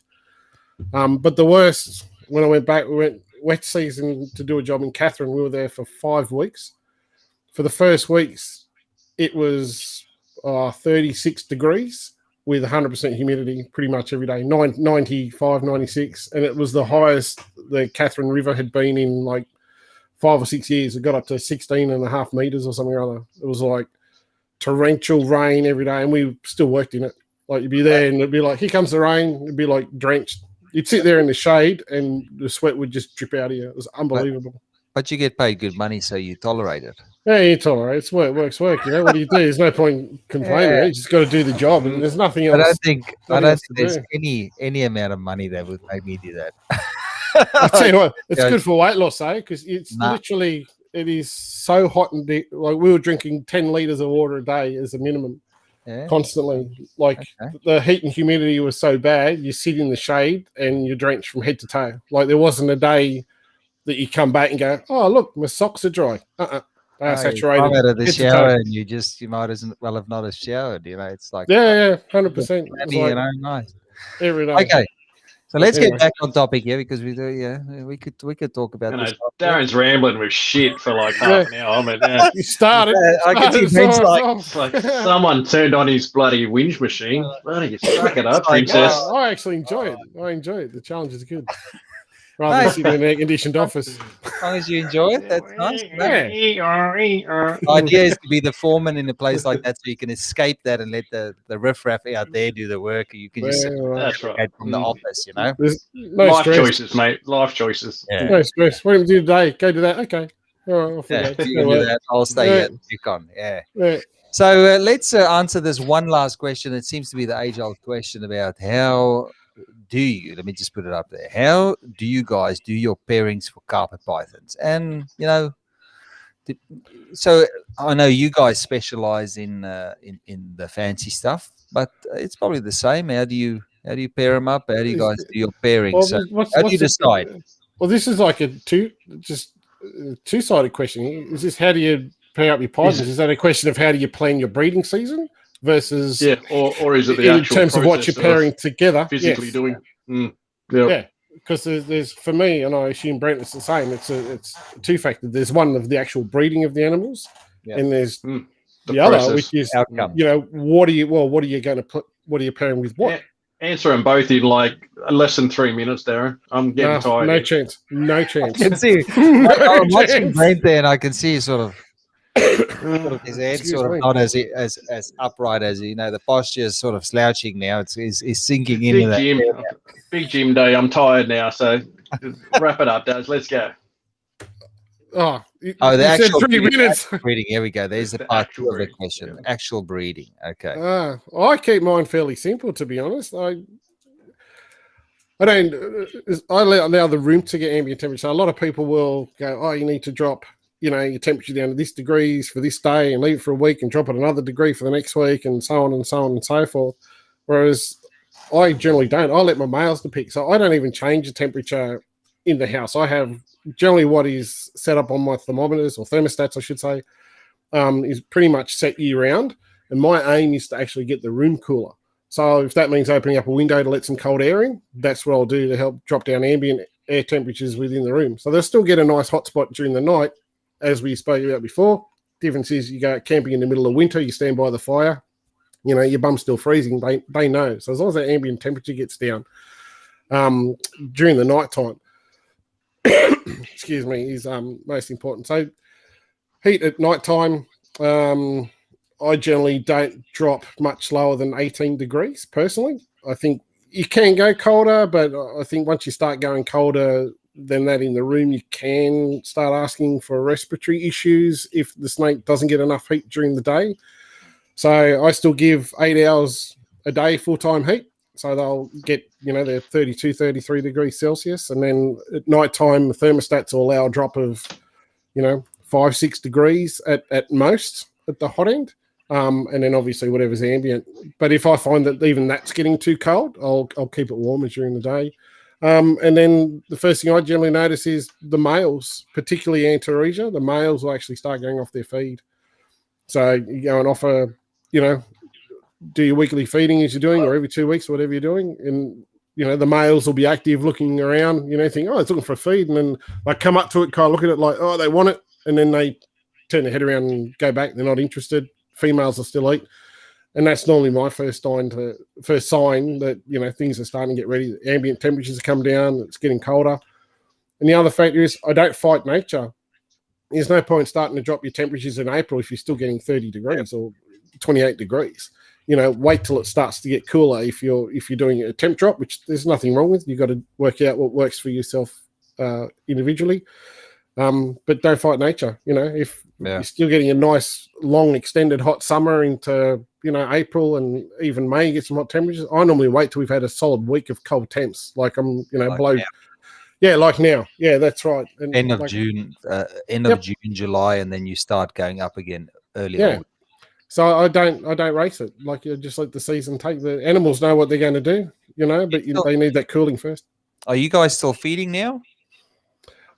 But the worst, when I went back, we went wet season to do a job in Katherine. We were there for 5 weeks. For the first weeks, it was 36 degrees with 100% humidity pretty much every day, 95, 96. And it was the highest the Katherine River had been in like 5 or 6 years. It got up to 16.5 meters or something or other. It was like torrential rain every day, and we still worked in it. Like, you'd be there and it'd be like, here comes the rain. It'd be like drenched. You'd sit there in the shade and the sweat would just drip out of you. It was unbelievable. But you get paid good money, so you tolerate it. Yeah, you tolerate it. It's work's work. What do you do? There's no point complaining. You just got to do the job, and there's nothing else. I don't think there's any amount of money that would make me do that. I tell you what, it's good for weight loss, because it's literally, it is so hot and like we were drinking 10 liters of water a day as a minimum. Constantly. The heat and humidity was so bad, you sit in the shade and you're drenched from head to toe. Like, there wasn't a day that you come back and go, oh, look, my socks are dry. Saturated. You come out of the shower and you might as well have not have showered. It's like 100%. Nice Every day. Okay. So let's get back on topic here, because we could talk about this. Darren's rambling with shit for like half an hour. I mean, you started. I can see Brent's like someone turned on his bloody whinge machine. Bloody, suck it up, princess. I actually enjoy it. The challenge is good. Rather than sitting in an air-conditioned office. As long as you enjoy it, that's nice. The idea is to be the foreman in a place like that, so you can escape that and let the riffraff out there do the work. You can just that's right. from the office, There's no life stress. choices, mate. Life choices. Yeah. No stress. What do you do today? Go do that. Okay. All right, You can do that. I'll stay here and pick on. Yeah. So let's answer this one last question. It seems to be the age-old question about how let me just put it up there. How do you guys do your pairings for carpet pythons? And, so I know you guys specialize in the fancy stuff, but it's probably the same. How do you pair them up? How do you guys do your pairings? How do you decide? Well, this is like a two-sided question. Is this, how do you pair up your pythons? Is that a question of how do you plan your breeding season? Versus, or is it the in actual terms of what you're pairing together? Physically doing, because there's for me, and I assume Brent is the same. It's two factors. There's one of the actual breeding of the animals, and there's the other, which is outcome. What are you going to put? What are you pairing with what? Answer them both in like less than 3 minutes, Darren. I'm getting tired. No chance. I can see. I'm watching Brent there, and I can see sort of his head not as upright as the posture is sort of slouching now. It's sinking into that. Big gym day. I'm tired now, so wrap it up, Daz. Let's go. The actual 3 minutes. Breeding. Here we go. There's the part two of the question. Actual breeding. Okay. I keep mine fairly simple, to be honest. I allow the room to get ambient temperature. A lot of people will go, oh, you need to drop your temperature down to this degrees for this day and leave it for a week and drop it another degree for the next week and so on and so on and so forth. Whereas I generally don't. I let my males to pick. So I don't even change the temperature in the house. I have generally what is set up on my thermometers or thermostats, I should say, is pretty much set year round. And my aim is to actually get the room cooler. So if that means opening up a window to let some cold air in, that's what I'll do to help drop down ambient air temperatures within the room. So they'll still get a nice hot spot during the night, as we spoke about before. Difference is you go camping in the middle of winter, you stand by the fire, your bum's still freezing. They know. So as long as that ambient temperature gets down during the night time, excuse me, is most important. So heat at night time, I generally don't drop much lower than 18 degrees personally. I think you can go colder, but I think once you start going colder than that in the room, you can start asking for respiratory issues if the snake doesn't get enough heat during the day. So I still give 8 hours a day full-time heat. So they'll get, their 32, 33 degrees Celsius. And then at night time, the thermostats will allow a drop of, 5, 6 degrees at most at the hot end. And then obviously whatever's ambient. But if I find that even that's getting too cold, I'll keep it warmer during the day. And then the first thing I generally notice is the males, particularly Antaresia, the males will actually start going off their feed. So you go and offer, do your weekly feeding as you're doing, or every 2 weeks, or whatever you're doing. And, the males will be active looking around, think, oh, it's looking for a feed. And then they come up to it, kind of look at it like, oh, they want it. And then they turn their head around and go back. They're not interested. Females will still eat. And that's normally my first sign that, things are starting to get ready. The ambient temperatures have come down. It's getting colder. And the other factor is I don't fight nature. There's no point starting to drop your temperatures in April if you're still getting 30 degrees or 28 degrees. Wait till it starts to get cooler if you're doing a temp drop, which there's nothing wrong with. You've got to work out what works for yourself individually. But don't fight nature. If you're still getting a nice, long, extended hot summer into, April and even May, you get some hot temperatures. I normally wait till we've had a solid week of cold temps. Like I'm, below. Now. Yeah, like now. Yeah, that's right. And end of June, July, and then you start going up again early. Yeah. So I don't race it. Like you just let the season take. The animals know what they're going to do, but they need that cooling first. Are you guys still feeding now?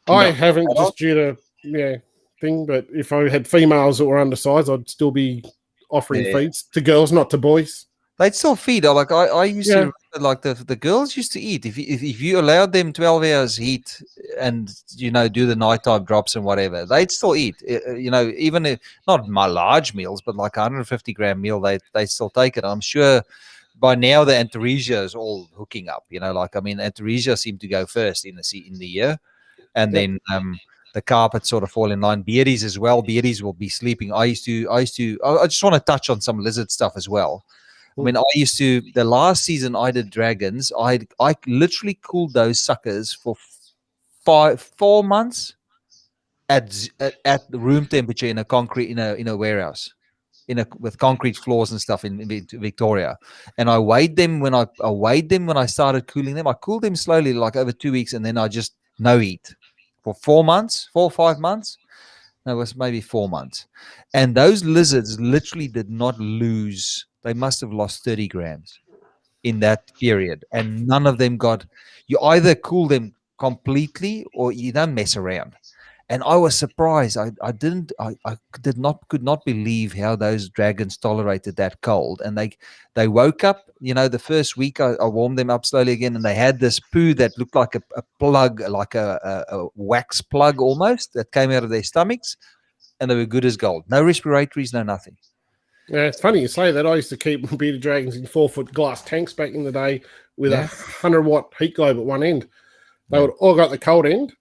I haven't, just due to thing. But if I had females that were undersized, I'd still be offering feeds to girls, not to boys. They'd still feed. Like I used to, like the girls used to eat. If you allowed them 12 hours heat and do the nighttime drops and whatever, they'd still eat. Even if not my large meals, but like 150 gram meal, they still take it. I'm sure by now the Antaresia is all hooking up. Antaresia seem to go first in the year, and then the carpets sort of fall in line. Beardies as well. Beardies will be sleeping. I just want to touch on some lizard stuff as well. I used to, the last season I did dragons, I literally cooled those suckers for 4 months at the room temperature in a warehouse, with concrete floors and stuff in Victoria. And I weighed them when I started cooling them. I cooled them slowly, like over 2 weeks, and then I just no heat for 4 or 5 months. No, it was maybe 4 months. And those lizards literally did not lose. They must have lost 30 grams in that period. And none of them you either cool them completely or you don't mess around. And I was surprised. I could not believe how those dragons tolerated that cold. And they woke up, the first week I warmed them up slowly again, and they had this poo that looked like a plug, like a wax plug almost, that came out of their stomachs, and they were good as gold. No respiratories, no nothing. Yeah, it's funny you say that. I used to keep bearded dragons in 4-foot glass tanks back in the day with a 100-watt heat globe at one end. They would all got the cold end,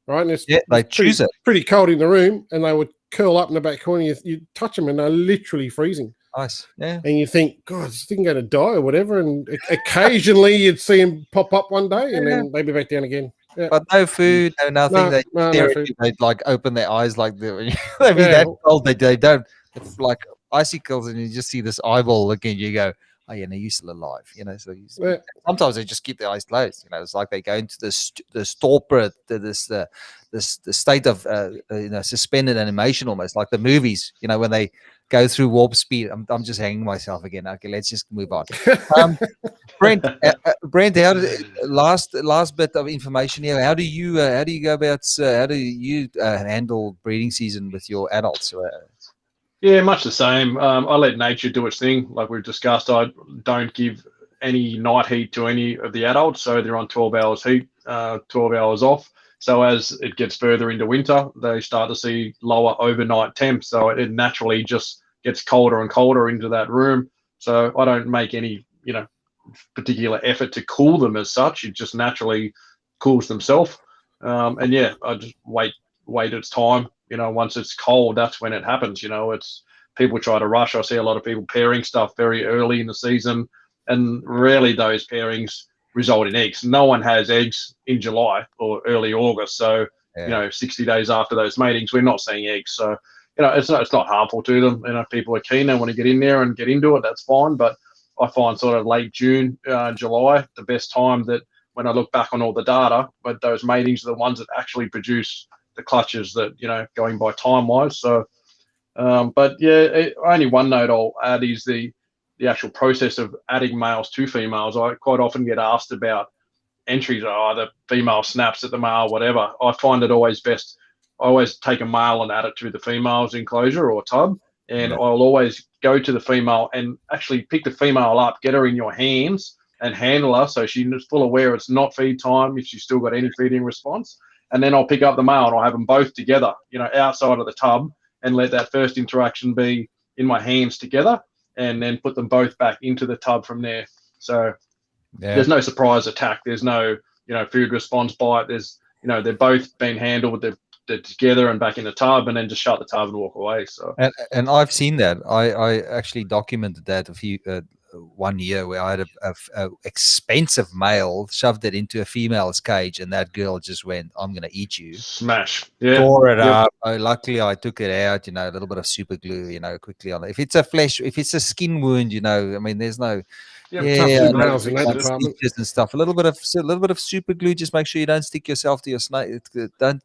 right? And they choose it. Pretty cold in the room, and they would curl up in the back corner. You touch them, and they're literally freezing. Nice, yeah. And you think, God, is this thing going to die or whatever? And occasionally you'd see them pop up one day, and then they'd be back down again. Yeah. But no food, no nothing. No food. They'd like open their eyes like they'd be that cold. They don't. It's like icicles, and you just see this eyeball looking. You go, oh yeah, no, you're still alive. So sometimes they just keep their eyes closed. It's like they go into this torpor, the state of suspended animation, almost like the movies. When they go through warp speed. I'm just hanging myself again. Okay, let's just move on. Brent, how last bit of information here. How do you go about handle breeding season with your adults? Yeah, much the same. I let nature do its thing. Like we've discussed, I don't give any night heat to any of the adults, so they're on 12 hours heat, 12 hours off. So as it gets further into winter, they start to see lower overnight temps. So it naturally just gets colder and colder into that room. So I don't make any, particular effort to cool them as such. It just naturally cools themselves. And yeah, I just wait its time. Once it's cold, that's when it happens. It's people try to rush. I see a lot of people pairing stuff very early in the season, and rarely those pairings result in eggs. No one has eggs in July or early August. So, 60 days after those matings, we're not seeing eggs. So, it's not harmful to them. People are keen, they want to get in there and get into it, that's fine. But I find sort of late June, July, the best time that when I look back on all the data, but those matings are the ones that actually produce the clutches that, going by time wise. So, but yeah, only one note I'll add is the actual process of adding males to females. I quite often get asked about entries, the female snaps at the male, whatever. I find it always best. I always take a male and add it to the female's enclosure or tub, and I'll always go to the female and actually pick the female up, get her in your hands and handle her so she's full aware it's not feed time if she's still got any feeding response. And then I'll pick up the male and I'll have them both together, outside of the tub, and let that first interaction be in my hands together, and then put them both back into the tub from there. So there's no surprise attack. There's no, food response bite. There's, they're both been handled. They're together and back in the tub, and then just shut the tub and walk away. So and I've seen that. I actually documented that a few 1 year where I had a expensive male shoved it into a female's cage, and that girl just went, "I'm going to eat you." Smash. Tore it up. Luckily, I took it out. A little bit of super glue. Quickly on it. If it's a skin wound, I mean, there's no. Males in that department and stuff. A little bit of super glue. Just make sure you don't stick yourself to your snake. Don't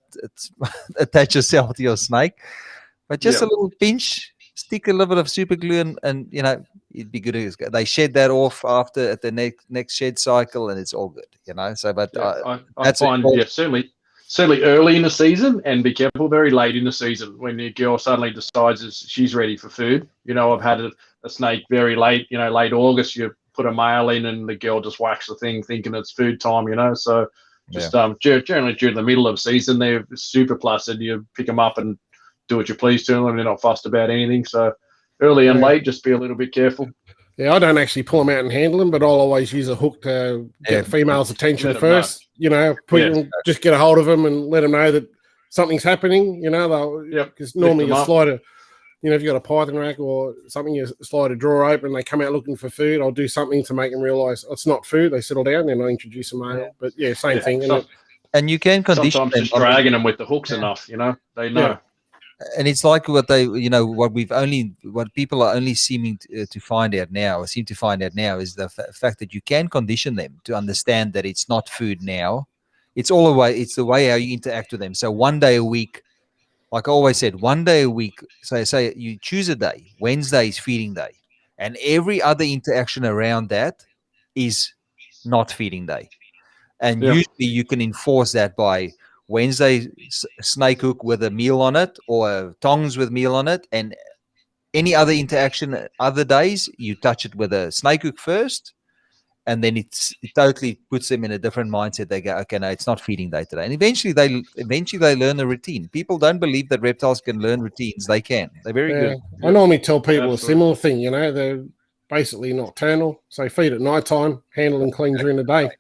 attach yourself to your snake. But just a little pinch. Stick a little bit of super glue, and it'd be good. They shed that off after at the next shed cycle, and it's all good. So, but I find certainly early in the season, and be careful very late in the season when your girl suddenly decides she's ready for food. I've had a snake very late. Late August, you put a male in, and the girl just whacks the thing, thinking it's food time. So just generally during the middle of season, they're super placid. You pick them up and do what you please to them. They're not fussed about anything. So early and late, just be a little bit careful. Yeah, I don't actually pull them out and handle them, but I'll always use a hook to get the female's attention first. Just get a hold of them and let them know that something's happening. Because normally you slide a, if you've got a python rack or something, you slide a drawer open, they come out looking for food. I'll do something to make them realise it's not food. They settle down, then I'll introduce a male. But same thing. And you can condition sometimes them. Just dragging them with the hooks enough. They know. Yeah. And it's like what people are only seeming to find out now, or seem to find out now, is the fact that you can condition them to understand that it's not food now. It's all the way. It's the way how you interact with them. So 1 day a week, like I always said, 1 day a week. So say you choose a day. Wednesday is feeding day, and every other interaction around that is not feeding day. And usually you can enforce that by Wednesday snake hook with a meal on it, or tongs with meal on it, and any other interaction other days you touch it with a snake hook first, and then it totally puts them in a different mindset. They go, okay, no, it's not feeding day today, and eventually they learn a routine. People don't believe that reptiles can learn routines. They can. They're very good. I normally tell people a similar thing. They're basically nocturnal, so feed at night time, handle and clean during the day.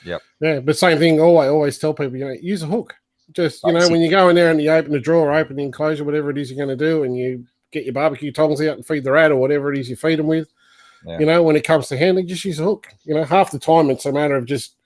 Yep. Yeah, but same thing. Always tell people, use a hook. Just when you go in there and you open the drawer, open the enclosure, whatever it is you're going to do, and you get your barbecue tongs out and feed the rat or whatever it is you feed them with. Yeah. When it comes to handling, just use a hook. Half the time it's a matter of just,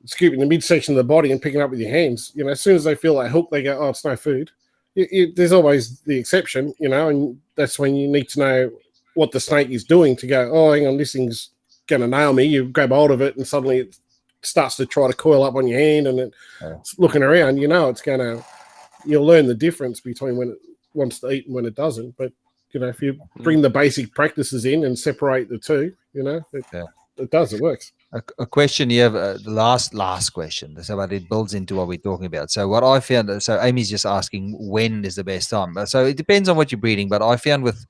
scooping the midsection of the body and picking up with your hands. As soon as they feel that hook, they go, oh, it's no food. There's always the exception, and that's when you need to know what the snake is doing to go, oh, hang on, this thing's going to nail me. You grab hold of it and suddenly it starts to try to coil up on your hand, and it's looking around, you'll learn the difference between when it wants to eat and when it doesn't. But if you bring the basic practices in and separate the two, it does, it works. A question you have, the last question, so it builds into what we're talking about. So what I found, so Amy's just asking when is the best time. So it depends on what you're breeding, but I found with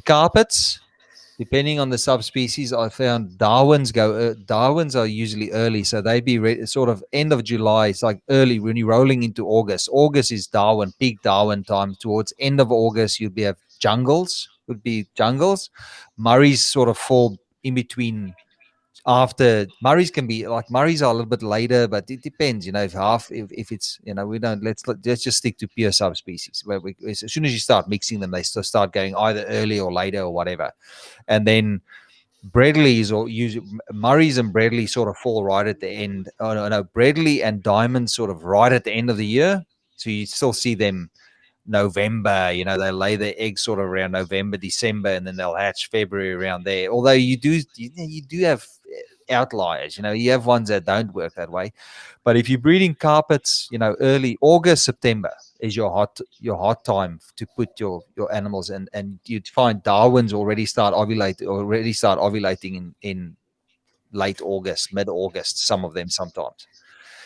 carpets, depending on the subspecies, I found Darwins are usually early, so they be sort of end of July. It's like early when you're rolling into August. August is peak Darwin time. Towards end of August, you'll have jungles. Murrays sort of fall in between after Murray's can be like Murray's are a little bit later, but it depends, if it's, we don't, let's just stick to pure subspecies where as soon as you start mixing them, they still start going either early or later or whatever. And then Bredleys or Murrays and Bredley sort of fall right at the end. Oh no, Bredley and Diamonds sort of right at the end of the year. So you still see them November, they lay their eggs sort of around November, December, and then they'll hatch February around there. Although you do have outliers, you have ones that don't work that way. But if you're breeding carpets, early August, September is your hot time to put your animals, and you'd find Darwins already start ovulating in late August, mid-August, some of them sometimes.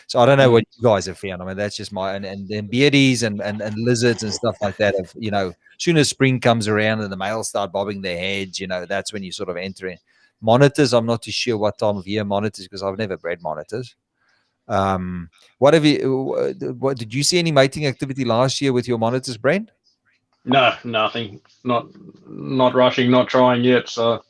So I don't know what you guys have found. I mean, that's just my and then beardies and lizards and stuff like that. As soon as spring comes around and the males start bobbing their heads, that's when you sort of enter in. Monitors, I'm not too sure what time of year monitors, because I've never bred monitors. What did you see any mating activity last year with your monitors, Brent? No, nothing. Not rushing, not trying yet. So.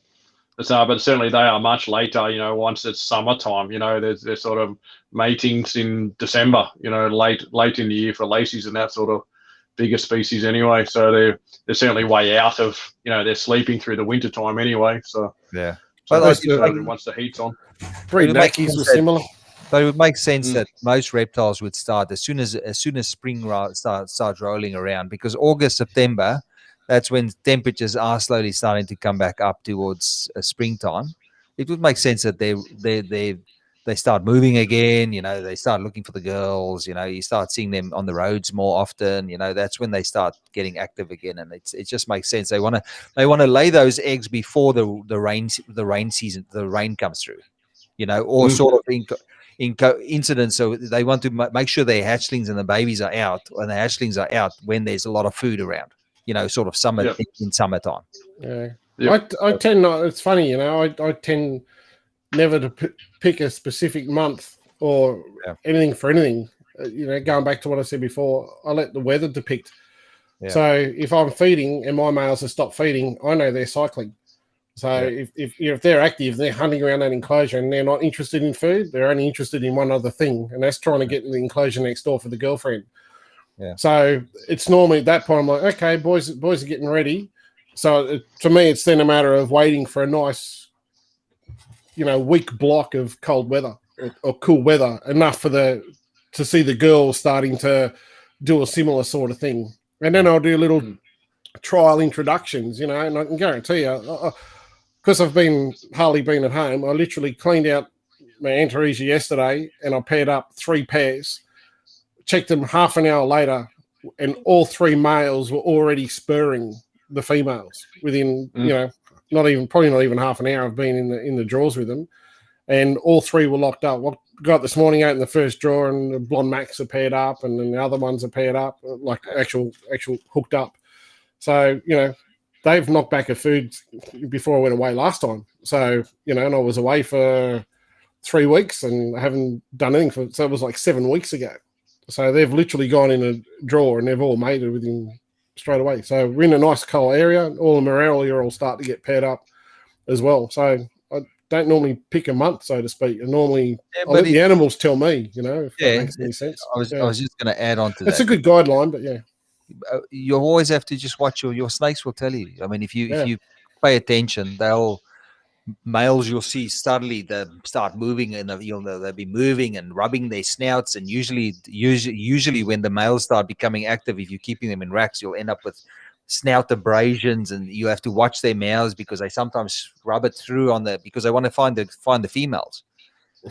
But certainly they are much later, once it's summertime, there's sort of matings in December, late in the year for Lacey's and that sort of bigger species anyway. So they're certainly way out of, they're sleeping through the winter time anyway. So yeah, so once the heat's on. Breed Mackies were similar. But it would make sense that most reptiles would start as soon as spring starts rolling around, because August, September, that's when temperatures are slowly starting to come back up towards springtime. It would make sense that they start moving again. They start looking for the girls. You start seeing them on the roads more often. That's when they start getting active again, and it just makes sense. They want to lay those eggs before the rain season, the rain comes through. Or sort of in coincidence. So they want to make sure their hatchlings and the babies are out, and the hatchlings are out when there's a lot of food around. Sort of summer in summertime. Yeah, I tend not. It's funny, I tend never to pick a specific month or anything for anything. Going back to what I said before, I let the weather depict. Yeah. So if I'm feeding and my males have stopped feeding, I know they're cycling. So if they're active, they're hunting around that enclosure and they're not interested in food. They're only interested in one other thing, and that's trying to get in the enclosure next door for the girlfriend. Yeah. So it's normally at that point I'm like, okay, boys are getting ready. So to me, it's then a matter of waiting for a nice, week block of cold weather or cool weather, enough to see the girls starting to do a similar sort of thing. And then I'll do little trial introductions, and I can guarantee you, because I've hardly been at home, I literally cleaned out my Antaresia yesterday and I paired up 3 pairs. Checked them half an hour later, and all 3 males were already spurring the females within, probably not even half an hour of being in the drawers with them, and all 3 were locked up. What got this morning out in the first drawer, and the blonde Macs are paired up, and then the other ones are paired up, like actual hooked up. So they've knocked back a food before I went away last time. So and I was away for 3 weeks and I haven't done anything so it was like 7 weeks ago. So they've literally gone in a drawer and they've all mated with him straight away. So we're in a nice cold area. All the Morelia are all starting to get paired up as well. So I don't normally pick a month, so to speak. And normally I let the animals tell me, if that makes any sense. I was just going to add on to that. It's a good guideline, but you always have to just watch your snakes will tell you. I mean, if you pay attention, males you'll see suddenly they start moving, and they'll be moving and rubbing their snouts, and usually when the males start becoming active, if you're keeping them in racks, you'll end up with snout abrasions, and you have to watch their mouths because they sometimes rub it through because they want to find the females.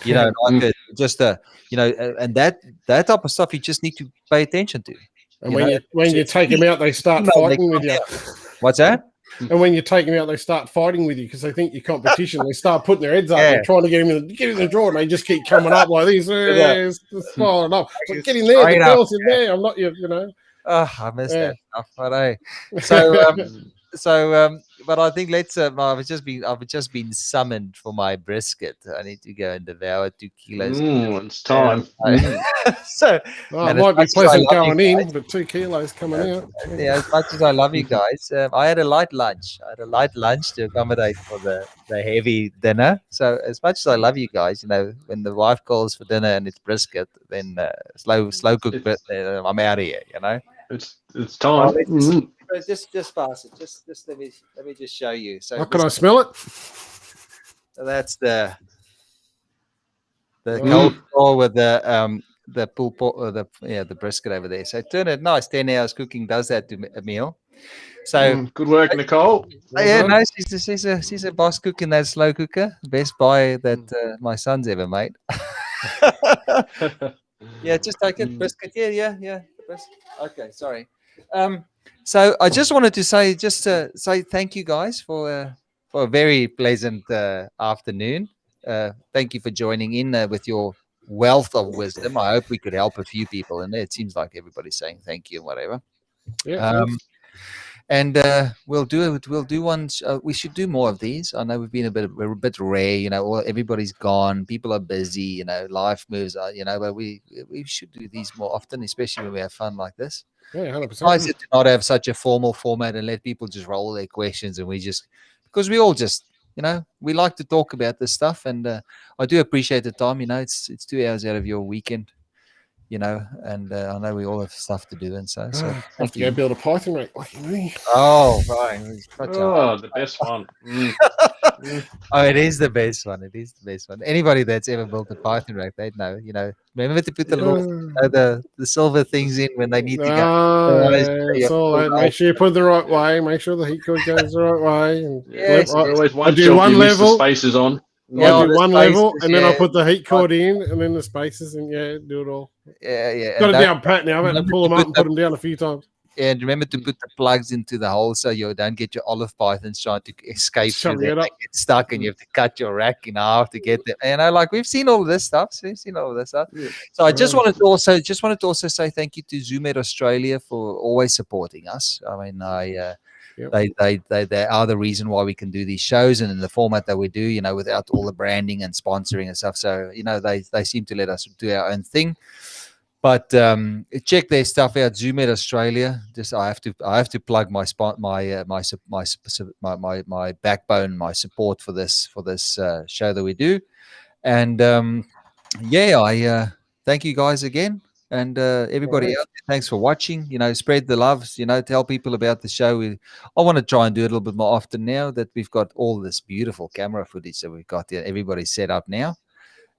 And that type of stuff you just need to pay attention to. And when you take them out, they start fighting with you. What's that? And when you take them out, they start fighting with you because they think you're competition. They start putting their heads up and trying to get in the drawer, and they just keep coming up like this. It's falling up. Like, get in there, the girl's in there. I'm not, Oh, I missed that stuff. So I think let's. I've just been summoned for my brisket. I need to go and devour 2 kilos. It's time. So, Oh, man, it might be pleasant going in, guys, but 2 kilos coming out. yeah, as much as I love you guys, I had a light lunch. I had a light lunch to accommodate for the heavy dinner. So, as much as I love you guys, when the wife calls for dinner and it's brisket, then slow cook. I'm out of here. It's time. Just pass it. Just let me just show you. So, Can I smell it? that's the cold store with the pull pot, the brisket over there. So turn it nice. 10 hours cooking does that to a meal. So good work, Nicole. yeah, no, she's a boss cook in that slow cooker. Best buy that my son's ever made. Yeah, just take it, brisket. Yeah. Okay, sorry. So I just wanted to say thank you guys for a very pleasant afternoon. Thank you for joining in with your wealth of wisdom. I hope we could help a few people in there. It seems like everybody's saying thank you and whatever. Yeah. And we'll do it. We'll do one. We should do more of these. I know we're a bit rare. Everybody's gone. People are busy. Life moves. But we should do these more often, especially when we have fun like this. Yeah, 100%. It's nice to not have such a formal format and let people just roll their questions, and because we all just we like to talk about this stuff, and I do appreciate the time. It's 2 hours out of your weekend. And I know we all have stuff to do, and so have to go build a Python rack like me. Oh, right. The best one. Oh, it is the best one. It is the best one. Anybody that's ever built a Python rack, they know. Remember to put the little the silver things in when they need to go. Make sure you put it the right way. Make sure the heat cord goes the right way. And always one I do one level. The spaces on. I do one level, and then I put the heat cord in, and then the spaces, and do it all. Yeah. Got it down pat now. I've had to pull them up and put them down a few times. And remember to put the plugs into the hole so you don't get your olive pythons trying to escape through them. They get stuck, and you have to cut your rack in half to get them. And we've seen all of this stuff. Yeah. So I just wanted to also say thank you to Zoomed Australia for always supporting us. I mean, they are the reason why we can do these shows and in the format that we do, without all the branding and sponsoring and stuff. So, they seem to let us do our own thing. But check their stuff out, Zoomed Australia. Just I have to plug my backbone, my support for this show that we do. And I thank you guys again. And everybody out there, thanks for watching. Spread the love. Tell people about the show. I want to try and do it a little bit more often now that we've got all this beautiful camera footage that we've got there. Everybody's set up now.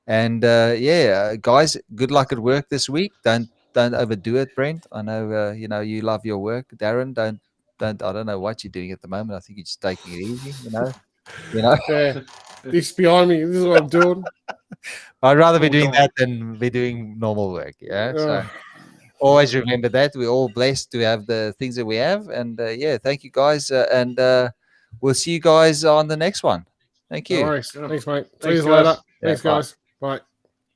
And guys, good luck at work this week. Don't overdo it, Brent. I know you love your work. Darren, don't. I don't know what you're doing at the moment. I think you're just taking it easy. Yeah. This behind me. This is what I'm doing. I'd rather be doing that than be doing normal work. Yeah. So always remember that we're all blessed to have the things that we have. And thank you guys. And we'll see you guys on the next one. Thank you. No worries. Thanks, mate. See you later. Thanks, guys. Bye.